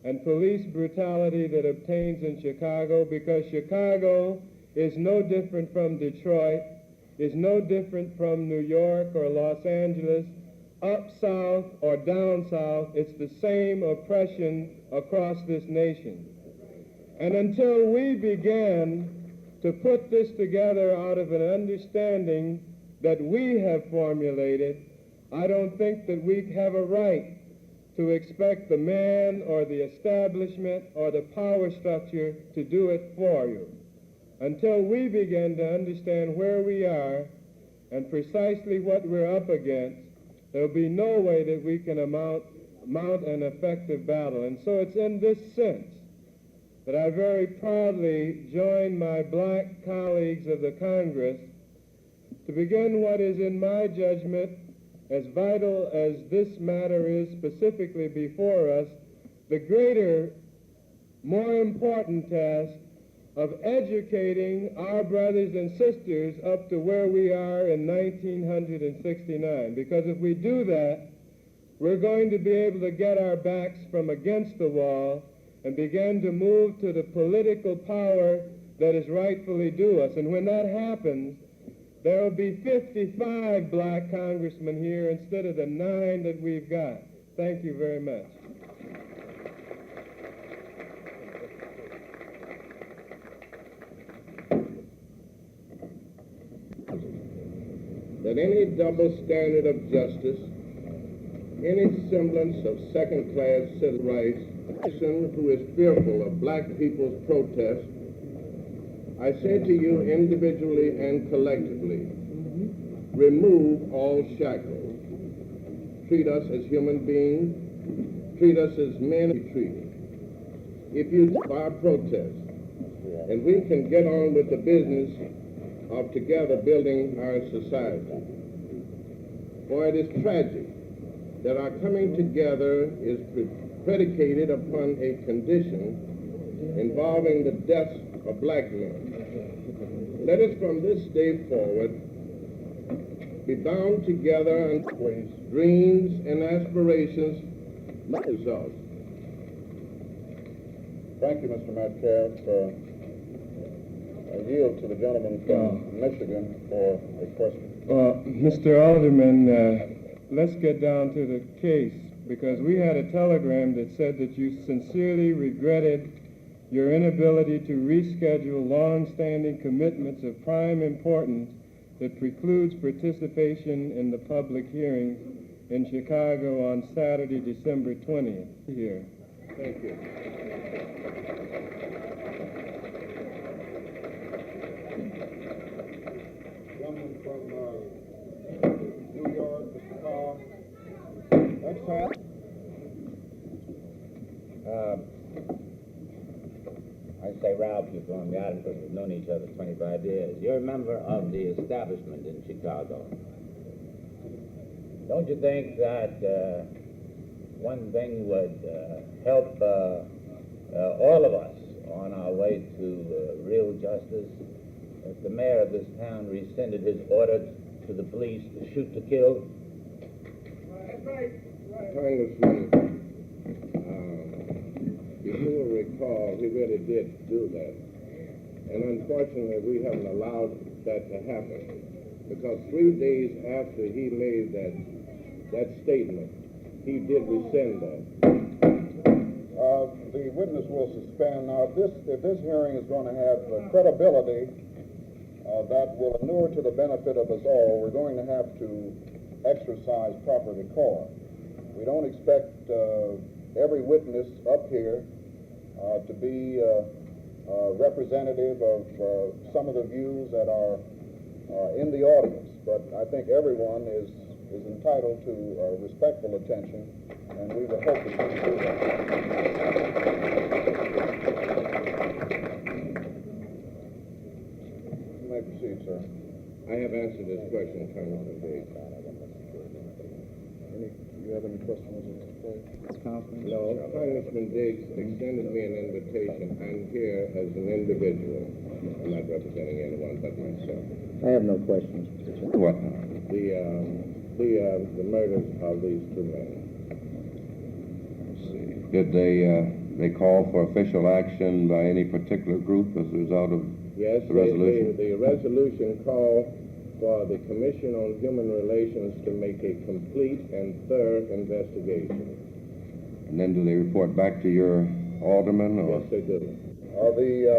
and police brutality that obtains in Chicago, because Chicago is no different from Detroit, is no different from New York or Los Angeles. Up south or down south, it's the same oppression across this nation. And until we begin to put this together out of an understanding that we have formulated, I don't think that we have a right to expect the man or the establishment or the power structure to do it for you. Until we begin to understand where we are and precisely what we're up against, there'll be no way that we can mount an effective battle. And so it's in this sense that I very proudly join my black colleagues of the Congress to begin what is, in my judgment, as vital as this matter is specifically before us, the greater, more important task of educating our brothers and sisters up to where we are in 1969. Because if we do that, we're going to be able to get our backs from against the wall and begin to move to the political power that is rightfully due us. And when that happens, there will be 55 black congressmen here instead of the 9 that we've got. Thank you very much. That any double standard of justice, any semblance of second-class civil rights, a person who is fearful of black people's protest, I say to you individually and collectively, remove all shackles. Treat us as human beings. Treat us as men we treated. If you do our protest, and we can get on with the business of together building our society. For it is tragic that our coming together is predicated upon a condition involving the death of black men. Let us from this day forward be bound together and dreams and aspirations results. Thank you, Mr. Metcalf. I yield to the gentleman from Michigan for a question. Mr. Alderman, let's get down to the case, because we had a telegram that said that you sincerely regretted your inability to reschedule long-standing commitments of prime importance that precludes participation in the public hearings in Chicago on Saturday, December 20th. Here. Thank you. Gentleman from New York, Mr. Carr. That's fine. I say, Ralph, you've gone out because we've known each other 25 years. You're a member of the establishment in Chicago. Don't you think that one thing would help all of us on our way to real justice if the mayor of this town rescinded his order to the police to shoot to kill? Congressman, you will recall he really did do that. And unfortunately, we haven't allowed that to happen. Because 3 days after he made that statement, he did rescind that. The witness will suspend. Now, if this hearing is going to have credibility that will inure to the benefit of us all, we're going to have to exercise proper decorum. We don't expect every witness up here to be representative of some of the views that are in the audience, but I think everyone is entitled to respectful attention, and we would hope that you do that. You may proceed, sir. I have answered this question, Congressman Biggs. Do you have any questions? No, Congressman Biggs extended me an invitation. I'm here as an individual. I'm not representing anyone but myself. I have no questions. What? The murders of these two men. Did they call for official action by any particular group as a result of Yes, the resolution? the resolution called for the Commission on Human Relations to make a complete and thorough investigation. And then do they report back to your alderman? Or? Yes, they do. The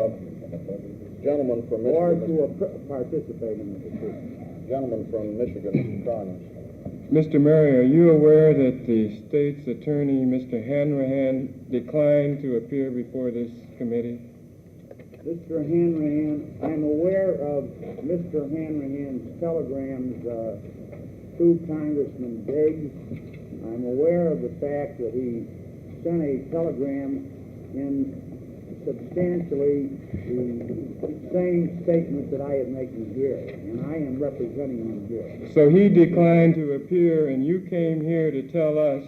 gentleman from Michigan. Or to participate in the decision. Gentleman from Michigan, Mr. Connors. Mr. Murray, are you aware that the state's attorney, Mr. Hanrahan, declined to appear before this committee? Mr. Hanrahan, I'm aware of Mr. Hanrahan's telegrams to Congressman Biggs. I'm aware of the fact that he sent a telegram in substantially the same statement that I am making here, and I am representing him here. So he declined to appear, and you came here to tell us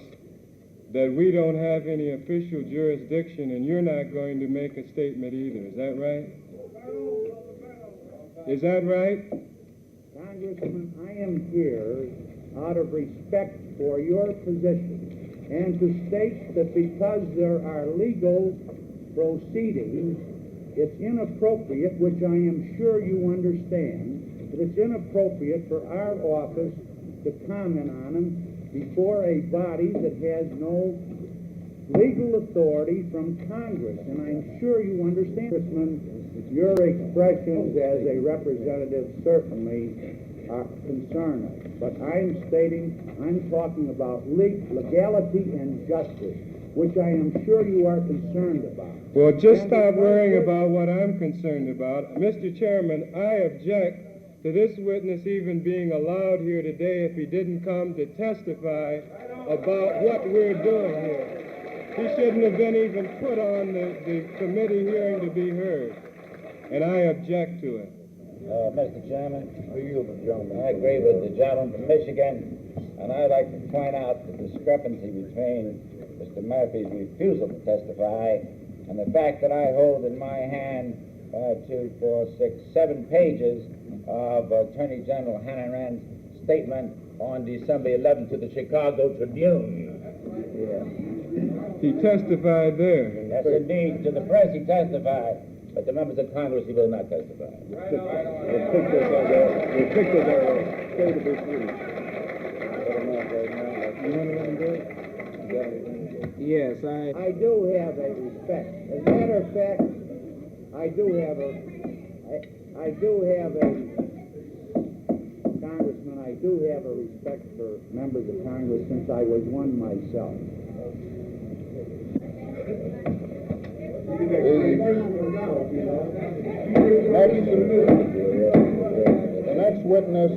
that we don't have any official jurisdiction, and you're not going to make a statement either. Is that right? Is that right? Congressman, I am here out of respect for your position and to state that because there are legal proceedings, it's inappropriate, which I am sure you understand, that it's inappropriate for our office to comment on them before a body that has no legal authority from Congress. And I'm sure you understand, Congressman, your expressions as a representative certainly are concerning. But I'm talking about legality and justice, which I am sure you are concerned about. Well, just stop worrying about what I'm concerned about. Mr. Chairman, I object to this witness even being allowed here today if he didn't come to testify about what we're doing here. He shouldn't have been even put on the committee hearing to be heard. And I object to it. Mr. Chairman, I agree with the gentleman from Michigan, and I'd like to point out the discrepancy between Mr. Murphy's refusal to testify and the fact that I hold in my hand 2, 4, 6, 7 pages of Attorney General Hanrahan's statement on December 11th to the Chicago Tribune. Yeah. He testified there. Yes, indeed. To the press he testified, but the members of Congress he will not testify. Yes, I do have a respect. As a matter of fact, I do have a Congressman, I I do have a respect for members of Congress since I was one myself. The next witness.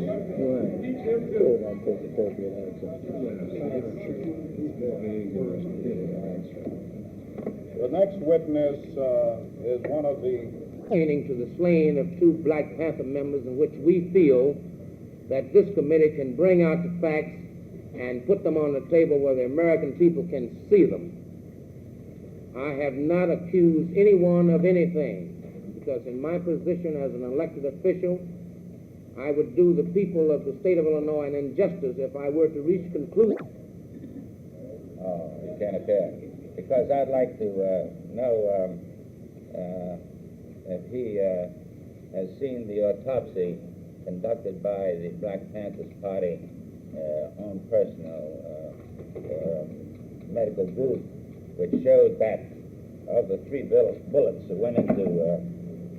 The next witness is one of the Pertaining to the slaying of 2 Black Panther members, in which we feel that this committee can bring out the facts and put them on the table where the American people can see them. I have not accused anyone of anything, because in my position as an elected official, I would do the people of the state of Illinois an injustice if I were to reach conclusions. Oh, you can't appear. Because I'd like to know if he has seen the autopsy conducted by the Black Panthers Party own personal medical group, which showed that of the 3 bullets that went into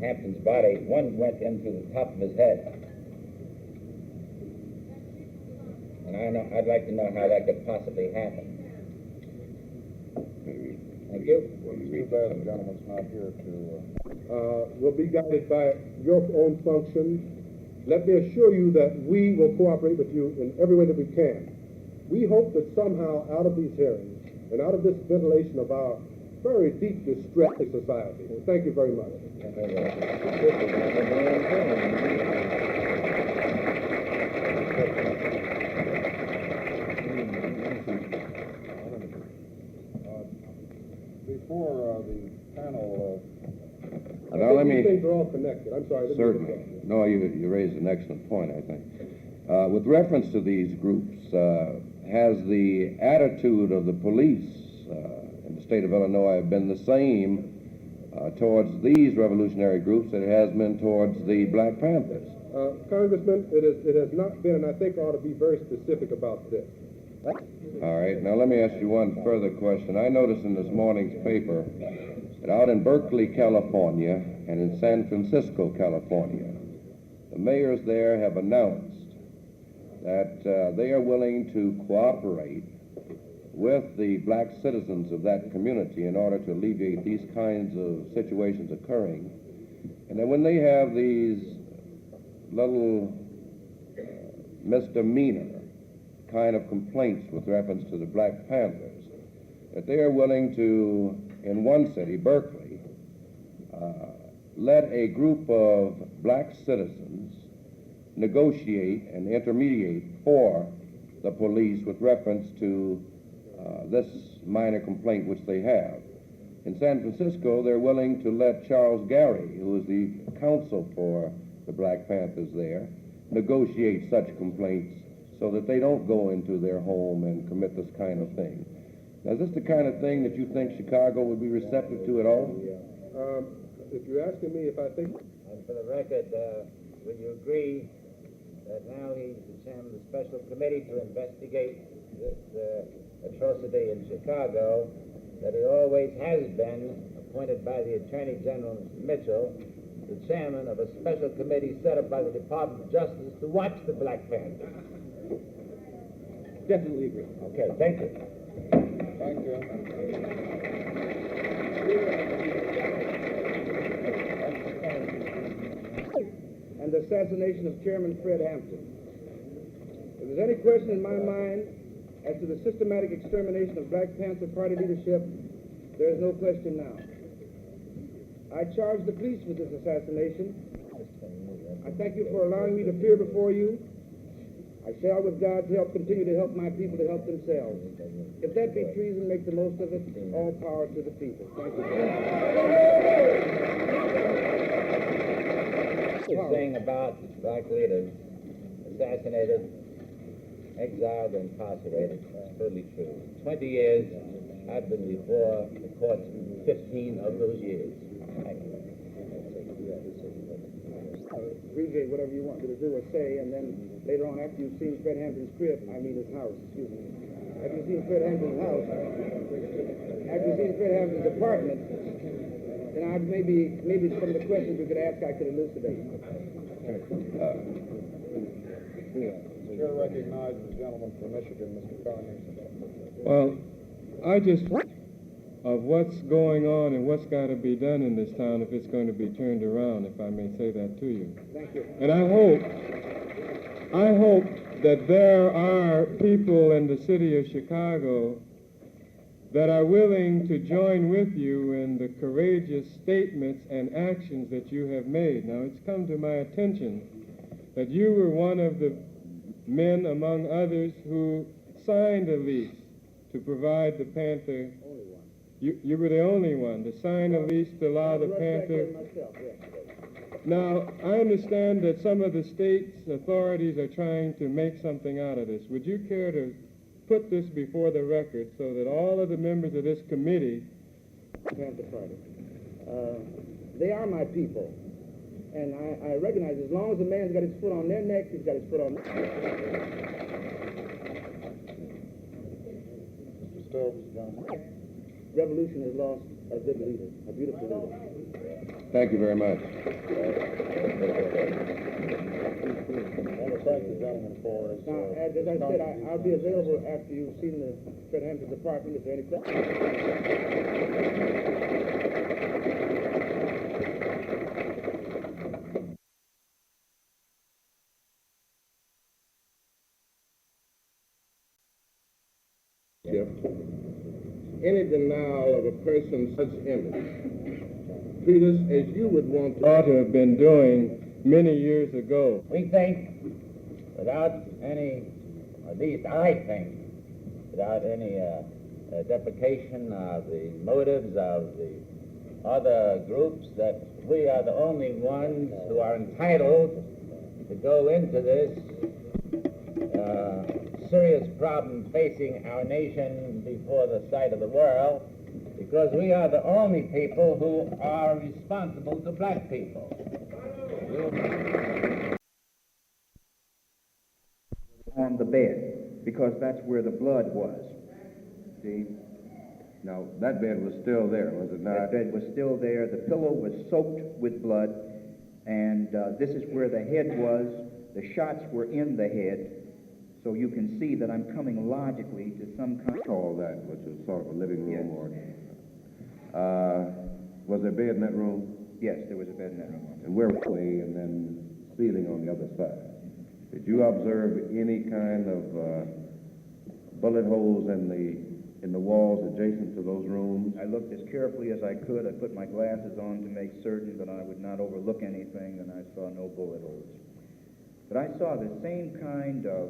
Hampton's body, 1 went into the top of his head. And I'd like to know how that could possibly happen. Thank you. Too bad the gentleman's not here to... Will be guided by your own functions. Let me assure you that we will cooperate with you in every way that we can. We hope that somehow out of these hearings and out of this ventilation of our very deep distress in society. Thank you very much. Before the panel... now let me... These things are all connected. I'm sorry. Certainly. No, you raised an excellent point, I think. With reference to these groups, has the attitude of the police in the state of Illinois been the same towards these revolutionary groups that it has been towards the Black Panthers? Congressman, it has not been, and I think I ought to be very specific about this. All right. Now let me ask you one further question. I noticed in this morning's paper that out in Berkeley, California, and in San Francisco, California, the mayors there have announced that they are willing to cooperate with the black citizens of that community in order to alleviate these kinds of situations occurring. And then when they have these little misdemeanor kind of complaints with reference to the Black Panthers, that they are willing to, in one city, Berkeley, let a group of black citizens negotiate and intermediate for the police with reference to this minor complaint which they have. In San Francisco, they're willing to let Charles Gary, who is the counsel for the Black Panthers there, negotiate such complaints so that they don't go into their home and commit this kind of thing. Now, is this the kind of thing that you think Chicago would be receptive to at all? If you're asking me if I think... And for the record, will you agree that now he's the chairman of the special committee to investigate this atrocity in Chicago, that he always has been, appointed by the Attorney General, Mr. Mitchell, the chairman of a special committee set up by the Department of Justice to watch the Black Panthers? Definitely agree. Okay, thank you. Thank you. And the assassination of Chairman Fred Hampton. If there's any question in my mind as to the systematic extermination of Black Panther Party leadership, there is no question now. I charge the police with this assassination. I thank you for allowing me to appear before you. I shall, with God's help, continue to help my people to help themselves. If that be treason, make the most of it. All power to the people. Thank you. You're saying about black leaders assassinated, exiled, and incarcerated. It's totally true. 20 years, I've been before the courts 15 of those years. Thank you. Abbreviate whatever you want me to do or say, and then later on, after you've seen Fred Hampton's crib, I mean his house, excuse me. After you've seen Fred Hampton's house, after you've seen Fred Hampton's apartment, then maybe some of the questions you could ask I could elucidate. chair recognizes the gentleman from Michigan, Mr. Conyers. Well, I just of what's going on and what's got to be done in this town if it's going to be turned around, if I may say that to you. Thank you. And I hope that there are people in the city of Chicago that are willing to join with you in the courageous statements and actions that you have made. Now, it's come to my attention that you were one of the men, among others, who signed a lease to provide the Panther. You were the only one to sign a lease to allow the Panther. Now, I understand that some of the state's authorities are trying to make something out of this. Would you care to put this before the record so that all of the members of this committee... Panther Party. They are my people. And I recognize as long as a man's got his foot on their neck, he's got his foot on... Mr. Stokes, gentlemen. Revolution has lost a good leader, a beautiful leader. Thank you very much. I want to thank the gentleman for his... Now, as I said, I'll be available after you've seen the Fred Hampton's apartment if there are any questions. Any denial of a person's such image, treat us as you would want to ought to have been doing many years ago. We think, without any, at least I think, without any deprecation of the motives of the other groups, that we are the only ones who are entitled to go into this serious problem facing our nation before the sight of the world, because we are the only people who are responsible to black people. On the bed, because that's where the blood was. See? Now, that bed was still there, was it not? That bed was still there. The pillow was soaked with blood, and this is where the head was. The shots were in the head. So you can see that I'm coming logically to some kind of... All that, which was sort of a living room, yes. Or... was there a bed in that room? Yes, there was a bed in that room. And where was the and then ceiling on the other side? Did you observe any kind of bullet holes in the walls adjacent to those rooms? I looked as carefully as I could. I put my glasses on to make certain that I would not overlook anything, and I saw no bullet holes. But I saw the same kind of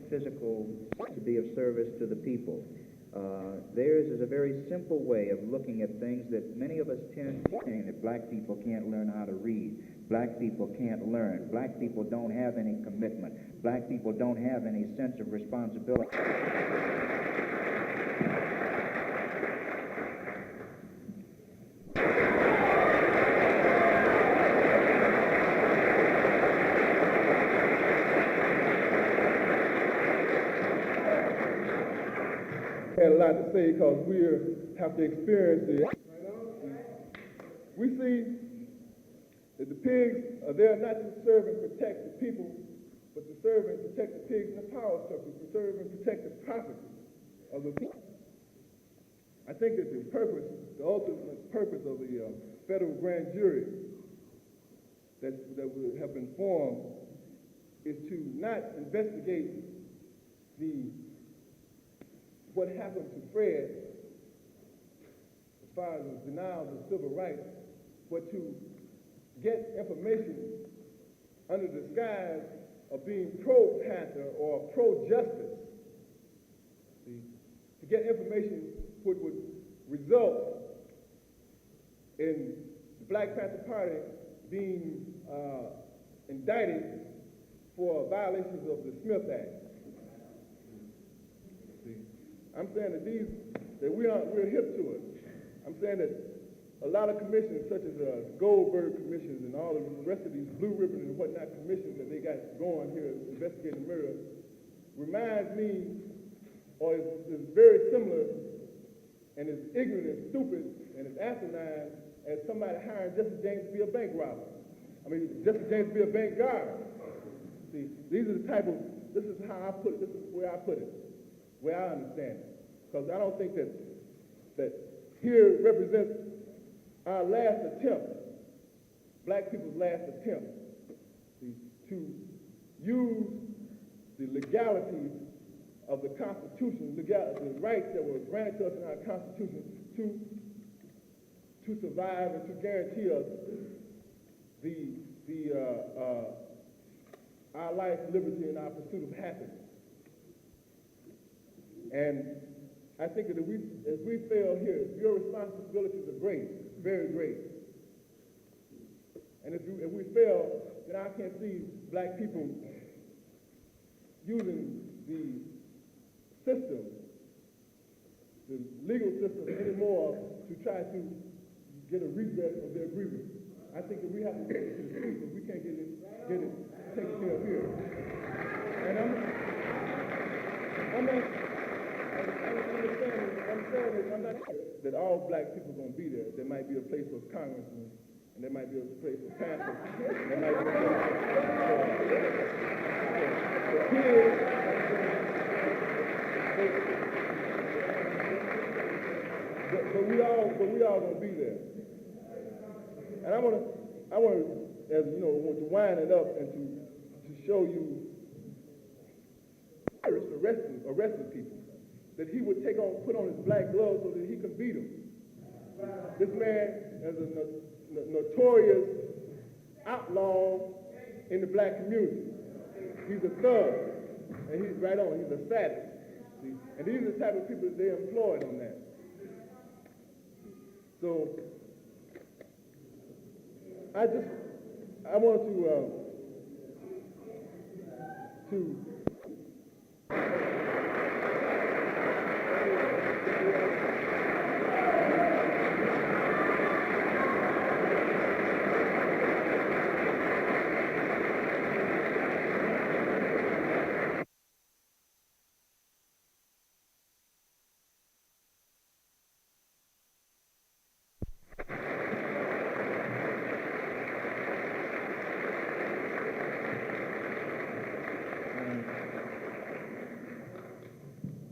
physical to be of service to the people. Theirs is a very simple way of looking at things that many of us tend to think that black people can't learn how to read. Black people can't learn. Black people don't have any commitment. Black people don't have any sense of responsibility. Had a lot to say because we have to experience it. We see that the pigs are there not to serve and protect the people, but to serve and protect the pigs and the power structure, to serve and protect the property of the people. I think that the ultimate purpose of the federal grand jury that would have been formed is to not investigate what happened to Fred as far as the denials of civil rights, but to get information under the disguise of being pro-Panther or pro-justice. To get information which would result in the Black Panther Party being indicted for violations of the Smith Act. I'm saying that we're hip to it. I'm saying that a lot of commissions, such as Goldberg commissions and all the rest of these blue ribbon and whatnot commissions that they got going here investigating murder, reminds me, or is very similar and is ignorant and stupid and is asinine as somebody hiring Jesse James to be a bank robber. I mean, Jesse James to be a bank guard. See, These are the type of, this is how I put it, this is where I put it, where I understand it. Because I don't think that here represents our last attempt, black people's last attempt, to use the legalities of the Constitution, the rights that were granted to us in our Constitution to survive and to guarantee us our life, liberty, and our pursuit of happiness. And I think that if we fail here, your responsibilities are great, very great. And if we fail, then I can't see black people using the system, the legal system anymore to try to get a redress of their grievance. I think that we have to get it to the streets if we can't get it taken care of here. And I'm not sure that all black people are going to be there. There might be a place for congressmen, and there might be a place for Panthers. There might be a place for kids. But we all gonna be there. And I wanna, as you know, to wind it up and to show you arresting people, that he would put on his black gloves so that he could beat them. This man is a notorious outlaw in the black community. He's a thug, and he's right on. He's a savage. See? And these are the type of people that they employed on that. So I want to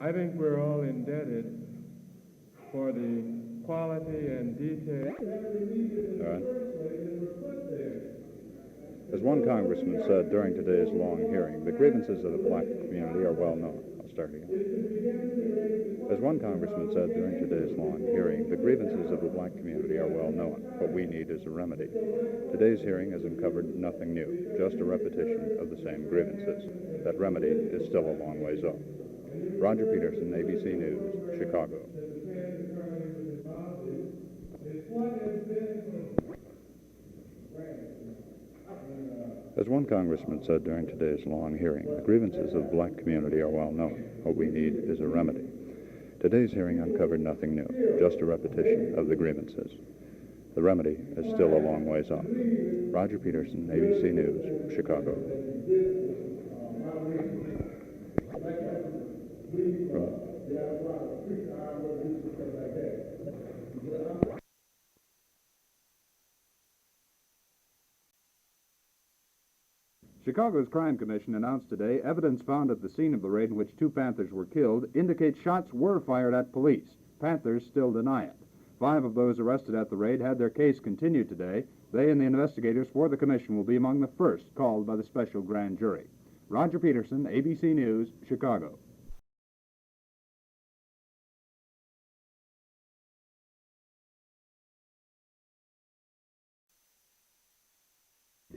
I think we're all indebted for the quality and detail. All right. As one congressman said during today's long hearing, the grievances of the black community are well known. I'll start again. As one congressman said during today's long hearing, the grievances of the black community are well known. What we need is a remedy. Today's hearing has uncovered nothing new, just a repetition of the same grievances. That remedy is still a long ways off. Roger Peterson, ABC News, Chicago. As one congressman said during today's long hearing, the grievances of the black community are well known. What we need is a remedy. Today's hearing uncovered nothing new, just a repetition of the grievances. The remedy is still a long ways off. Roger Peterson, ABC News, Chicago. Chicago's Crime Commission announced today evidence found at the scene of the raid in which 2 Panthers were killed indicates shots were fired at police. Panthers still deny it. 5 of those arrested at the raid had their case continued today. They and the investigators for the commission will be among the first called by the special grand jury. Roger Peterson, ABC News, Chicago.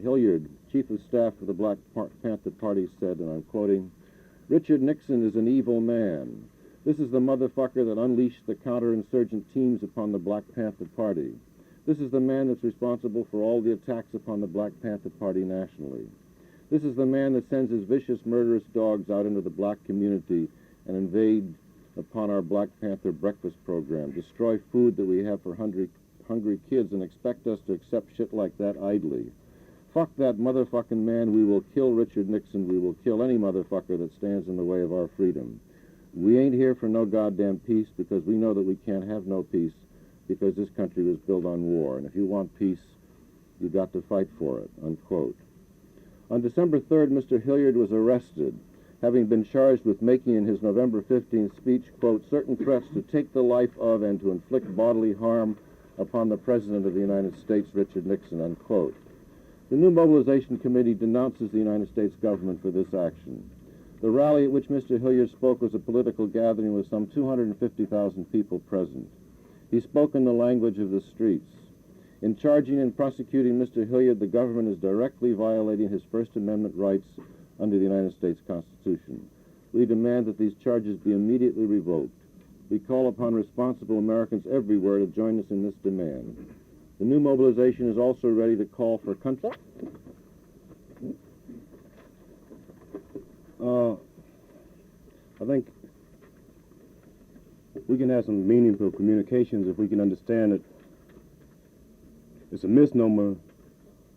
Hilliard, Chief of Staff for the Black Panther Party, said, and I'm quoting, "Richard Nixon is an evil man. This is the motherfucker that unleashed the counterinsurgent teams upon the Black Panther Party. This is the man that's responsible for all the attacks upon the Black Panther Party nationally. This is the man that sends his vicious, murderous dogs out into the black community and invade upon our Black Panther breakfast program, destroy food that we have for hungry kids, and expect us to accept shit like that idly. Fuck that motherfucking man. We will kill Richard Nixon. We will kill any motherfucker that stands in the way of our freedom. We ain't here for no goddamn peace because we know that we can't have no peace because this country was built on war. And if you want peace, you got to fight for it," unquote. On December 3rd, Mr. Hilliard was arrested, having been charged with making in his November 15th speech, quote, certain threats to take the life of and to inflict bodily harm upon the President of the United States, Richard Nixon, unquote. The new mobilization committee denounces the United States government for this action. The rally at which Mr. Hilliard spoke was a political gathering with some 250,000 people present. He spoke in the language of the streets. In charging and prosecuting Mr. Hilliard, the government is directly violating his First Amendment rights under the United States Constitution. We demand that these charges be immediately revoked. We call upon responsible Americans everywhere to join us in this demand. The new mobilization is also ready to call for country. I think we can have some meaningful communications if we can understand that it's a misnomer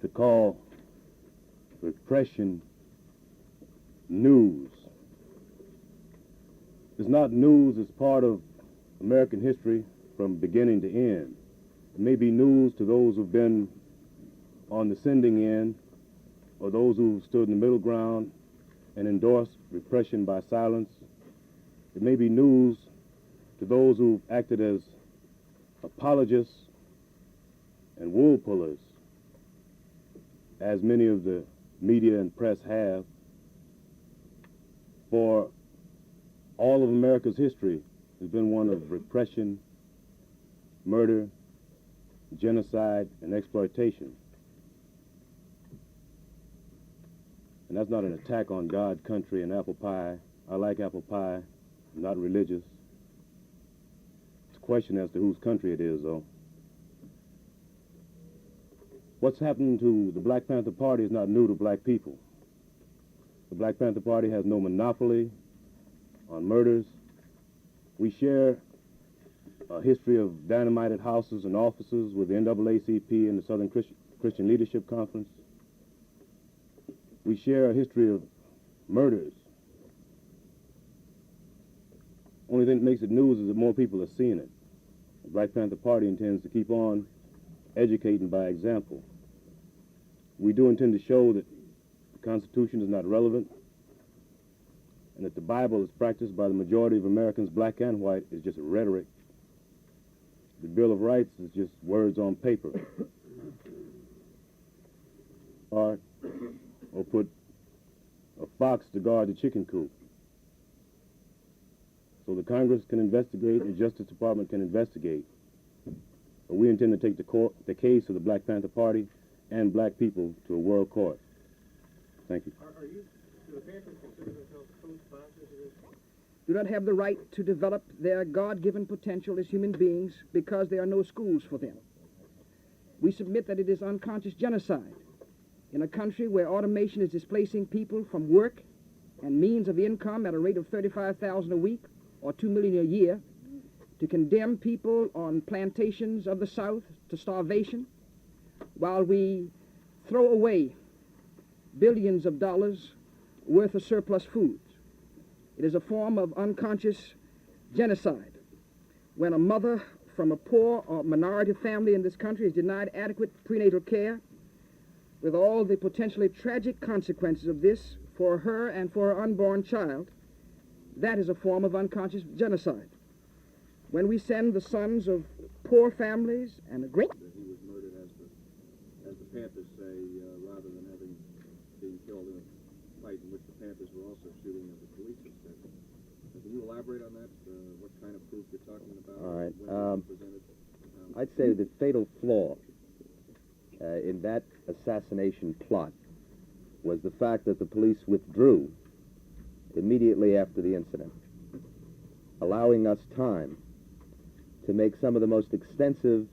to call repression news. It's not news, it's part of American history from beginning to end. It may be news to those who've been on the sending end or those who stood in the middle ground and endorsed repression by silence. It may be news to those who acted as apologists and wool pullers, as many of the media and press have. For all of America's history has been one of repression, murder, genocide, and exploitation. And that's not an attack on God, country, and apple pie. I like apple pie. I'm not religious. It's a question as to whose country it is, though. What's happened to the Black Panther Party is not new to black people. The Black Panther Party has no monopoly on murders. We share a history of dynamited houses and offices with the NAACP and the Southern Christian Leadership Conference. We share a history of murders. Only thing that makes it news is that more people are seeing it. The Black Panther Party intends to keep on educating by example. We do intend to show that the Constitution is not relevant and that the Bible is practiced by the majority of Americans, black and white, is just rhetoric. The Bill of Rights is just words on paper. Or put a fox to guard the chicken coop. So the Congress can investigate, the Justice Department can investigate. But we intend to take the case of the Black Panther Party and black people to a world court. Thank you. Do the Panthers consider themselves co-sponsors of this? Do not have the right to develop their God-given potential as human beings because there are no schools for them. We submit that it is unconscious genocide in a country where automation is displacing people from work and means of income at a rate of $35,000 a week or $2 million a year, to condemn people on plantations of the South to starvation while we throw away billions of dollars worth of surplus foods. It is a form of unconscious genocide when a mother from a poor or minority family in this country is denied adequate prenatal care, with all the potentially tragic consequences of this for her and for her unborn child. That is a form of unconscious genocide. When we send the sons of poor families and a great... That he was murdered as the Panthers say, rather than being killed in a fight in which the Panthers were also shooting at the police instead. Can you elaborate on that? What kind of proof you're talking about? All right. When it was presented? I'd say the fatal flaw in that assassination plot was the fact that the police withdrew immediately after the incident, allowing us time to make some of the most extensive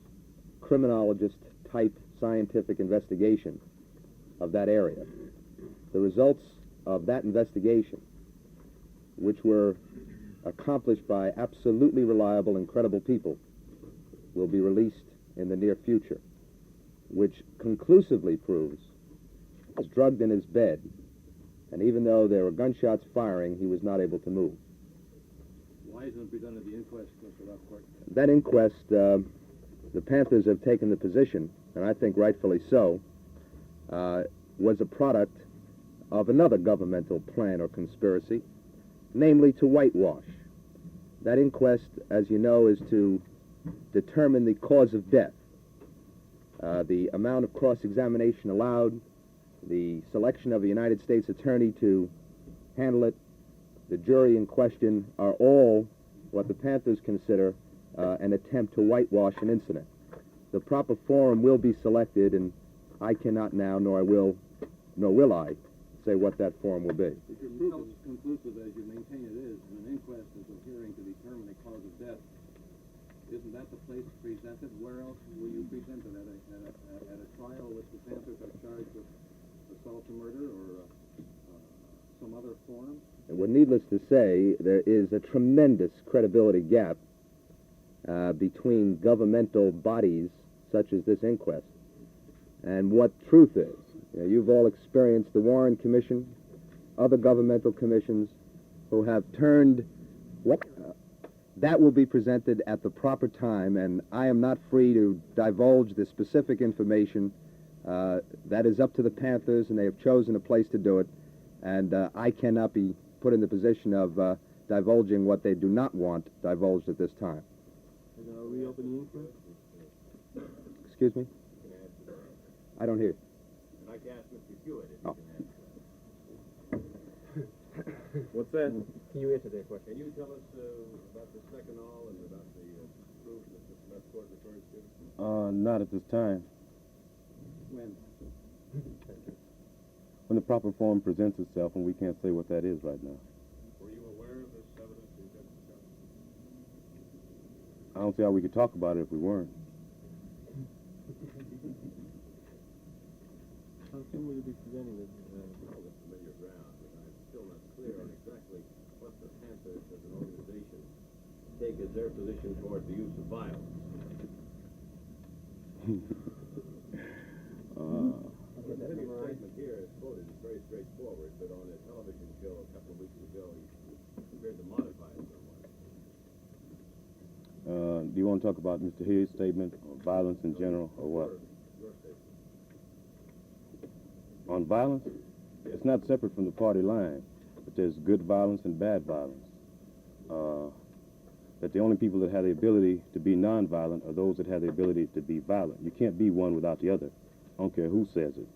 criminologist-type scientific investigation of that area. The results of that investigation, which were accomplished by absolutely reliable and credible people, will be released in the near future, which conclusively proves he was drugged in his bed, and even though there were gunshots firing, he was not able to move. Why isn't it begun at the inquest, Mr. Lockhart? That inquest, the Panthers have taken the position, and I think rightfully so, was a product of another governmental plan or conspiracy, namely to whitewash. That inquest, as you know, is to determine the cause of death, the amount of cross-examination allowed, the selection of a United States attorney to handle it, the jury in question are all what the Panthers consider an attempt to whitewash an incident. The proper forum will be selected, and I cannot now, nor will I, say what that forum will be. If your proof is conclusive, as you maintain it is, and an inquest is a hearing to determine the cause of death, isn't that the place to present it? Where else will you present it? At a trial which the Panthers are charged with assault and murder, or some other forum? And well, needless to say, there is a tremendous credibility gap between governmental bodies such as this inquest and what truth is. You know, you've all experienced the Warren Commission, other governmental commissions who have turned that will be presented at the proper time, and I am not free to divulge the specific information. That is up to the Panthers, and they have chosen a place to do it, and I cannot be put in the position of divulging what they do not want divulged at this time. Reopen the inquest? Excuse me? I don't hear. I'd like to ask Mr. Hewitt if Oh. you can answer. What's that? Can you answer that question? Can you tell us about the second all and about the proof that the left court refers to? Not at this time. When? When the proper form presents itself, and we can't say what that is right now. Were you aware of this evidence in Texas? I don't see how we could talk about it if we weren't. How soon will you be presenting this? All the familiar ground, but I'm still not clear on exactly what the Panthers as an organization take as their position toward the use of violence. The statement here is quoted is very straightforward, but on a television show a couple of weeks ago, he appeared to modify it somewhat. Do you want to talk about Mr. Hill's statement, or violence in general, or what? Your statement. On violence, it's not separate from the party line, but there's good violence and bad violence. That the only people that have the ability to be nonviolent are those that have the ability to be violent. You can't be one without the other. I don't care who says it.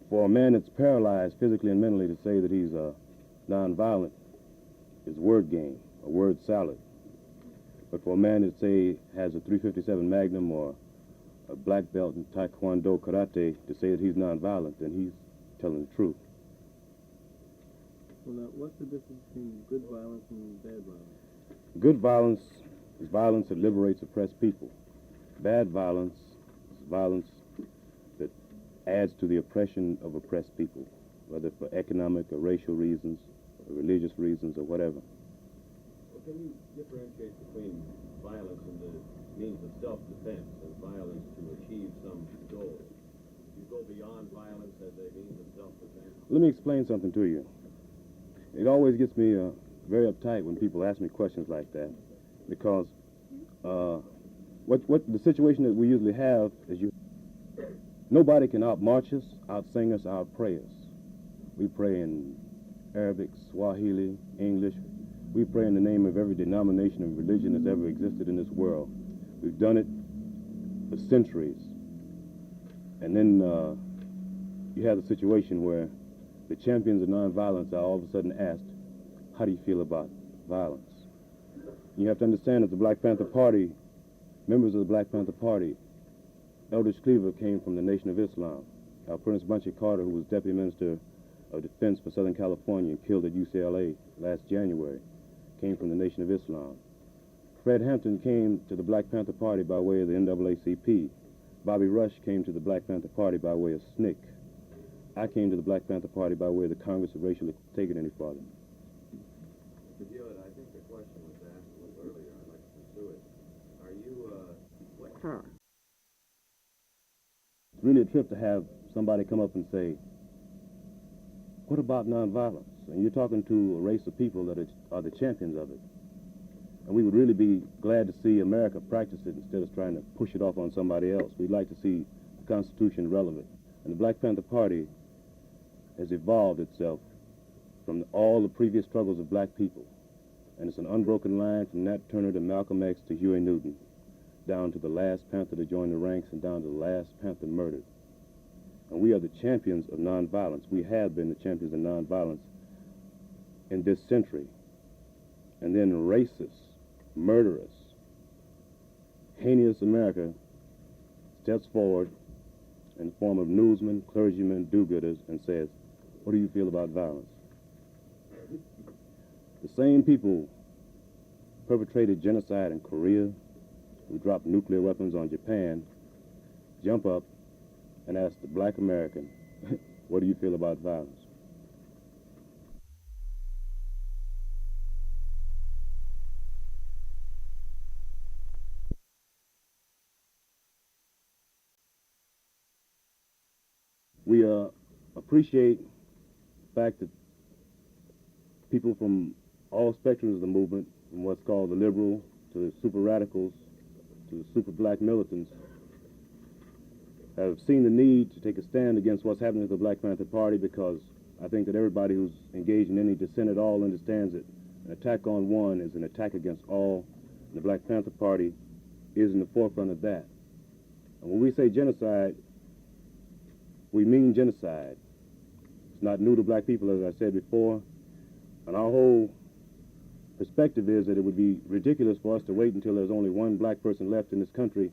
For a man that's paralyzed physically and mentally to say that he's nonviolent is word game, a word salad. But for a man that, say, has a .357 Magnum or a black belt in Taekwondo Karate to say that he's nonviolent, then he's telling the truth. Well, what's the difference between good violence and bad violence? Good violence is violence that liberates oppressed people. Bad violence is violence that adds to the oppression of oppressed people, whether for economic or racial reasons, or religious reasons, or whatever. Well, can you differentiate between violence and the means of self-defense and violence to achieve some goal? You go beyond violence as a means of self-defense? Let me explain something to you. It always gets me very uptight when people ask me questions like that, because what the situation that we usually have is nobody can out-march us, out-sing us, out-pray us. We pray in Arabic, Swahili, English. We pray in the name of every denomination and religion that's ever existed in this world. We've done it for centuries. And then you have the situation where the champions of nonviolence are all of a sudden asked, how do you feel about violence? You have to understand that the Black Panther Party, members of the Black Panther Party, Eldridge Cleaver came from the Nation of Islam. Prince Bunchy Carter, who was Deputy Minister of Defense for Southern California and killed at UCLA last January, came from the Nation of Islam. Fred Hampton came to the Black Panther Party by way of the NAACP. Bobby Rush came to the Black Panther Party by way of SNCC. I came to the Black Panther Party by way of the Congress of Racial Equality. Take it any farther. Mr. Hewitt, I think the question was asked a little earlier. I'd like to pursue it. Are you, It's really a trip to have somebody come up and say, what about nonviolence? And you're talking to a race of people that are the champions of it. And we would really be glad to see America practice it instead of trying to push it off on somebody else. We'd like to see the Constitution relevant. And the Black Panther Party has evolved itself from all the previous struggles of black people. And it's an unbroken line from Nat Turner to Malcolm X to Huey Newton, down to the last Panther to join the ranks and down to the last Panther murdered. And we are the champions of nonviolence. We have been the champions of nonviolence in this century. And then racist, murderous, heinous America steps forward in the form of newsmen, clergymen, do-gooders, and says, what do you feel about violence? The same people perpetrated genocide in Korea, who dropped nuclear weapons on Japan, jump up and ask the black American, what do you feel about violence? We appreciate the fact that people from all spectrums of the movement, from what's called the liberal to the super radicals to the super black militants, have seen the need to take a stand against what's happening to the Black Panther Party, because I think that everybody who's engaged in any dissent at all understands that an attack on one is an attack against all. And the Black Panther Party is in the forefront of that. And when we say genocide, we mean genocide. It's not new to black people, as I said before. And our whole perspective is that it would be ridiculous for us to wait until there's only one black person left in this country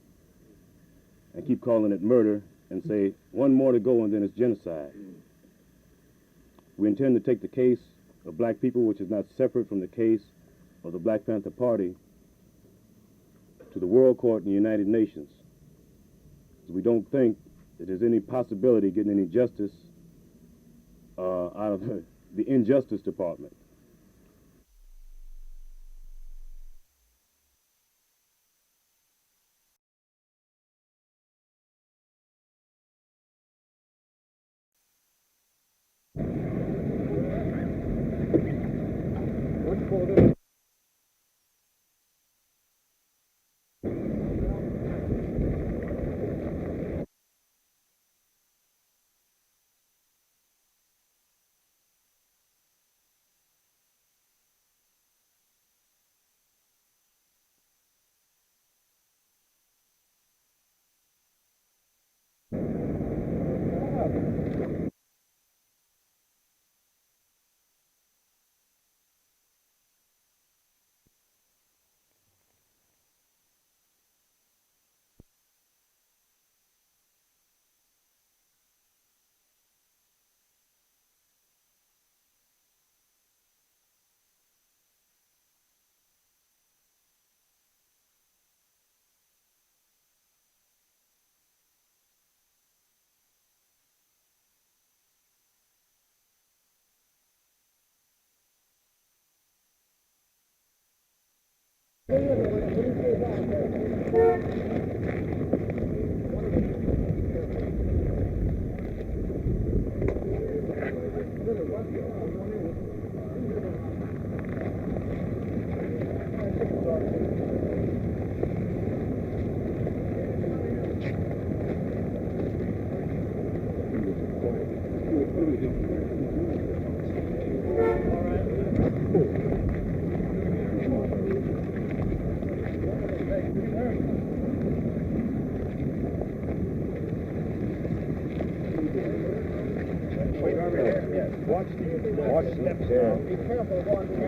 and keep calling it murder and say, one more to go and then it's genocide. We intend to take the case of black people, which is not separate from the case of the Black Panther Party, to the World Court and the United Nations. We don't think that there's any possibility of getting any justice out of the Injustice Department. Watch steps there. Be careful walking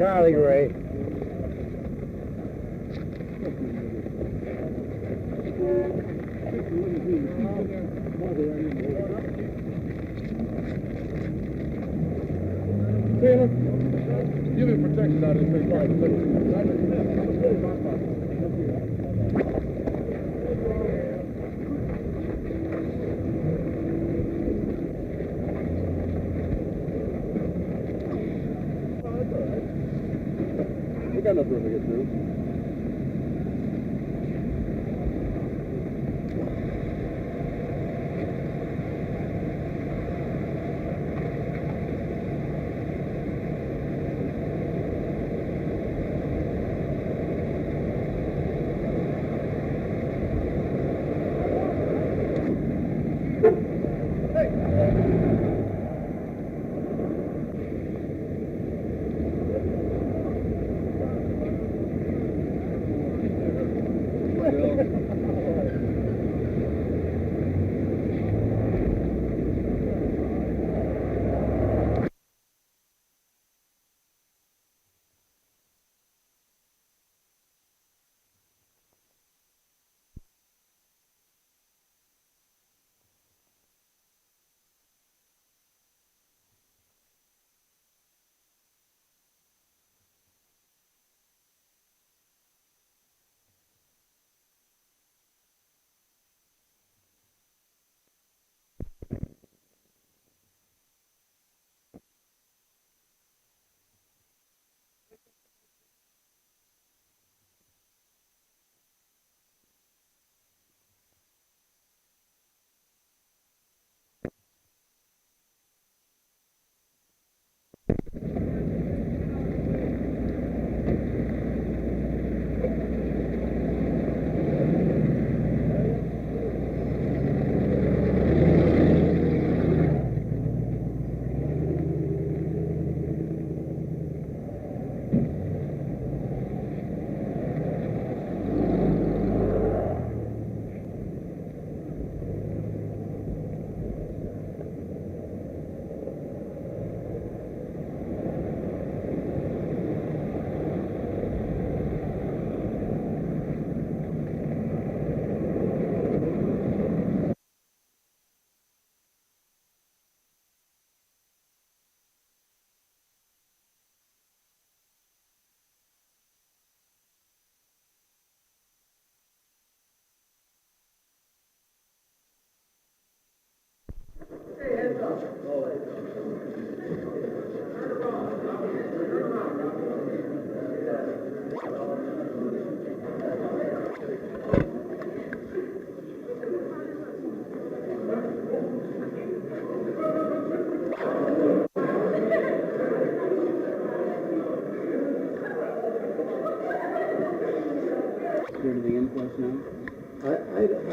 Charlie Ray. You'll be protected out of this big fight. We got enough room to get through.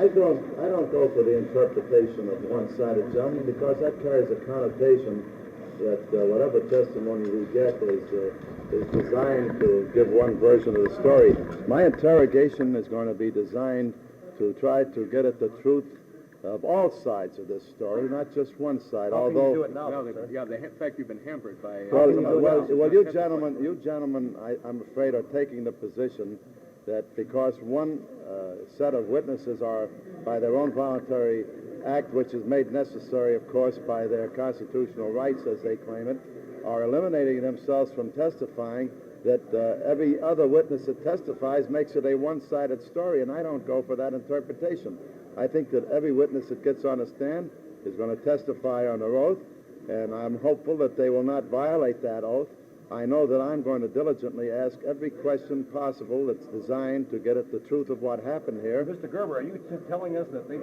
I don't go for the interpretation of one-sided, gentlemen, because that carries a connotation that whatever testimony we get is designed to give one version of the story. My interrogation is going to be designed to try to get at the truth of all sides of this story, not just one side. Although, in fact, you've been hampered by. Well, you gentlemen, I'm afraid, are taking the position that because one set of witnesses are, by their own voluntary act, which is made necessary, of course, by their constitutional rights, as they claim it, are eliminating themselves from testifying, that every other witness that testifies makes it a one-sided story, and I don't go for that interpretation. I think that every witness that gets on a stand is going to testify on their oath, and I'm hopeful that they will not violate that oath. I know that I'm going to diligently ask every question possible that's designed to get at the truth of what happened here. Mr. Gerber, are you telling us that the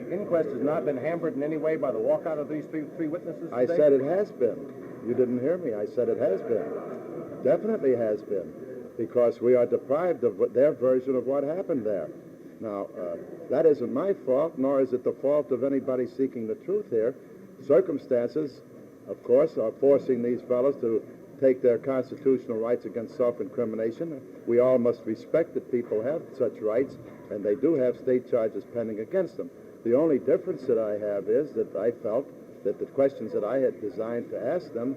inquest has not been hampered in any way by the walkout of these three witnesses today? I said it has been. You didn't hear me. I said it has been. Definitely has been, because we are deprived of their version of what happened there. Now, that isn't my fault, nor is it the fault of anybody seeking the truth here. Circumstances, of course, are forcing these fellows to take their constitutional rights against self-incrimination. We all must respect that people have such rights, and they do have state charges pending against them. The only difference that I have is that I felt that the questions that I had designed to ask them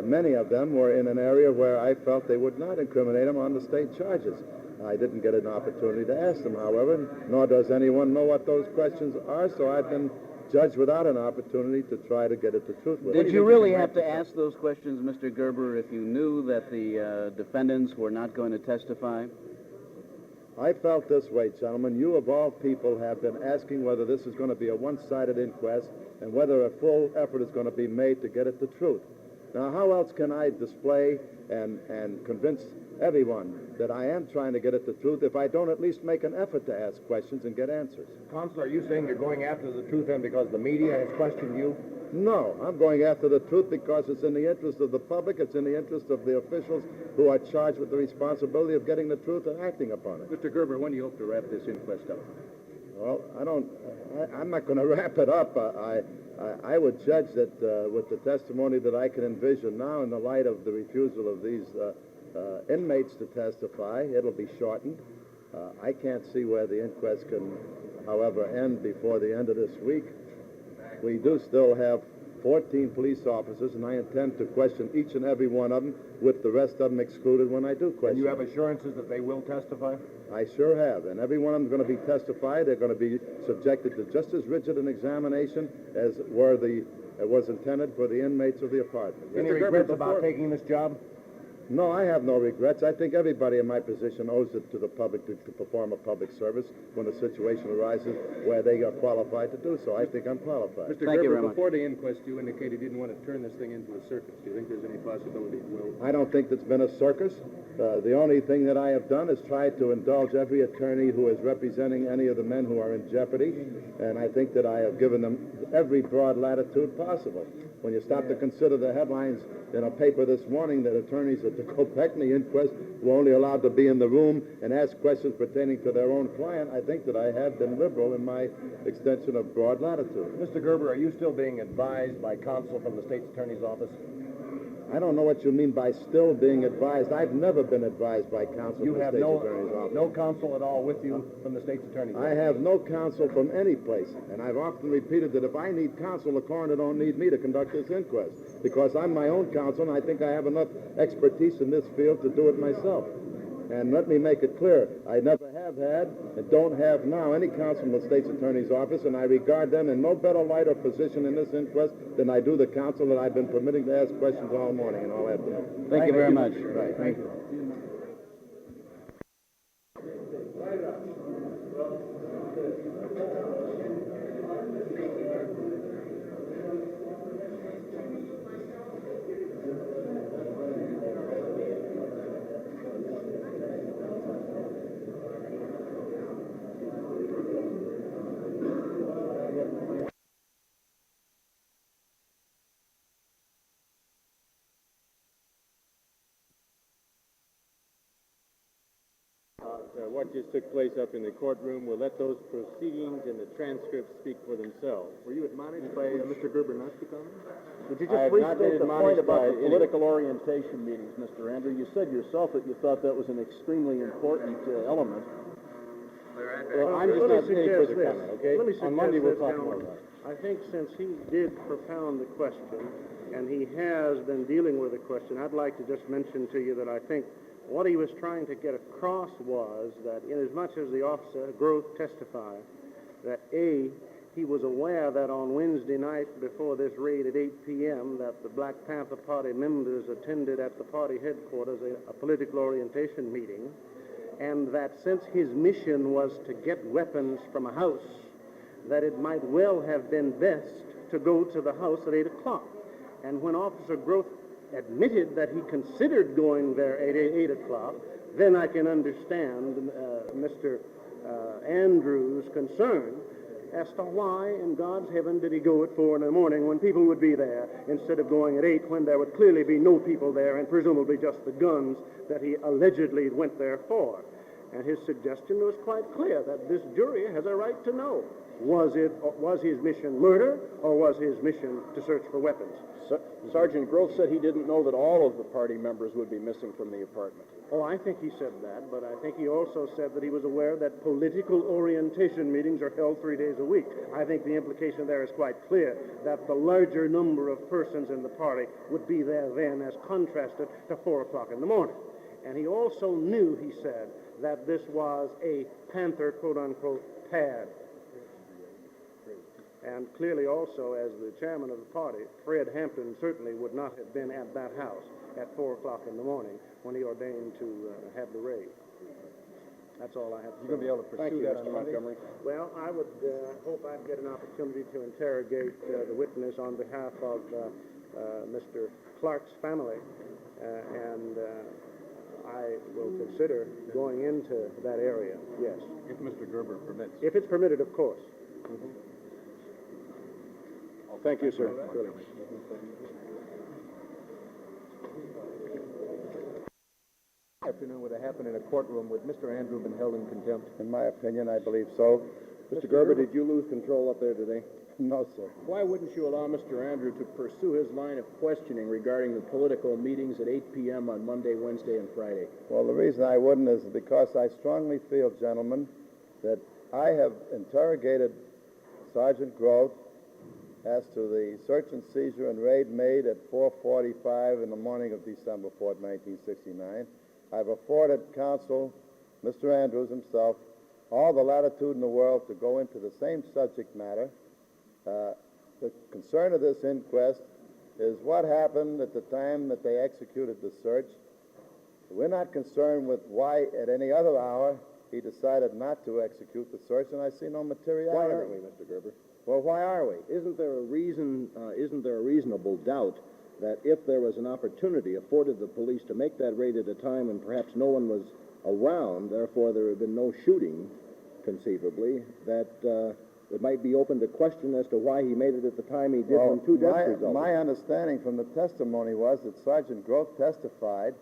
Many of them were in an area where I felt they would not incriminate them on the state charges. I didn't get an opportunity to ask them, however, nor does anyone know what those questions are, so I've been judged without an opportunity to try to get at the truth with Did you really have to ask those questions, Mr. Gerber, if you knew that the defendants were not going to testify? I felt this way, gentlemen. You, of all people, have been asking whether this is going to be a one-sided inquest and whether a full effort is going to be made to get at the truth. Now, how else can I display and convince everyone that I am trying to get at the truth if I don't at least make an effort to ask questions and get answers? Consul, are you saying you're going after the truth then because the media has questioned you? No, I'm going after the truth because it's in the interest of the public, it's in the interest of the officials who are charged with the responsibility of getting the truth and acting upon it. Mr. Gerber, when do you hope to wrap this inquest up? Well, I'm not going to wrap it up. I would judge that with the testimony that I can envision now in the light of the refusal of these inmates to testify, it'll be shortened. I can't see where the inquest can, however, end before the end of this week. We do still have 14 police officers, and I intend to question each and every one of them, with the rest of them excluded when I do question. And you have assurances that they will testify? I sure have, and every one of them is going to be testified. They're going to be subjected to just as rigid an examination as was intended for the inmates of the apartment. Any regrets about taking this job? No, I have no regrets. I think everybody in my position owes it to the public to perform a public service when a situation arises where they are qualified to do so. I think I'm qualified. Mr. Gerber, before the inquest, you indicated you didn't want to turn this thing into a circus. Do you think there's any possibility it will? I don't think it's been a circus. The only thing that I have done is tried to indulge every attorney who is representing any of the men who are in jeopardy, and I think that I have given them every broad latitude possible. When you stop to consider the headlines in a paper this morning that attorneys at the Kopechne inquest were only allowed to be in the room and ask questions pertaining to their own client, I think that I have been liberal in my extension of broad latitude. Mr. Gerber, are you still being advised by counsel from the state's attorney's office? I don't know what you mean by still being advised. I've never been advised by counsel from the state's attorney's office. No counsel at all with you from the state's attorney's office? I have no counsel from any place, and I've often repeated that if I need counsel, the coroner don't need me to conduct this inquest, because I'm my own counsel, and I think I have enough expertise in this field to do it myself. And let me make it clear, I never have had and don't have now any counsel from the state's attorney's office, and I regard them in no better light or position in this inquest than I do the counsel that I've been permitting to ask questions all morning and all afternoon. Thank you very much. Right. Thank you. What just took place up in the courtroom, we'll let those proceedings and the transcripts speak for themselves. Were you admonished by Mr. Gerber not to come? Would you just restate the point about the political orientation meetings, Mr. Andrew? You said yourself that you thought that was an extremely important element. Well, I'm just not saying for the comment, okay? Let me On Monday we'll talk gentlemen. more about it. I think since he did propound the question, and he has been dealing with the question, I'd like to just mention to you that I think what he was trying to get across was that inasmuch as the officer, Groth, testified that A, he was aware that on Wednesday night before this raid at 8 p.m. that the Black Panther Party members attended at the party headquarters a political orientation meeting, and that since his mission was to get weapons from a house, that it might well have been best to go to the house at 8 o'clock. And when Officer Groth admitted that he considered going there at 8 o'clock, then I can understand Mr. Andrews' concern as to why in God's heaven did he go at 4 in the morning when people would be there instead of going at 8 when there would clearly be no people there and presumably just the guns that he allegedly went there for. And his suggestion was quite clear that this jury has a right to know. Was his mission murder, or was his mission to search for weapons? Sergeant Groth said he didn't know that all of the party members would be missing from the apartment. Oh, I think he said that, but I think he also said that he was aware that political orientation meetings are held 3 days a week. I think the implication there is quite clear, that the larger number of persons in the party would be there then as contrasted to 4 o'clock in the morning. And he also knew, he said, that this was a Panther, quote-unquote, pad. And clearly also, as the chairman of the party, Fred Hampton certainly would not have been at that house at 4 o'clock in the morning when he ordained to have the raid. That's all I have to say. You're going to be able to pursue that on Montgomery? Well, I would hope I'd get an opportunity to interrogate the witness on behalf of Mr. Clark's family, and I will consider going into that area, yes. If Mr. Gerber permits. If it's permitted, of course. Thank you, sir. Afternoon would have happened in a courtroom. Would Mr. Andrew been held in contempt? In my opinion, I believe so. Mr. Gerber, did you lose control up there today? No, sir. Why wouldn't you allow Mr. Andrew to pursue his line of questioning regarding the political meetings at 8 p.m. on Monday, Wednesday, and Friday? Well, the reason I wouldn't is because I strongly feel, gentlemen, that I have interrogated Sergeant Groth as to the search and seizure and raid made at 4:45 in the morning of December 4th, 1969. I've afforded counsel, Mr. Andrews himself, all the latitude in the world to go into the same subject matter. The concern of this inquest is what happened at the time that they executed the search. We're not concerned with why at any other hour he decided not to execute the search, and I see no materiality. Why aren't we, Mr. Gerber? Well, why are we? Isn't there a reasonable doubt that if there was an opportunity afforded the police to make that raid at a time when perhaps no one was around, therefore there had been no shooting, conceivably, that it might be open to question as to why he made it at the time he did when 2 deaths resulted? My understanding from the testimony was that Sergeant Groth testified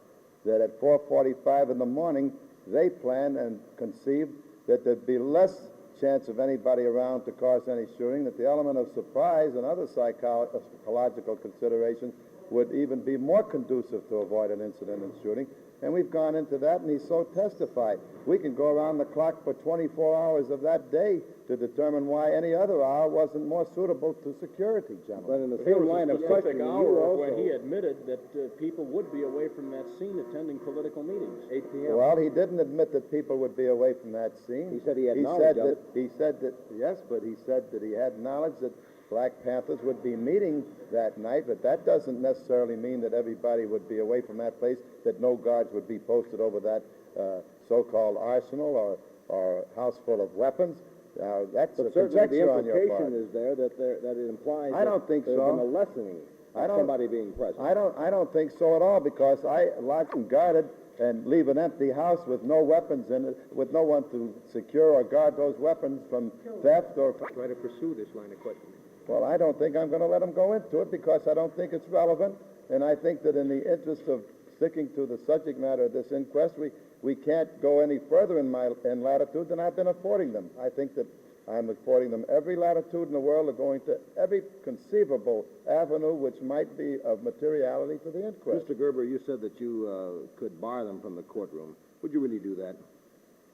that at 4:45 in the morning they planned and conceived that there'd be less chance of anybody around to cause any shooting, that the element of surprise and other psychological considerations would even be more conducive to avoid an incident in shooting. And we've gone into that, and he so testified. We can go around the clock for 24 hours of that day to determine why any other hour wasn't more suitable to security, gentlemen. But in the same line of questioning, hour when he admitted that people would be away from that scene attending political meetings, 8 p.m. Well, he didn't admit that people would be away from that scene. He said he had knowledge of it. He said that, yes, but he said that he had knowledge that Black Panthers would be meeting that night, but that doesn't necessarily mean that everybody would be away from that place, that no guards would be posted over that so-called arsenal or house full of weapons. That's a conjecture on your part. The implication is there that it implies I don't think there's so. been a lessening of somebody being present. I don't think so at all, because I locked and guarded and leave an empty house with no weapons in it, with no one to secure or guard those weapons from theft or... Try to pursue this line of questioning. Well, I don't think I'm going to let them go into it, because I don't think it's relevant, and I think that in the interest of sticking to the subject matter of this inquest, we can't go any further in latitude than I've been affording them. I think that I'm affording them every latitude in the world of going to every conceivable avenue which might be of materiality to the inquest. Mr. Gerber, you said that you could bar them from the courtroom. Would you really do that?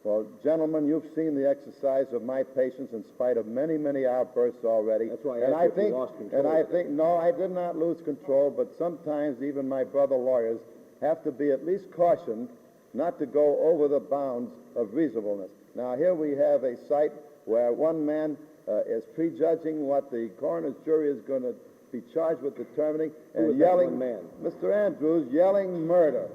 Well, gentlemen, you've seen the exercise of my patience in spite of many, many outbursts already. That's why I asked if you lost control. And I think, no, I did not lose control, but sometimes even my brother lawyers have to be at least cautioned not to go over the bounds of reasonableness. Now, here we have a site where one man is prejudging what the coroner's jury is going to be charged with determining, and yelling, Mr. Andrews yelling murder.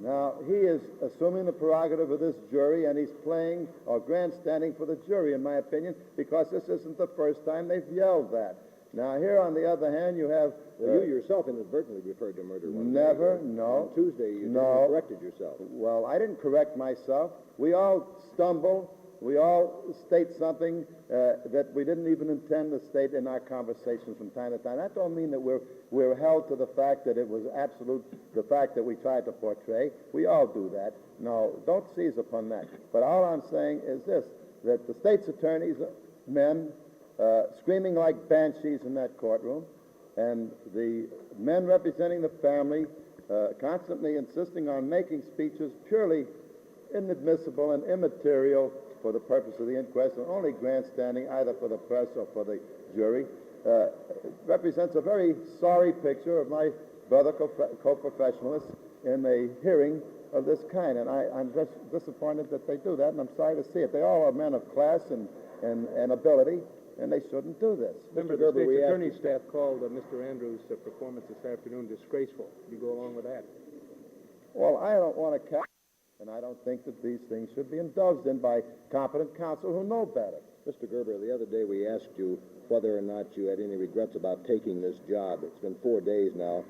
Now, he is assuming the prerogative of this jury, and he's playing or grandstanding for the jury, in my opinion, because this isn't the first time they've yelled that. Now, here, on the other hand, you have... you yourself inadvertently referred to murder one Never, day. no. On Tuesday, you corrected yourself. Well, I didn't correct myself. We all stumble. We all state something that we didn't even intend to state in our conversations from time to time. That don't mean that we're held to the fact that it was absolute, the fact that we tried to portray. We all do that. No, don't seize upon that. But all I'm saying is this, that the state's attorneys men screaming like banshees in that courtroom, and the men representing the family constantly insisting on making speeches purely inadmissible and immaterial for the purpose of the inquest, and only grandstanding either for the press or for the jury, represents a very sorry picture of my brother co-professionalists in a hearing of this kind. And I'm just disappointed that they do that, and I'm sorry to see it. They all are men of class and ability, and they shouldn't do this. Remember, the state's attorney's staff called Mr. Andrews' performance this afternoon disgraceful. You go along with that? Well, I don't want to and I don't think that these things should be indulged in by competent counsel who know better. Mr. Gerber, the other day we asked you whether or not you had any regrets about taking this job. It's been 4 days now.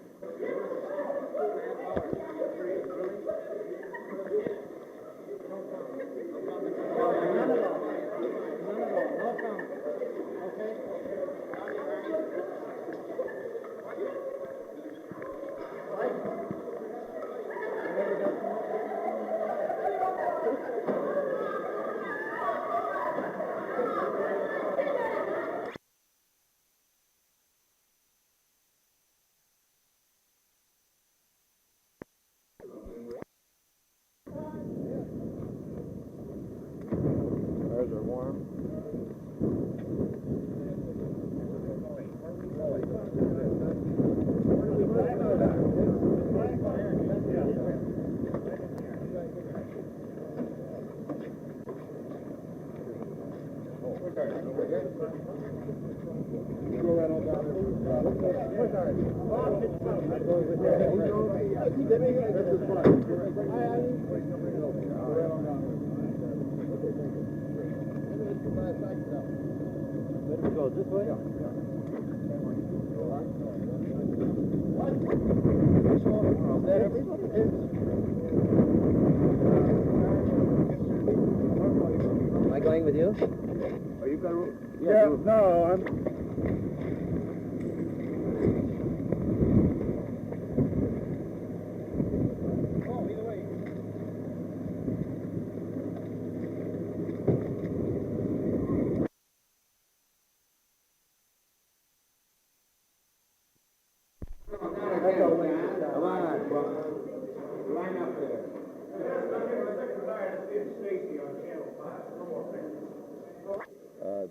Those are warm. Go this way? Am I going with you? Are you going to... Yeah, no, I'm...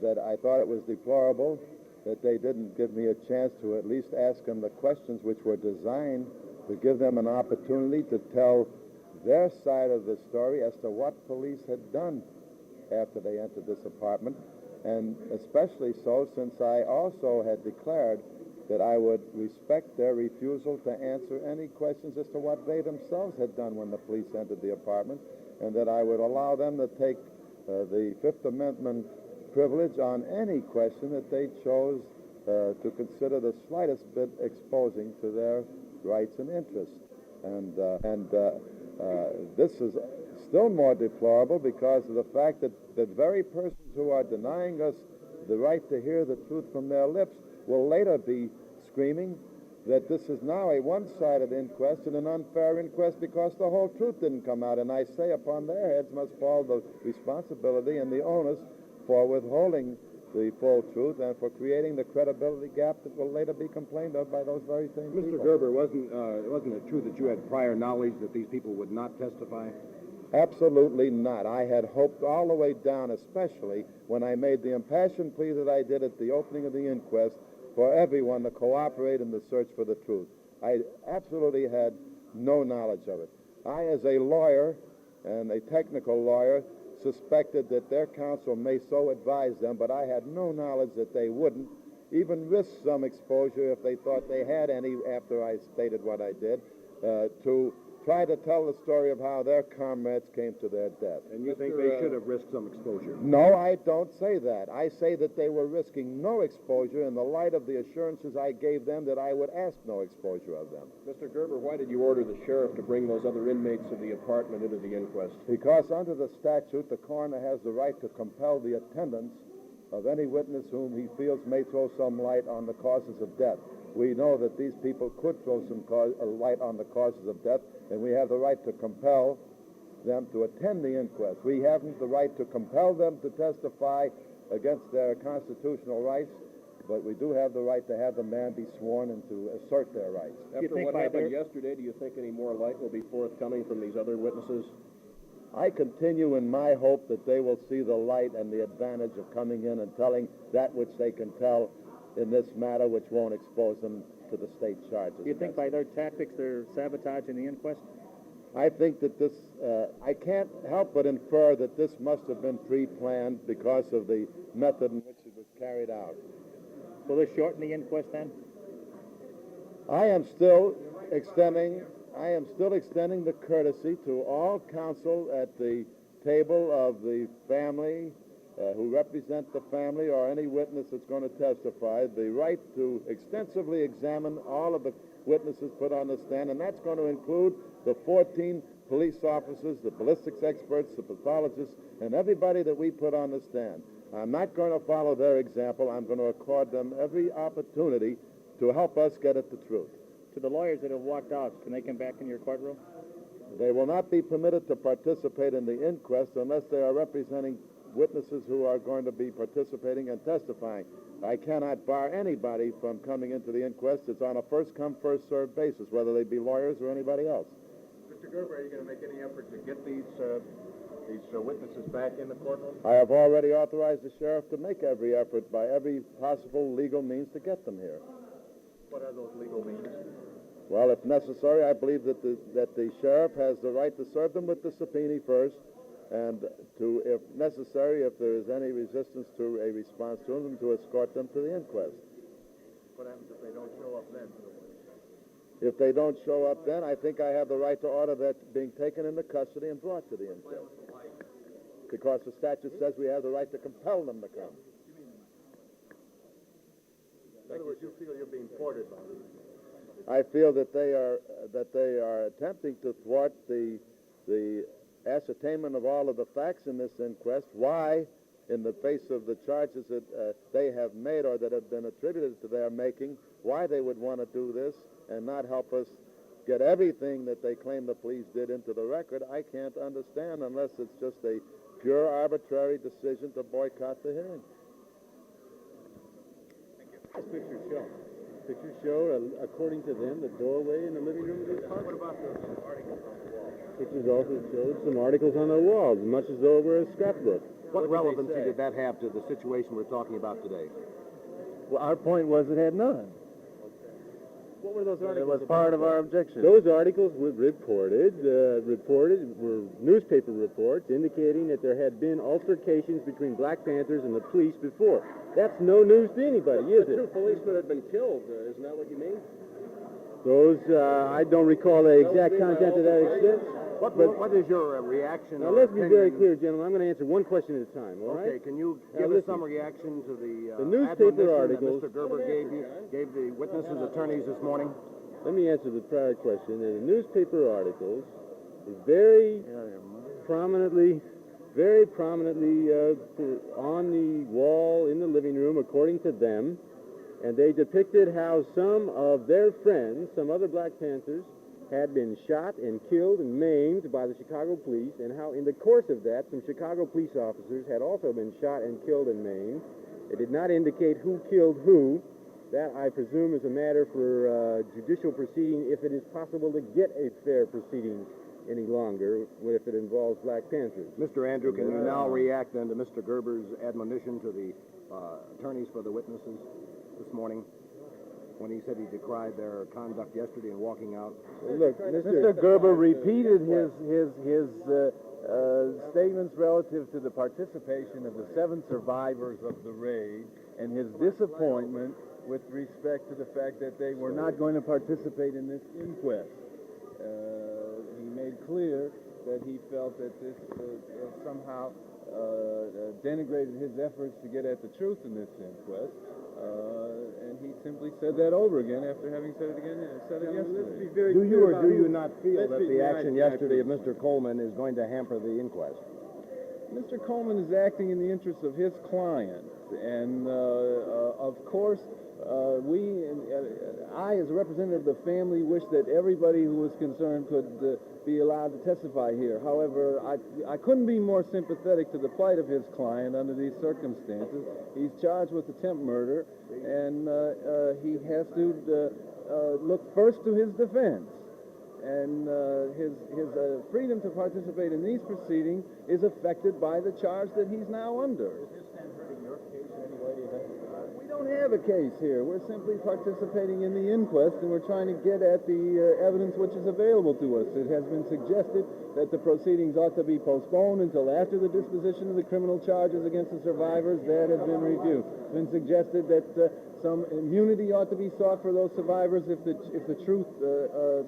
That I thought it was deplorable that they didn't give me a chance to at least ask them the questions which were designed to give them an opportunity to tell their side of the story as to what police had done after they entered this apartment, and especially so since I also had declared that I would respect their refusal to answer any questions as to what they themselves had done when the police entered the apartment, and that I would allow them to take the Fifth Amendment privilege on any question that they chose to consider the slightest bit exposing to their rights and interests. And this is still more deplorable because of the fact that the very persons who are denying us the right to hear the truth from their lips will later be screaming that this is now a one-sided inquest and an unfair inquest because the whole truth didn't come out. And I say upon their heads must fall the responsibility and the onus for withholding the full truth and for creating the credibility gap that will later be complained of by those very same people. Mr. Gerber, wasn't it true that you had prior knowledge that these people would not testify? Absolutely not. I had hoped all the way down, especially when I made the impassioned plea that I did at the opening of the inquest, for everyone to cooperate in the search for the truth. I absolutely had no knowledge of it. I, as a lawyer and a technical lawyer, suspected that their counsel may so advise them, but I had no knowledge that they wouldn't even risk some exposure if they thought they had any after I stated what I did, to try to tell the story of how their comrades came to their death. And you think they should have risked some exposure? No, I don't say that. I say that they were risking no exposure in the light of the assurances I gave them that I would ask no exposure of them. Mr. Gerber, why did you order the sheriff to bring those other inmates of the apartment into the inquest? Because under the statute, the coroner has the right to compel the attendance of any witness whom he feels may throw some light on the causes of death. We know that these people could throw some light on the causes of death, and we have the right to compel them to attend the inquest. We haven't the right to compel them to testify against their constitutional rights, but we do have the right to have the man be sworn and to assert their rights. After what happened yesterday, do you think any more light will be forthcoming from these other witnesses? I continue in my hope that they will see the light and the advantage of coming in and telling that which they can tell in this matter, which won't expose them to the state charges. Do you think by their tactics they're sabotaging the inquest? I think that this, I can't help but infer that this must have been pre-planned because of the method in which it was carried out. Will this shorten the inquest then? I am still extending the courtesy to all counsel at the table of the family who represent the family or any witness that's going to testify, the right to extensively examine all of the witnesses put on the stand, and that's going to include the 14 police officers, the ballistics experts, the pathologists, and everybody that we put on the stand. I'm not going to follow their example. I'm going to accord them every opportunity to help us get at the truth. To the lawyers that have walked out, can they come back in your courtroom? They will not be permitted to participate in the inquest unless they are representing witnesses who are going to be participating and testifying. I cannot bar anybody from coming into the inquest. It's on a first-come, first-served basis, whether they be lawyers or anybody else. Mr. Gerber, are you going to make any effort to get these witnesses back in the courtroom? I have already authorized the sheriff to make every effort by every possible legal means to get them here. What are those legal means? Well, if necessary, I believe that the sheriff has the right to serve them with the subpoena first, and to, if necessary, if there is any resistance to a response to them, to escort them to the inquest. What happens if they don't show up then? If they don't show up then, I think I have the right to order that being taken into custody and brought to the inquest. Because the statute says we have the right to compel them to come. In other words, you feel you're being thwarted by these. I feel that they are attempting to thwart the ascertainment of all of the facts in this inquest. Why, in the face of the charges that they have made or that have been attributed to their making, why they would want to do this and not help us get everything that they claim the police did into the record, I can't understand unless it's just a pure arbitrary decision to boycott the hearing. This picture show. Pictures show, according to them, the doorway in the living room of the apartment. What about those articles on the wall? Pictures also showed some articles on the walls, much as though it were a scrapbook. What relevancy did that have to the situation we're talking about today? Well, our point was it had none. What were those articles? It was part of our objection. Those articles were reported were newspaper reports indicating that there had been altercations between Black Panthers and the police before. That's no news to anybody, is it? Two policemen had been killed. Isn't that what you mean? Those, I don't recall the exact content to that extent. What is your reaction? Now, let's be very clear, gentlemen. I'm going to answer one question at a time, all right? Okay, can you give us some reaction to the newspaper articles that Mr. Gerber gave the witnesses' attorneys this morning? Let me answer the prior question. The newspaper articles very prominently on the wall in the living room, according to them, and they depicted how some of their friends, some other Black Panthers, had been shot and killed and maimed by the Chicago police, and how in the course of that, some Chicago police officers had also been shot and killed and maimed. It did not indicate who killed who. That, I presume, is a matter for judicial proceeding if it is possible to get a fair proceeding any longer if it involves Black Panthers. Mr. Andrew, can you now react then to Mr. Gerber's admonition to the attorneys for the witnesses this morning when he said he decried their conduct yesterday in walking out? Look, Mr. Gerber repeated his statements relative to the participation of the 7 survivors of the raid and his disappointment with respect to the fact that they were not going to participate in this inquest. He made clear that he felt that this somehow denigrated his efforts to get at the truth in this inquest, and he simply said that over again after having said it yesterday. Do you or do you not feel that the action yesterday of Mr. Coleman is going to hamper the inquest? Mr. Coleman is acting in the interest of his client, and of course, we I, as a representative of the family, wish that everybody who was concerned could be allowed to testify here. However, I couldn't be more sympathetic to the plight of his client under these circumstances. He's charged with attempt murder, and he has to look first to his defense. And his freedom to participate in these proceedings is affected by the charge that he's now under. We don't have a case here. We're simply participating in the inquest, and we're trying to get at the evidence which is available to us. It has been suggested that the proceedings ought to be postponed until after the disposition of the criminal charges against the survivors. That has been reviewed. It's been suggested that some immunity ought to be sought for those survivors if the truth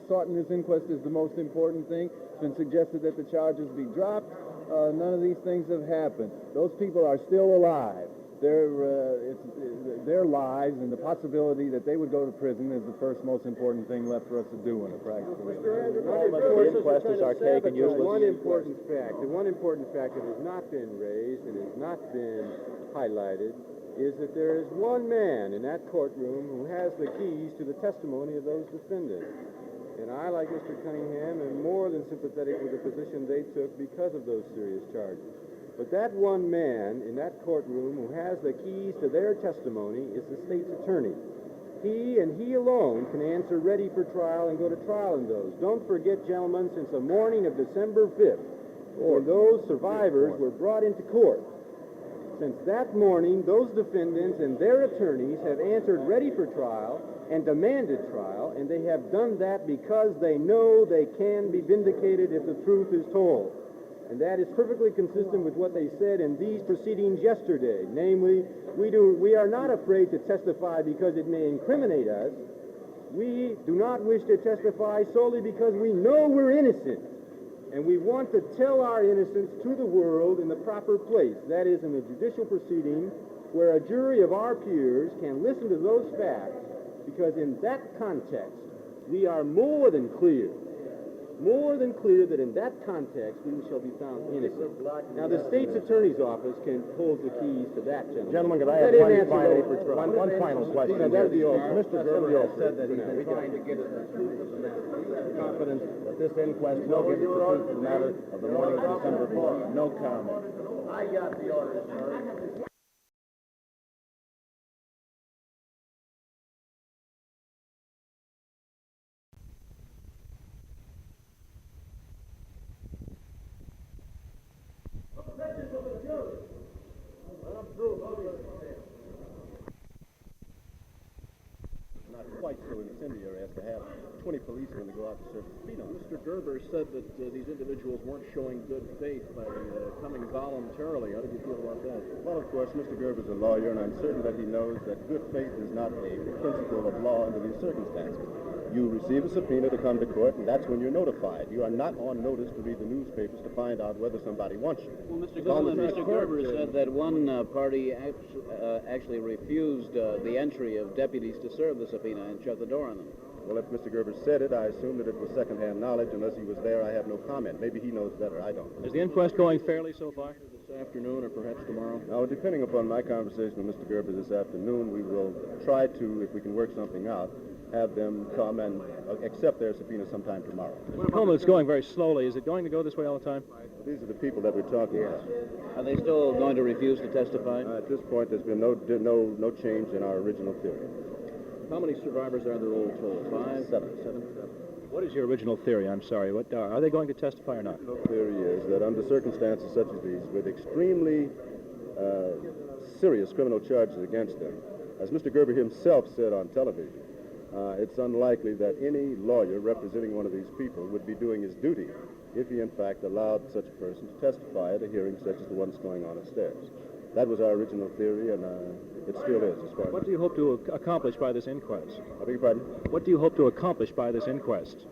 sought in this inquest is the most important thing. It's been suggested that the charges be dropped. None of these things have happened. Those people are still alive. Their lives and the possibility that they would go to prison is the first most important thing left for us to do in a practice. The inquest is archaic and useless. One important fact that has not been raised and has not been highlighted is that there is one man in that courtroom who has the keys to the testimony of those defendants. And I, like Mr. Cunningham, am more than sympathetic with the position they took because of those serious charges. But that one man in that courtroom who has the keys to their testimony is the state's attorney. He and he alone can answer ready for trial and go to trial in those. Don't forget, gentlemen, since the morning of December 5th, when those survivors were brought into court, since that morning, those defendants and their attorneys have answered ready for trial and demanded trial, and they have done that because they know they can be vindicated if the truth is told. And that is perfectly consistent with what they said in these proceedings yesterday. Namely, we are not afraid to testify because it may incriminate us. We do not wish to testify solely because we know we're innocent. And we want to tell our innocence to the world in the proper place. That is, in a judicial proceeding where a jury of our peers can listen to those facts, because in that context, we are more than clear that in that context we shall be found innocent. Now, the state's attorney's office can hold the keys to that, gentlemen. Gentlemen, could I have one final question? Mr. Gerber said that he's been trying to get at the truth of the matter. Confidence that this inquest will give us the truth of the matter of the morning of December 4th. No comment. I got the orders, sir. Not quite so incendiary as to have 20 policemen to go out to serve subpoena. Mr. Gerber said that these individuals weren't showing good faith by coming voluntarily. How did you feel about that? Well, of course, Mr. Gerber's a lawyer, and I'm certain that he knows that good faith is not a principle of law under these circumstances. You receive a subpoena to come to court, and that's when you're notified. You are not on notice to read the newspapers to find out whether somebody wants you. Well, Mr. Gerber said that one party actually refused the entry of deputies to serve the subpoena and shut the door on them. Well, if Mr. Gerber said it, I assume that it was secondhand knowledge. Unless he was there, I have no comment. Maybe he knows better. I don't. Is the inquest going fairly so far? This afternoon or perhaps tomorrow? Now, depending upon my conversation with Mr. Gerber this afternoon, we will try to, if we can work something out, have them come and accept their subpoena sometime tomorrow. Mr. Coleman, it's going very slowly. Is it going to go this way all the time? These are the people that we're talking about. Are they still going to refuse to testify? At this point, there's been no change in our original theory. How many survivors are there all told? 5? 7. What is your original theory? I'm sorry. What are they going to testify or not? The theory is that under circumstances such as these, with extremely serious criminal charges against them, as Mr. Gerber himself said on television, it's unlikely that any lawyer representing one of these people would be doing his duty if he, in fact, allowed such a person to testify at a hearing such as the one that's going on upstairs. That was our original theory, and it still is, as far as... What do you hope to accomplish by this inquest? I beg your pardon? What do you hope to accomplish by this inquest?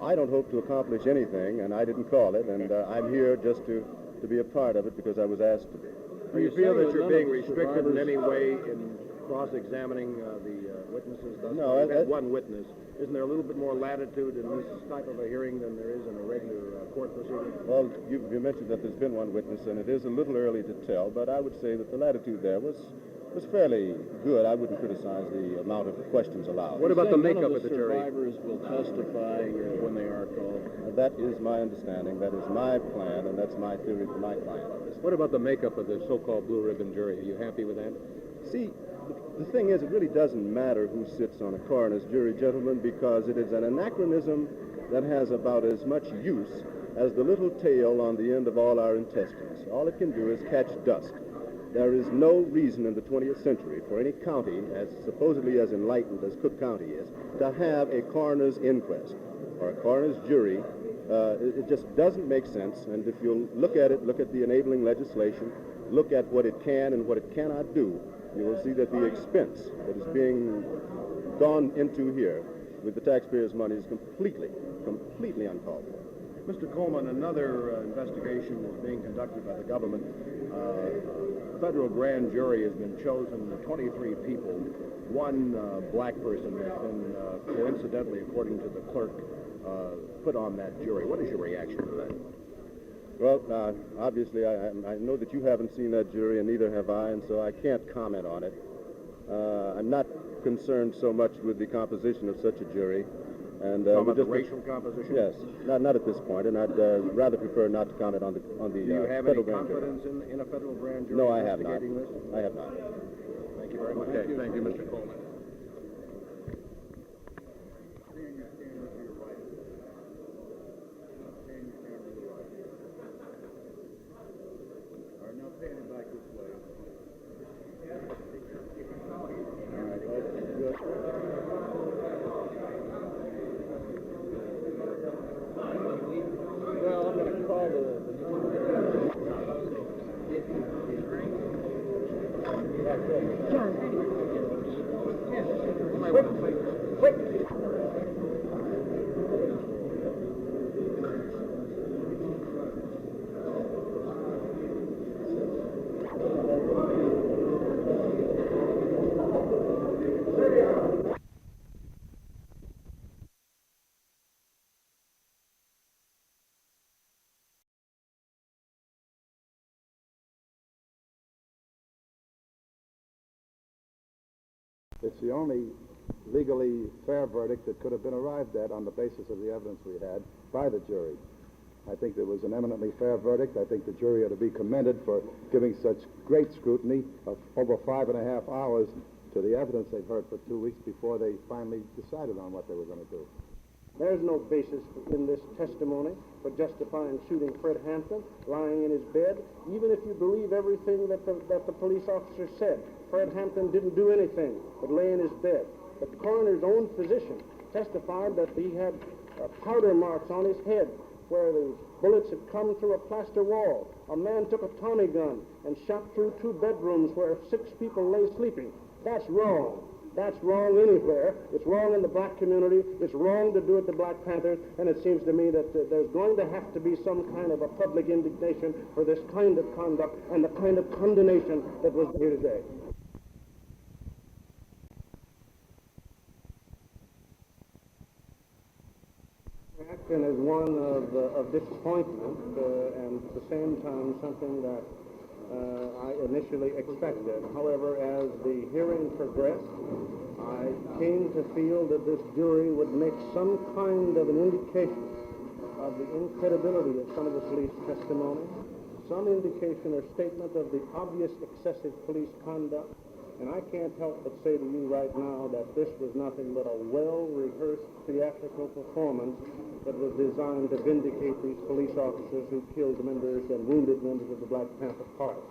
I don't hope to accomplish anything, and I didn't call it, and I'm here just to be a part of it because I was asked to be. Do you feel that you're being restricted in any way in cross-examining the witnesses? No, We've had one witness. Isn't there a little bit more latitude in this type of a hearing than there is in a regular court proceeding? Well, you mentioned that there's been one witness, and it is a little early to tell, but I would say that the latitude there was was fairly good. I wouldn't criticize the amount of questions allowed. What about the makeup of the jury? Survivors will testify when they are called. That is my understanding. That is my plan, and that's my theory for my client. What about the makeup of the so-called blue ribbon jury? Are you happy with that? See, the thing is, it really doesn't matter who sits on a coroner's jury, gentlemen, because it is an anachronism that has about as much use as the little tail on the end of all our intestines. All it can do is catch dust. There is no reason in the 20th century for any county, as supposedly as enlightened as Cook County is, to have a coroner's inquest or a coroner's jury. It just doesn't make sense, and if you look at it, look at the enabling legislation, look at what it can and what it cannot do, you will see that the expense that is being gone into here with the taxpayers' money is completely uncalled for. Mr. Coleman, another investigation is being conducted by the government. A federal grand jury has been chosen, 23 people. One black person has been, coincidentally, according to the clerk, put on that jury. What is your reaction to that? Well, obviously, I know that you haven't seen that jury, and neither have I, and so I can't comment on it. I'm not concerned so much with the composition of such a jury. And the racial composition? Yes, not at this point, and I'd rather prefer not to comment on the Do you have any federal grand jury. confidence in a federal grand jury No, I have not. investigating this? I have not. Thank you very much. Okay, thank you, Mr. Coleman. Well, I'm going to call It's the only legally fair verdict that could have been arrived at on the basis of the evidence we had by the jury. I think it was an eminently fair verdict. I think the jury ought to be commended for giving such great scrutiny of over 5.5 hours to the evidence they've heard for 2 weeks before they finally decided on what they were going to do. There's no basis in this testimony for justifying shooting Fred Hampton lying in his bed, even if you believe everything that the police officer said. Fred Hampton didn't do anything but lay in his bed. The coroner's own physician testified that he had powder marks on his head where the bullets had come through a plaster wall. A man took a Tommy gun and shot through 2 bedrooms where 6 people lay sleeping. That's wrong. That's wrong anywhere. It's wrong in the black community. It's wrong to do it to Black Panthers. And it seems to me that there's going to have to be some kind of a public indignation for this kind of conduct and the kind of condemnation that was here today. Reaction is one of disappointment and at the same time something that I initially expected. However, as the hearing progressed, I came to feel that this jury would make some kind of an indication of the incredibility of some of the police testimony, some indication or statement of the obvious excessive police conduct. And I can't help but say to you right now that this was nothing but a well-rehearsed theatrical performance that was designed to vindicate these police officers who killed members and wounded members of the Black Panther Party.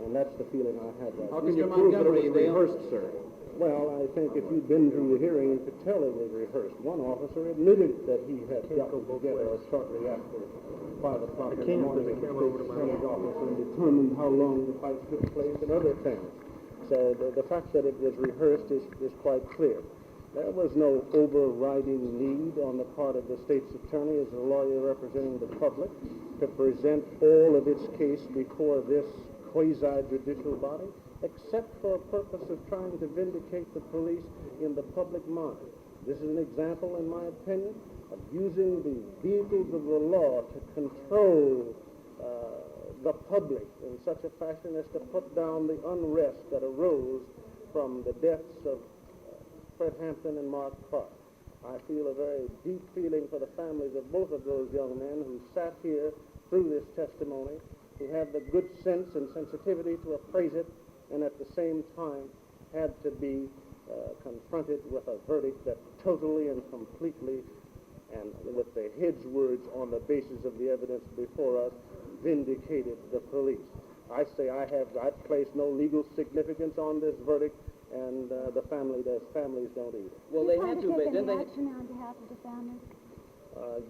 And that's the feeling I had right now. How can you prove that it was rehearsed, sir? Well, I think if you'd been through the hearing, you could tell it was rehearsed. One officer admitted that he had gotten together shortly after 5 o'clock in the morning with the state attorney's office and determined how long the fight took place and other things. So the fact that it was rehearsed is quite clear. There was no overriding need on the part of the state's attorney as a lawyer representing the public to present all of its case before this quasi-judicial body, except for a purpose of trying to vindicate the police in the public mind. This is an example, in my opinion, of using the vehicles of the law to control the public in such a fashion as to put down the unrest that arose from the deaths of Fred Hampton and Mark Clark. I feel a very deep feeling for the families of both of those young men who sat here through this testimony, who had the good sense and sensitivity to appraise it, and at the same time had to be confronted with a verdict that totally and completely, and with the heads words on the basis of the evidence before us, vindicated the police. I say I place no legal significance on this verdict, and the families don't either. Well, they had to, didn't they? Action on behalf of the families?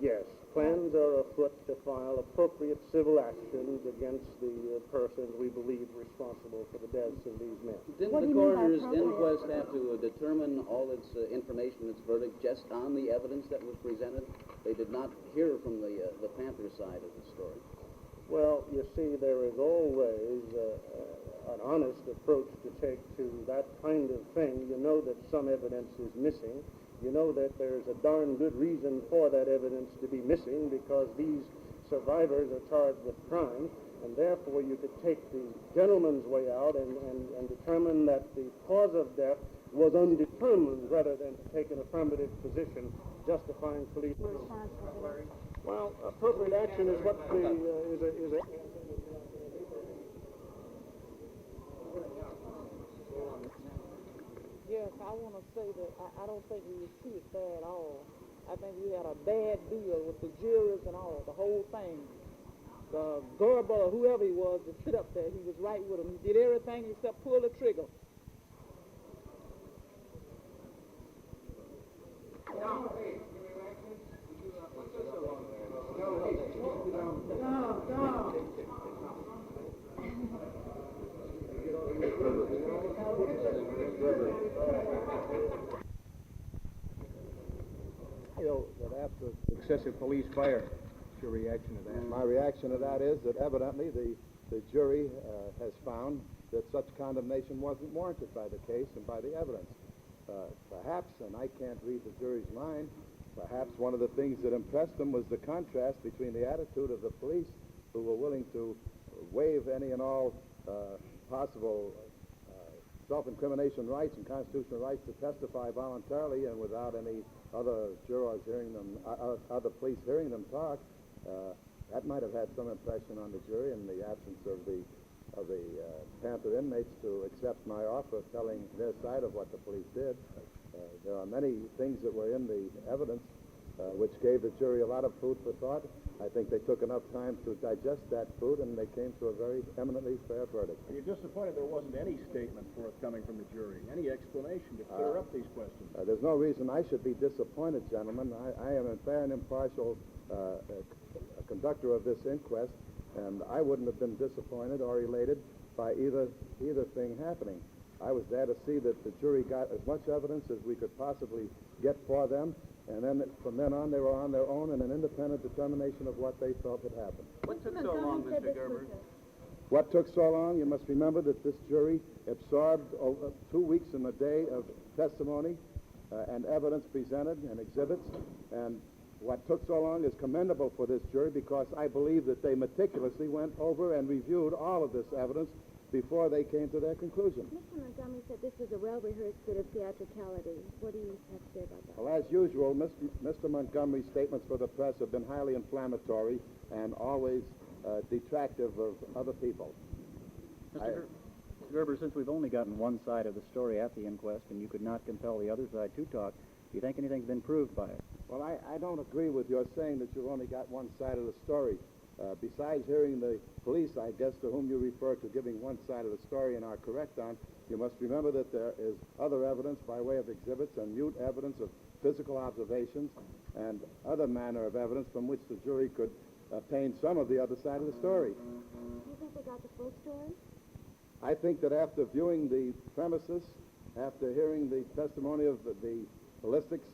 Yes, plans are afoot to file appropriate civil actions against the persons we believe responsible for the deaths of these men. Didn't the coroner's inquest have to determine all its information, its verdict, just on the evidence that was presented? They did not hear from the Panther side of the story. Well, you see, there is always an honest approach to take to that kind of thing. You know that some evidence is missing. You know that there's a darn good reason for that evidence to be missing, because these survivors are charged with crime, and therefore you could take the gentleman's way out and determine that the cause of death was undetermined rather than to take an affirmative position justifying police. Well, appropriate action is what is a Yes, I want to say that I don't think we see it there at all. I think we had a bad deal with the jurors and all, the whole thing. Gerber, or whoever he was, to sit up there, he was right with him. He did everything except pull the trigger. That after excessive police fire, what's your reaction to that? My reaction to that is that evidently the jury has found that such condemnation wasn't warranted by the case and by the evidence. Perhaps, and I can't read the jury's mind, perhaps one of the things that impressed them was the contrast between the attitude of the police, who were willing to waive any and all possible self-incrimination rights and constitutional rights to testify voluntarily and without any other jurors hearing them, other police hearing them talk. That might have had some impression on the jury in the absence of the Panther inmates to accept my offer of telling their side of what the police did. There are many things that were in the evidence which gave the jury a lot of food for thought. I think they took enough time to digest that food, and they came to a very eminently fair verdict. Are you disappointed there wasn't any statement forthcoming from the jury, any explanation to clear up these questions? There's no reason I should be disappointed, gentlemen. I am a fair and impartial conductor of this inquest, and I wouldn't have been disappointed or elated by either thing happening. I was there to see that the jury got as much evidence as we could possibly get for them, and then from then on they were on their own in an independent determination of what they felt had happened. What took so long, Mr. Gerber? What took so long? You must remember that this jury absorbed over 2 weeks and a day of testimony and evidence presented and exhibits, and what took so long is commendable for this jury, because I believe that they meticulously went over and reviewed all of this evidence before they came to their conclusion. Mr. Montgomery said this was a well-rehearsed bit of theatricality. What do you have to say about that? Well, as usual, Mr. Montgomery's statements for the press have been highly inflammatory and always detractive of other people. Mr. Gerber, since we've only gotten one side of the story at the inquest and you could not compel the other side to talk, do you think anything's been proved by it? Well, I don't agree with your saying that you've only got one side of the story. Besides hearing the police, I guess, to whom you refer to giving one side of the story and are correct on, you must remember that there is other evidence by way of exhibits and mute evidence of physical observations and other manner of evidence from which the jury could obtain some of the other side of the story. Do you think they got the full story? I think that after viewing the premises, after hearing the testimony of the ballistics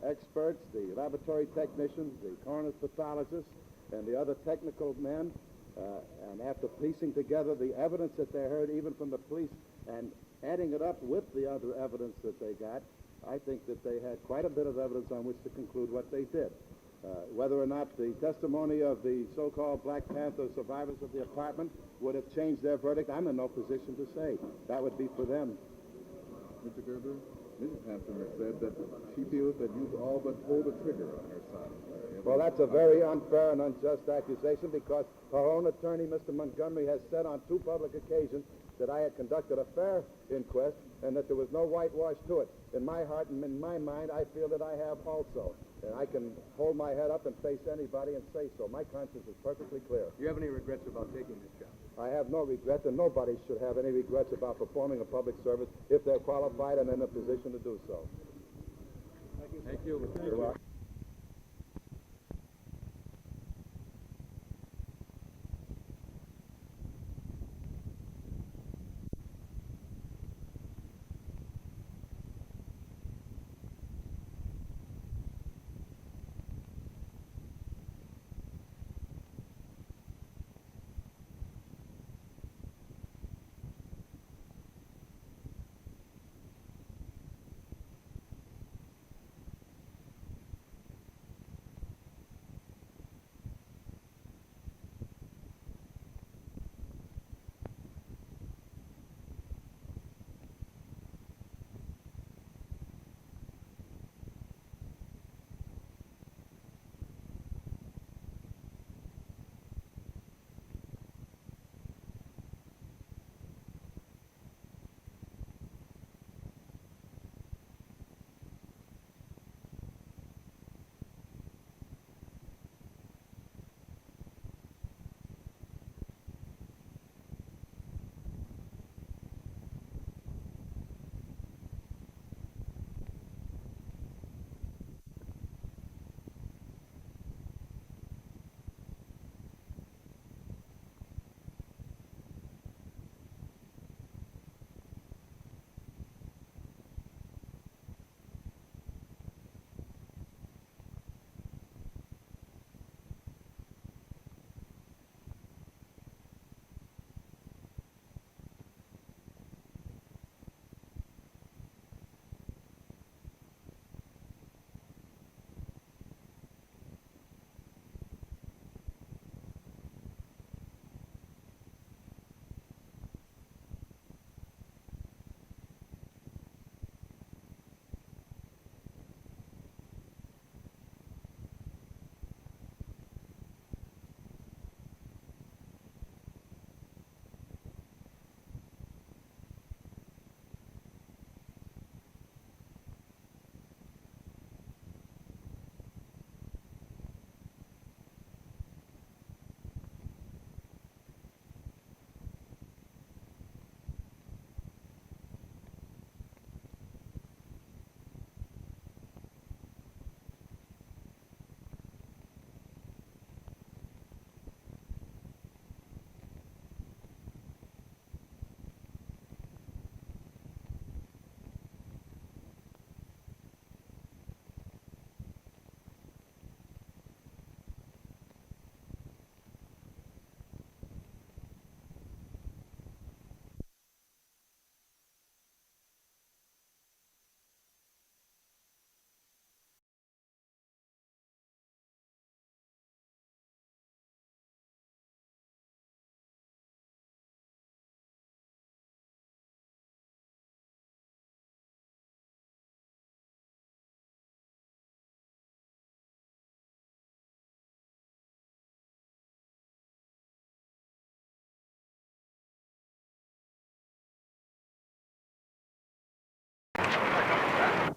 experts, the laboratory technicians, the coroner's pathologists, and the other technical men, and after piecing together the evidence that they heard even from the police and adding it up with the other evidence that they got, I think that they had quite a bit of evidence on which to conclude what they did. Whether or not the testimony of the so-called Black Panther survivors of the apartment would have changed their verdict, I'm in no position to say. That would be for them. Mr. Gerber, Mrs. Hampton has said that she feels that you've all but pulled the trigger on her son. Well, that's a very unfair and unjust accusation because our own attorney, Mr. Montgomery, has said on 2 public occasions that I had conducted a fair inquest and that there was no whitewash to it. In my heart and in my mind, I feel that I have also. And I can hold my head up and face anybody and say so. My conscience is perfectly clear. Do you have any regrets about taking this job? I have no regret, and nobody should have any regrets about performing a public service if they're qualified and in a position to do so. Thank you. You're welcome.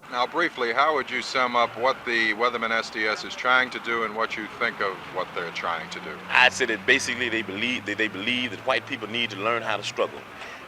Now, briefly, how would you sum up what the Weatherman SDS is trying to do and what you think of what they're trying to do? I'd say that basically they believe that white people need to learn how to struggle,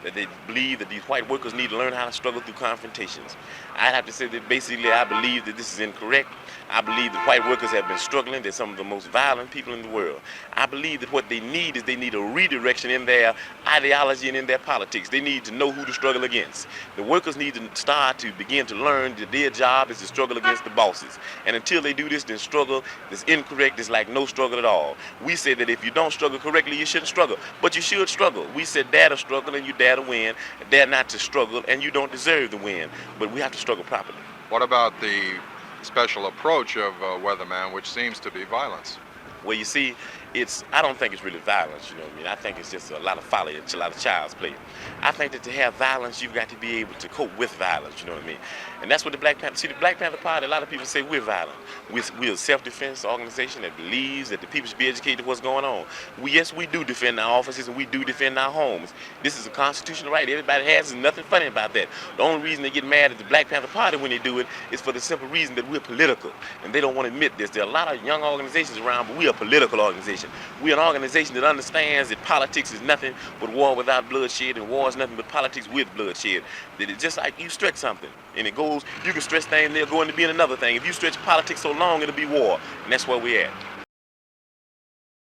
that they believe that these white workers need to learn how to struggle through confrontations. I'd have to say that basically I believe that this is incorrect. I believe that white workers have been struggling. They're some of the most violent people in the world. I believe that what they need is they need a redirection in their ideology and in their politics. They need to know who to struggle against. The workers need to start to begin to learn that their job is to struggle against the bosses. And until they do this, then struggle is incorrect. It's like no struggle at all. We say that if you don't struggle correctly, you shouldn't struggle. But you should struggle. We said dare to struggle and you dare to win, dare not to struggle and you don't deserve to win. But we have to struggle properly. What about the special approach of Weatherman, which seems to be violence. Well, you see, I don't think it's really violence, you know what I mean? I think it's just a lot of folly, a lot of child's play. I think that to have violence, you've got to be able to cope with violence, you know what I mean? And that's what the Black Panther, see, the Black Panther Party, a lot of people say we're violent. We're a self-defense organization that believes that the people should be educated what's going on. Yes, we do defend our offices and we do defend our homes. This is a constitutional right. Everybody has, there's nothing funny about that. The only reason they get mad at the Black Panther Party when they do it is for the simple reason that we're political. And they don't want to admit this. There are a lot of young organizations around, but we're a political organization. We're an organization that understands that politics is nothing but war without bloodshed, and war is nothing but politics with bloodshed. That it's just like you stretch something, and it goes, you can stretch things, they'll go into being another thing. If you stretch politics so long, it'll be war, and that's where we're at.